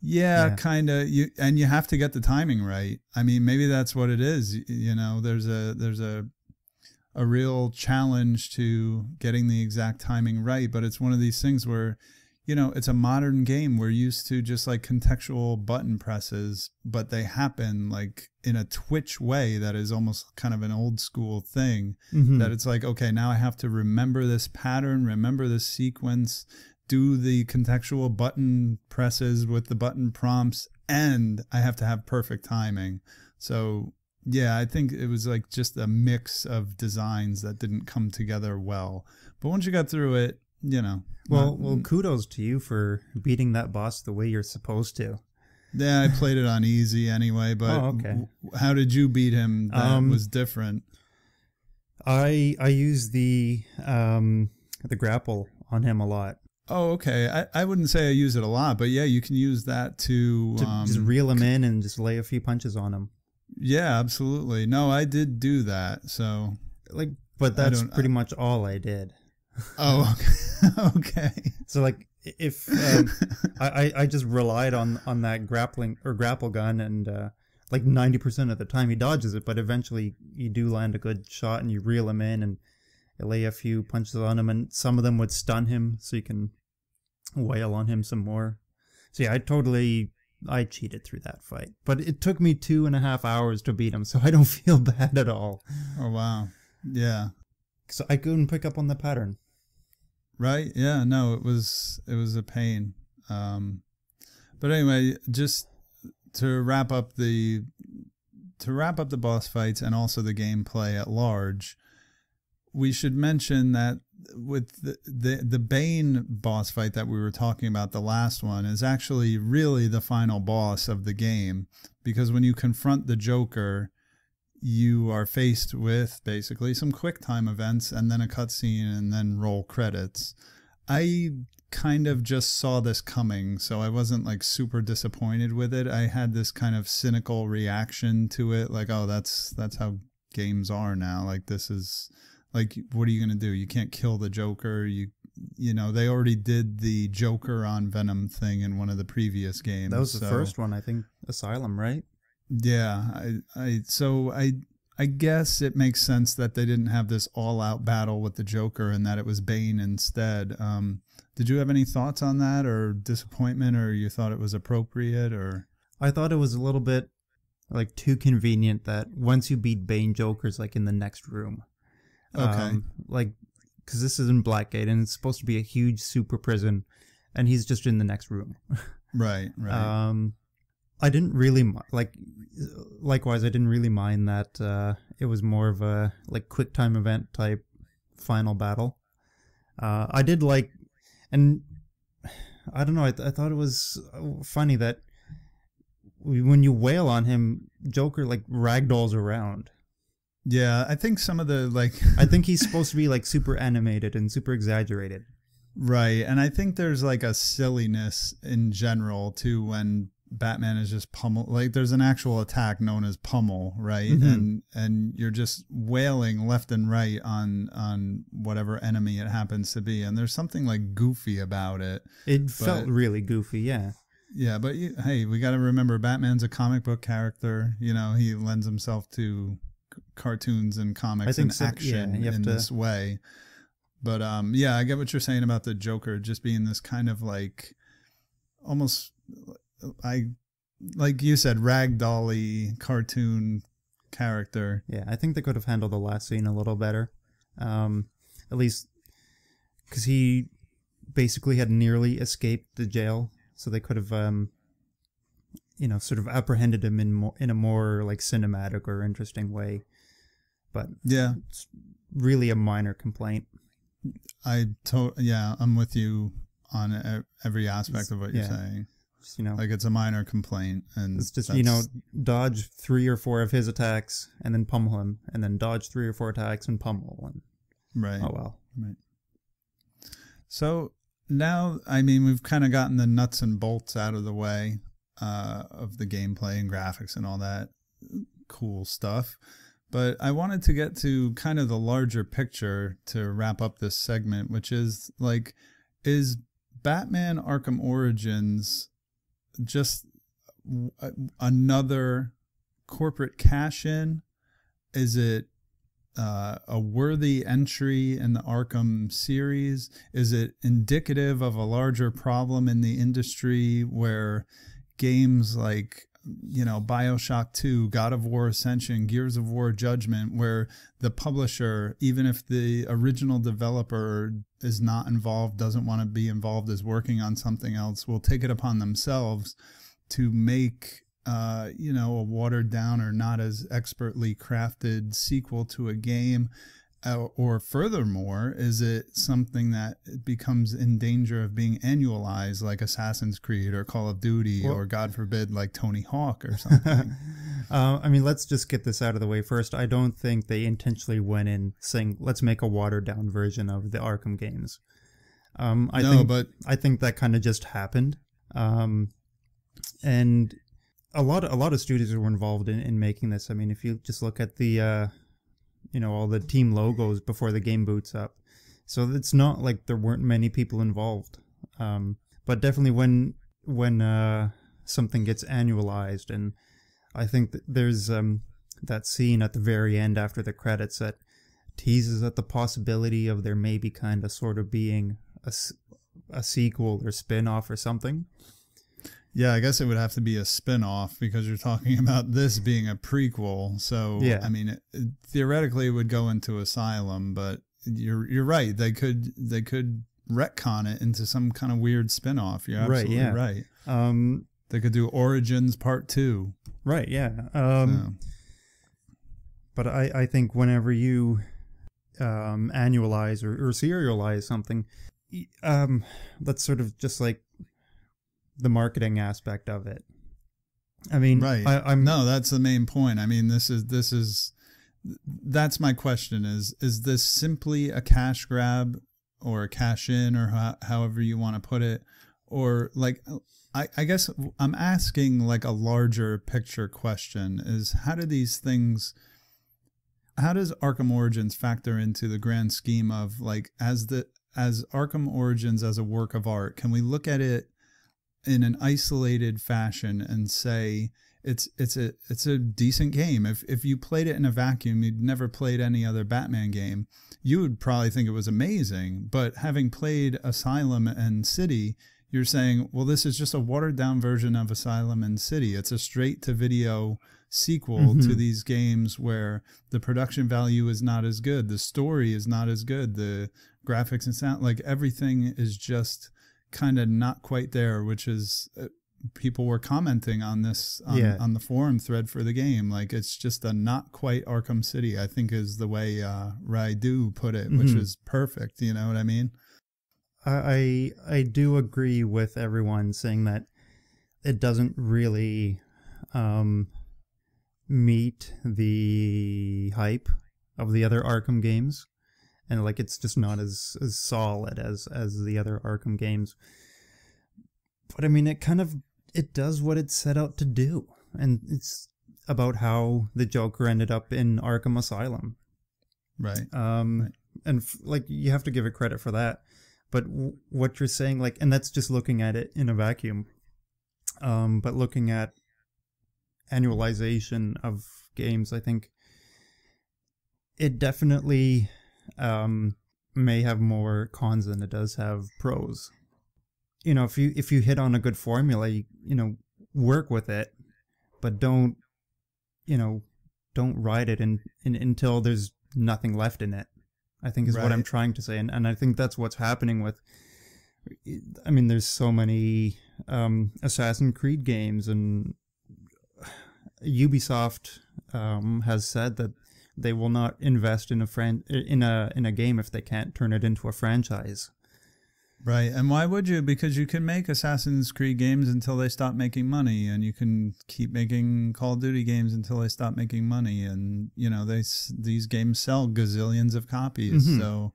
Yeah. Kind of. You have to get the timing right. I mean, maybe that's what it is. You know, there's a real challenge to getting the exact timing right, but it's one of these things where you know, it's a modern game. We're used to just like contextual button presses, but they happen like in a twitch way that is almost kind of an old school thing. That it's like, okay, now I have to remember this pattern, remember this sequence, do the contextual button presses with the button prompts, and I have to have perfect timing. So yeah, I think it was like just a mix of designs that didn't come together well. But once you got through it, you know. Well, kudos to you for beating that boss the way you're supposed to. Yeah, I played it on easy anyway, but okay. How did you beat him that was different? I use the grapple on him a lot. Oh, okay. I wouldn't say I use it a lot, but yeah, you can use that to just reel him in and just lay a few punches on him. Yeah, absolutely. No, I did do that. So, like, but that's pretty much all I did. Oh, okay. Okay. So, like, if I just relied on that grapple gun, and like 90% of the time he dodges it, but eventually you do land a good shot and you reel him in and you lay a few punches on him, and some of them would stun him, so you can wail on him some more. So yeah, I cheated through that fight, but it took me 2.5 hours to beat him, so I don't feel bad at all. Oh, wow. Yeah. So I couldn't pick up on the pattern. Right. Yeah, no, it was a pain. But anyway, just to wrap up the boss fights and also the gameplay at large, we should mention that with the Bane boss fight that we were talking about, the last one, is actually really the final boss of the game, because when you confront the Joker, you are faced with basically some quick time events and then a cutscene and then roll credits. I kind of just saw this coming, so I wasn't like super disappointed with it. I had this kind of cynical reaction to it, like, oh, that's how games are now. Like, this is like, what are you going to do? You can't kill the Joker. You know, they already did the Joker on Venom thing in one of the previous games. That was the first one, I think, Asylum, right? Yeah, I guess it makes sense that they didn't have this all-out battle with the Joker and that it was Bane instead. Did you have any thoughts on that, or disappointment, or you thought it was appropriate, or? I thought it was a little bit like too convenient that once you beat Bane, Joker's like in the next room. Okay. Like, because this is in Blackgate and it's supposed to be a huge super prison, and he's just in the next room. Right. I didn't really likewise, I didn't really mind that it was more of a like quick time event type final battle. I did like, and I don't know, I thought it was funny that when you wail on him, Joker like ragdolls around. Yeah, I think some of the I think he's supposed to be like super animated and super exaggerated. Right, and I think there's like a silliness in general too when Batman is just pummel, like there's an actual attack known as pummel, right? Mm-hmm. And you're just wailing left and right on whatever enemy it happens to be, and there's something like goofy about it. It felt really goofy, yeah. Yeah, but hey, we got to remember Batman's a comic book character. You know, he lends himself to cartoons and comics and action in this way. But yeah, I get what you're saying about the Joker just being this kind of like almost, like you said, ragdolly cartoon character. Yeah, I think they could have handled the last scene a little better. At least because he basically had nearly escaped the jail, so they could have sort of apprehended him in a more like cinematic or interesting way. But yeah, it's really a minor complaint. I'm with you on every aspect of what you're saying. Just, like it's a minor complaint, and it's just dodge 3 or 4 of his attacks and then pummel him, and then dodge 3 or 4 attacks and pummel, and right. Oh well. Right. So now, I mean, we've kind of gotten the nuts and bolts out of the way of the gameplay and graphics and all that cool stuff. But I wanted to get to kind of the larger picture to wrap up this segment, which is like, is Batman Arkham Origins just another corporate cash-in? Is it a worthy entry in the Arkham series? Is it indicative of a larger problem in the industry where games like, BioShock 2, God of War Ascension, Gears of War Judgment, where the publisher, even if the original developer is not involved, doesn't want to be involved, is working on something else, will take it upon themselves to make a watered down or not as expertly crafted sequel to a game? Or furthermore, is it something that becomes in danger of being annualized like Assassin's Creed or Call of Duty, or God forbid, like Tony Hawk or something? Let's just get this out of the way first. I don't think they intentionally went in saying, let's make a watered down version of the Arkham games. I think that kind of just happened. And a lot of studios were involved in making this. I mean, if you just look at the all the team logos before the game boots up. So it's not like there weren't many people involved. But definitely when something gets annualized, and I think that there's that scene at the very end after the credits that teases at the possibility of there maybe kind of sort of being a sequel or spin-off or something. Yeah, I guess it would have to be a spin-off because you're talking about this being a prequel. So, yeah. I mean, theoretically it would go into Asylum, but you're right. They could retcon it into some kind of weird spin-off. You're absolutely right. They could do Origins Part 2. Right, yeah. But I think whenever you annualize or serialize something, that's sort of just like the marketing aspect of it. I mean, right. No, that's the main point. I mean, that's my question is this simply a cash grab or a cash in, or however you want to put it? Or like, I guess I'm asking like a larger picture question is how does Arkham Origins factor into the grand scheme of like, as Arkham Origins as a work of art? Can we look at it in an isolated fashion and say it's a decent game? If you played it in a vacuum, you'd never played any other Batman game, you would probably think it was amazing. But having played Asylum and City, you're saying, well, this is just a watered down version of Asylum and City. It's a straight to video sequel to these games where the production value is not as good, the story is not as good, the graphics and sound, like everything is just kind of not quite there, which is people were commenting on this on the forum thread for the game. Like, it's just a not quite Arkham City, I think is the way Raidu put it, which is perfect. You know what I mean? I do agree with everyone saying that it doesn't really meet the hype of the other Arkham games. And like, it's just not as solid as the other Arkham games. But I mean, it does what it set out to do. And it's about how the Joker ended up in Arkham Asylum. Right. And like, you have to give it credit for that. But what you're saying, like, and that's just looking at it in a vacuum. But looking at annualization of games, I think it definitely may have more cons than it does have pros. You know, if you hit on a good formula, you know, work with it, but don't ride it until there's nothing left in it, I think is what I'm trying to say. And I think that's what's happening with, I mean, there's so many Assassin's Creed games, and Ubisoft has said that they will not invest in a game if they can't turn it into a franchise. Right. And why would you? Because you can make Assassin's Creed games until they stop making money, and you can keep making Call of Duty games until they stop making money. And, you know, these games sell gazillions of copies. Mm-hmm. So,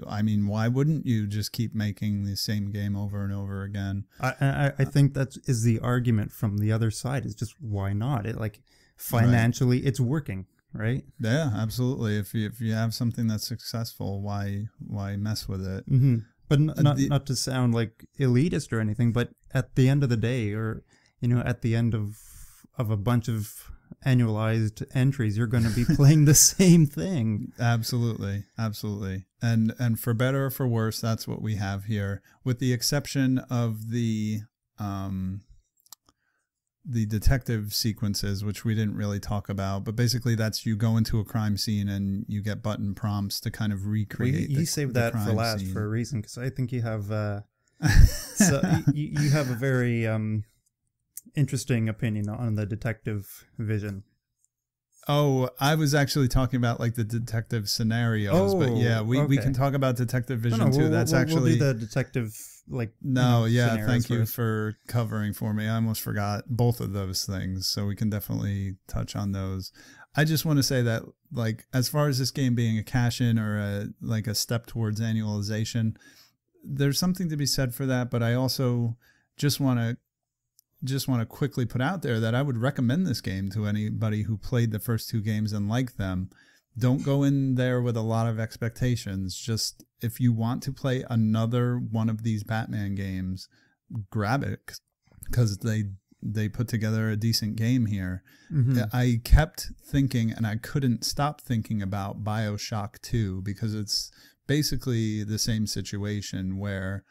I mean, why wouldn't you just keep making the same game over and over again? I think that is the argument from the other side, is just why not? It, like, financially, it's working. Right? Yeah, absolutely. If you have something that's successful, why mess with it? Mm-hmm. But not to sound like elitist or anything, but at the end of the day, or, you know, at the end of a bunch of annualized entries, you're going to be playing the same thing. Absolutely. And for better or for worse, that's what we have here, with the exception of the detective sequences, which we didn't really talk about, but basically that's you go into a crime scene and you get button prompts to kind of recreate. You saved that for last scene. For a reason, because I think you have so you have a very interesting opinion on the detective vision. Oh, I was actually talking about like the detective scenarios, but yeah, we can talk about detective vision too. That's actually we'll do the detective thank you first. for covering for me. I almost forgot both of those things, so we can definitely touch on those. I just want to say that, like, as far as this game being a cash-in or a step towards annualization, there's something to be said for that. But I also just want to quickly put out there that I would recommend this game to anybody who played the first two games and liked them. Don't go in there with a lot of expectations. Just, if you want to play another one of these Batman games, grab it, because they put together a decent game here. Mm-hmm. I kept thinking, and I couldn't stop thinking about BioShock 2, because it's basically the same situation where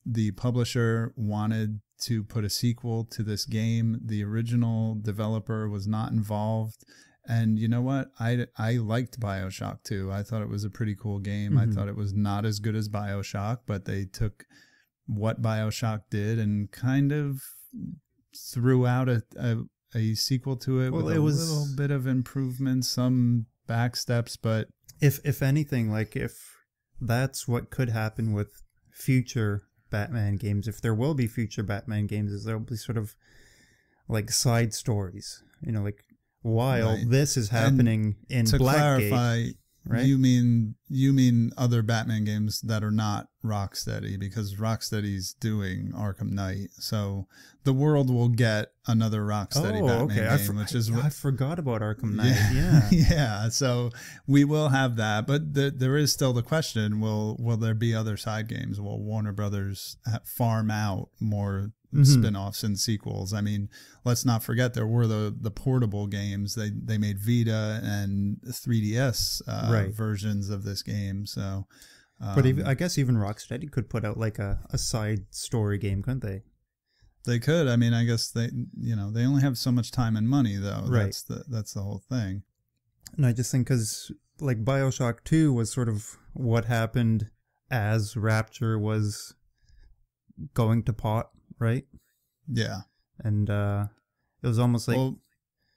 the publisher wanted to put a sequel to this game. The original developer was not involved. And you know what? I liked BioShock 2. I thought it was a pretty cool game. Mm-hmm. I thought it was not as good as BioShock, but they took what BioShock did and kind of threw out a sequel to it with a little bit of improvements, some backsteps. But if anything, like, if that's what could happen with future Batman games, if there will be future Batman games, is there'll be sort of like side stories, like while this is happening in Blackgate. To clarify, right? You mean other Batman games that are not Rocksteady, because Rocksteady's doing Arkham Knight, so the world will get another Rocksteady Batman game, which is I forgot about Arkham Knight. Yeah. So we will have that, but there is still the question: will there be other side games? Will Warner Brothers farm out more spin-offs and sequels? I mean, let's not forget there were the portable games. They made Vita and 3DS versions of this game. So, but I guess even Rocksteady could put out like a side story game, couldn't they? They could. I mean, I guess they only have so much time and money, though. Right. That's the whole thing. And I just think, because like BioShock 2 was sort of what happened as Rapture was going to pot, right? Yeah. And it was almost like... Well,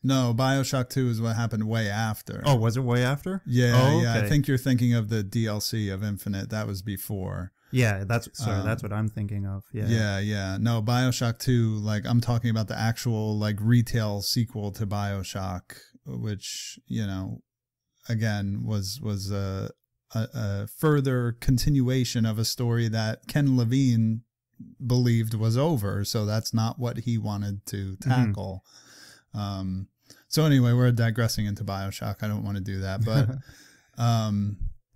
no, BioShock 2 is what happened way after. Oh, was it way after? Yeah, okay. Yeah. I think you're thinking of the DLC of Infinite. That was before. Yeah, that's what I'm thinking of. Yeah. No, BioShock 2, like, I'm talking about the actual, like, retail sequel to BioShock, which, again, was a further continuation of a story that Ken Levine believed was over. So that's not what he wanted to tackle. So anyway, we're digressing into BioShock. I don't want to do that, but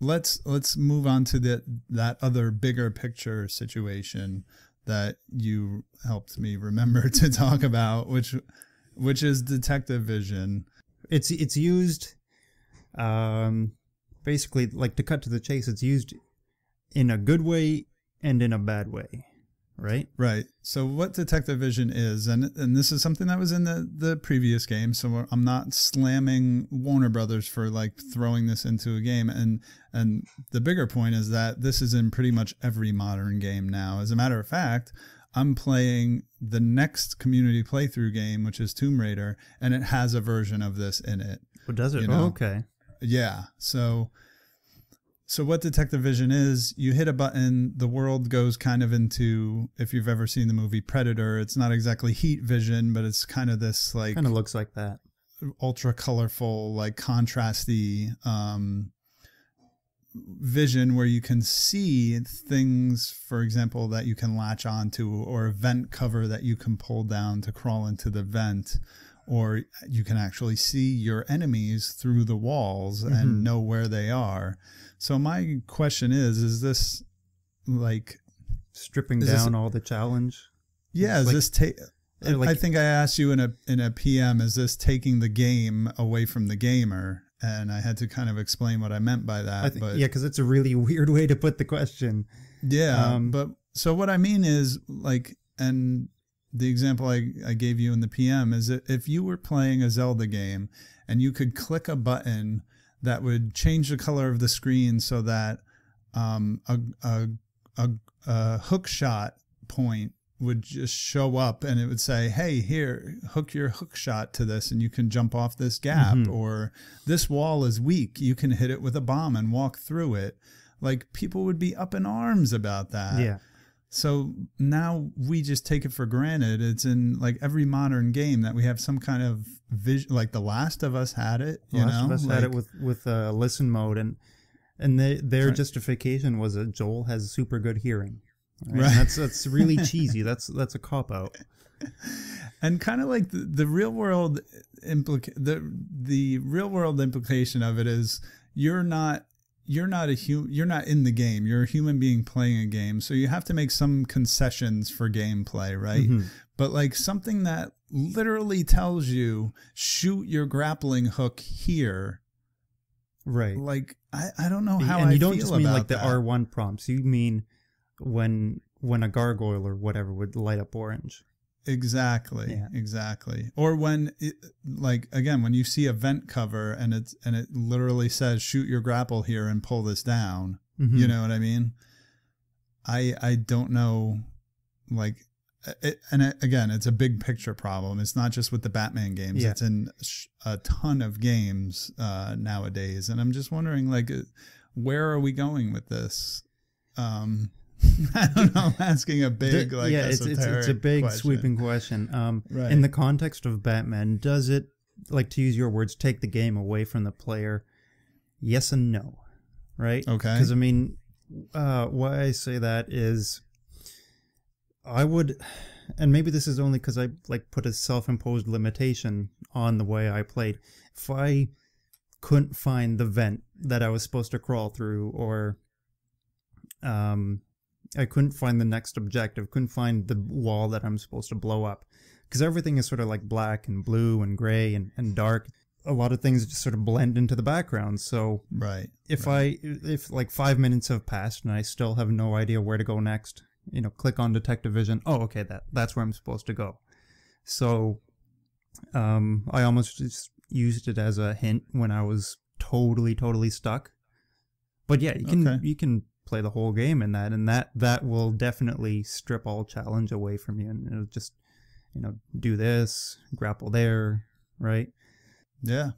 let's move on to that other bigger picture situation that you helped me remember to talk about, which is detective vision. It's used basically, like, to cut to the chase, it's used in a good way and in a bad way. Right. So what detective vision is, and this is something that was in the previous game, so I'm not slamming Warner Brothers for, like, throwing this into a game, and the bigger point is that this is in pretty much every modern game now. As a matter of fact, I'm playing the next community playthrough game, which is Tomb Raider, and it has a version of this in it. What does it? Oh, okay. Yeah. So what detective vision is, you hit a button, the world goes kind of into, if you've ever seen the movie Predator, it's not exactly heat vision, but it's kind of this, like... kind of looks like that. Ultra colorful, like, contrasty vision where you can see things, for example, that you can latch onto, or a vent cover that you can pull down to crawl into the vent. Or you can actually see your enemies through the walls and know where they are. So my question is this, like... stripping down all the challenge? Yeah, I think I asked you in a PM, is this taking the game away from the gamer? And I had to kind of explain what I meant by that. Yeah, because it's a really weird way to put the question. Yeah, but so what I mean is, like, and the example I gave you in the PM is that if you were playing a Zelda game and you could click a button that would change the color of the screen so that a hook shot point would just show up and it would say, hey, here, hook your hook shot to this and you can jump off this gap, or this wall is weak, you can hit it with a bomb and walk through it. Like, people would be up in arms about that. Yeah. So now we just take it for granted. It's in like every modern game that we have some kind of vision. Like The Last of Us had it. The Last of Us had it with listen mode, and their justification was that Joel has super good hearing. Right. That's really cheesy. That's a cop out. And kind of like the real world the real world implication of it is you're not in the game. You're a human being playing a game, so you have to make some concessions for gameplay, right? But like something that literally tells you shoot your grappling hook here, right? Like I don't know how. And you don't just mean like the R1 prompts. You mean when a gargoyle or whatever would light up orange. Exactly. Yeah. Exactly. Or when when you see a vent cover and it literally says shoot your grapple here and pull this down. You know what I mean? I don't know, like again, it's a big picture problem. It's not just with the Batman games. Yeah. It's in a ton of games nowadays, and I'm just wondering, like, where are we going with this? I don't know. I'm asking a big, it's a big question. Sweeping question. Right. In the context of Batman, does it, like, to use your words, take the game away from the player? Yes and no, right? Okay. Because I mean, why I say that is, I would, and maybe this is only because I like put a self-imposed limitation on the way I played. If I couldn't find the vent that I was supposed to crawl through, or I couldn't find the next objective, couldn't find the wall that I'm supposed to blow up. Because everything is sort of like black and blue and gray and dark. A lot of things just sort of blend into the background. So right. If like 5 minutes have passed and I still have no idea where to go next, click on Detective Vision. Oh, okay, that's where I'm supposed to go. So I almost just used it as a hint when I was totally stuck. But yeah, you can play the whole game in that, and that will definitely strip all challenge away from you, and it'll just do this, grapple there, right? Yeah.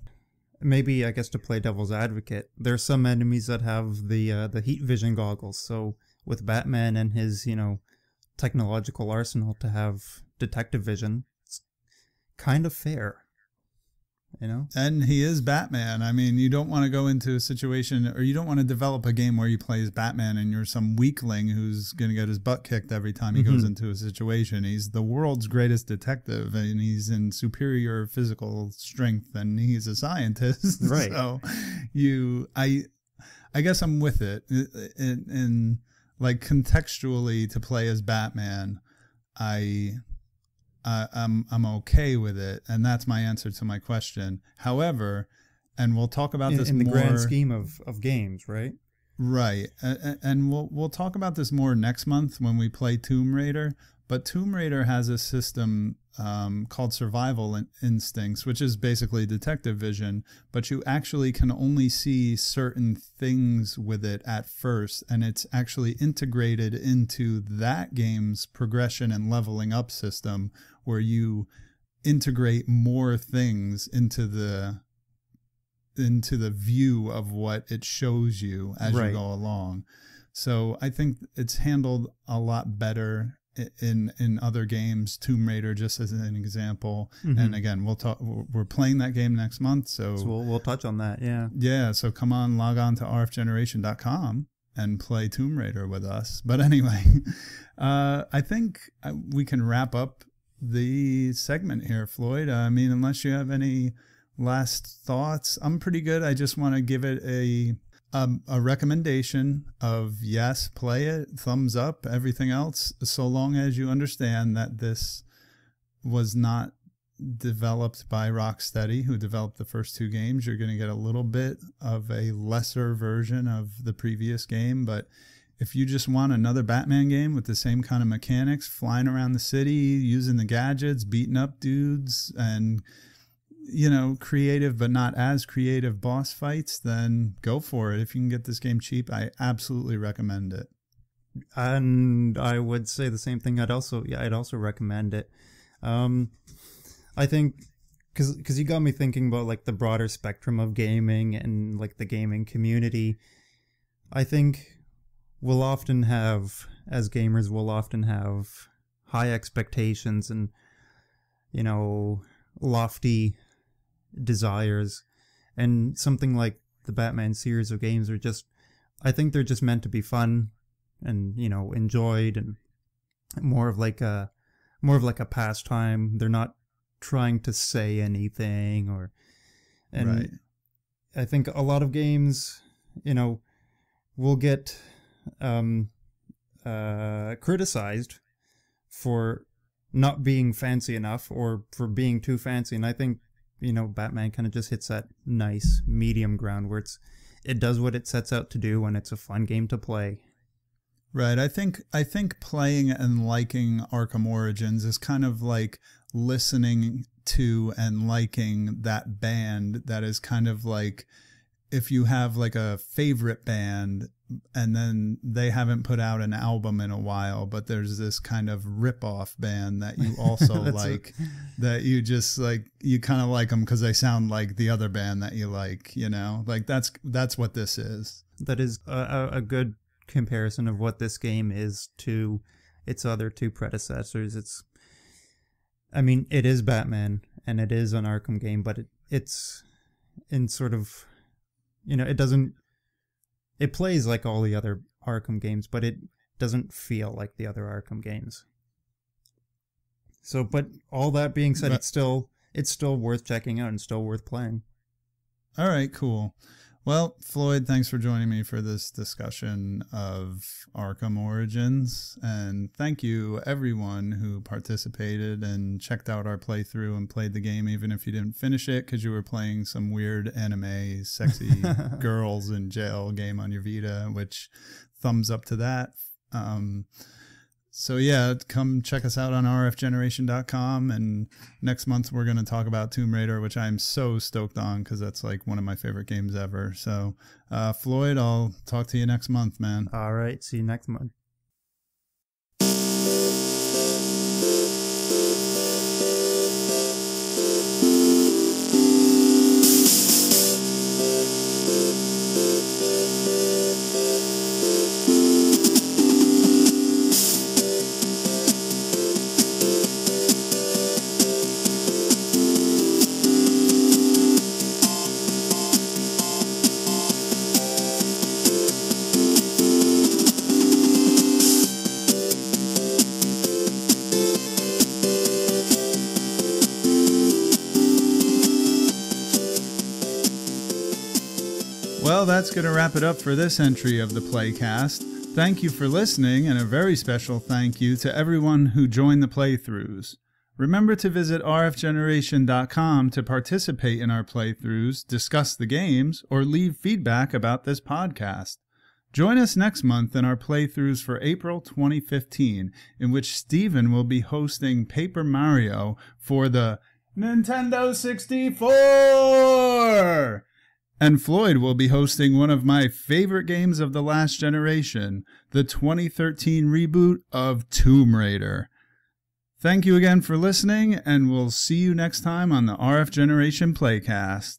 Maybe, I guess, to play devil's advocate, there's some enemies that have the heat vision goggles, so with Batman and his technological arsenal to have detective vision, it's kind of fair. And he is Batman. I mean, you don't want to go into a situation, or you don't want to develop a game where you play as Batman and you're some weakling who's going to get his butt kicked every time he goes into a situation. He's the world's greatest detective, and he's in superior physical strength, and he's a scientist. Right. So I guess I'm with it. In like contextually, to play as Batman, I'm okay with it, and that's my answer to my question. However, and we'll talk about this in the more, grand scheme of games, right? Right, and we'll talk about this more next month when we play Tomb Raider. But Tomb Raider has a system called Survival Instincts, which is basically detective vision, but you actually can only see certain things with it at first, and it's actually integrated into that game's progression and leveling up system, where you integrate more things into the view of what it shows you as you go along. So I think it's handled a lot better in other games, Tomb Raider just as an example. And again, we're playing that game next month, so we'll touch on that. Yeah, so come on, log on to rfgeneration.com and play Tomb Raider with us. But anyway, I think we can wrap up the segment here, Floyd. I mean, unless you have any last thoughts, I'm pretty good. I just want to give it a recommendation of yes, play it, thumbs up, everything else, so long as you understand that this was not developed by Rocksteady, who developed the first two games. You're going to get a little bit of a lesser version of the previous game, but if you just want another Batman game with the same kind of mechanics, flying around the city, using the gadgets, beating up dudes, and, you know, creative but not as creative boss fights, then go for it. If you can get this game cheap, I absolutely recommend it. And I would say the same thing. I'd also recommend it. I think because you got me thinking about like the broader spectrum of gaming and like the gaming community. I think we'll often have, as gamers, high expectations and, you know, lofty desires. And something like the Batman series of games are just, I think they're just meant to be fun and, you know, enjoyed, and more of like a pastime. They're not trying to say anything, Right. I think a lot of games, you know, will get criticized for not being fancy enough or for being too fancy, and I think, you know, Batman kind of just hits that nice medium ground where it does what it sets out to do, and it's a fun game to play. Right. I think playing and liking Arkham Origins is kind of like listening to and liking that band that is kind of like if you have like a favorite band and then they haven't put out an album in a while, but there's this kind of rip-off band that you also like, that you just like, you kind of like them because they sound like the other band that you like, you know, like that's what this is. That is a good comparison of what this game is to its other two predecessors. I mean, it is Batman and it is an Arkham game, but it's in sort of, you know, it plays like all the other Arkham games, but it doesn't feel like the other Arkham games. So, but all that being said, it's still worth checking out and still worth playing. All right, cool. Well, Floyd, thanks for joining me for this discussion of Arkham Origins. And thank you, everyone who participated and checked out our playthrough and played the game, even if you didn't finish it because you were playing some weird anime, sexy girls in jail game on your Vita, which thumbs up to that. So yeah, come check us out on rfgeneration.com, and next month we're going to talk about Tomb Raider, which I'm so stoked on because that's like one of my favorite games ever. So Floyd, I'll talk to you next month, man. All right, see you next month. Well, that's going to wrap it up for this entry of the PlayCast. Thank you for listening, and a very special thank you to everyone who joined the playthroughs. Remember to visit rfgeneration.com to participate in our playthroughs, discuss the games, or leave feedback about this podcast. Join us next month in our playthroughs for April 2015, in which Steven will be hosting Paper Mario for the Nintendo 64! And Floyd will be hosting one of my favorite games of the last generation, the 2013 reboot of Tomb Raider. Thank you again for listening, and we'll see you next time on the RF Generation PlayCast.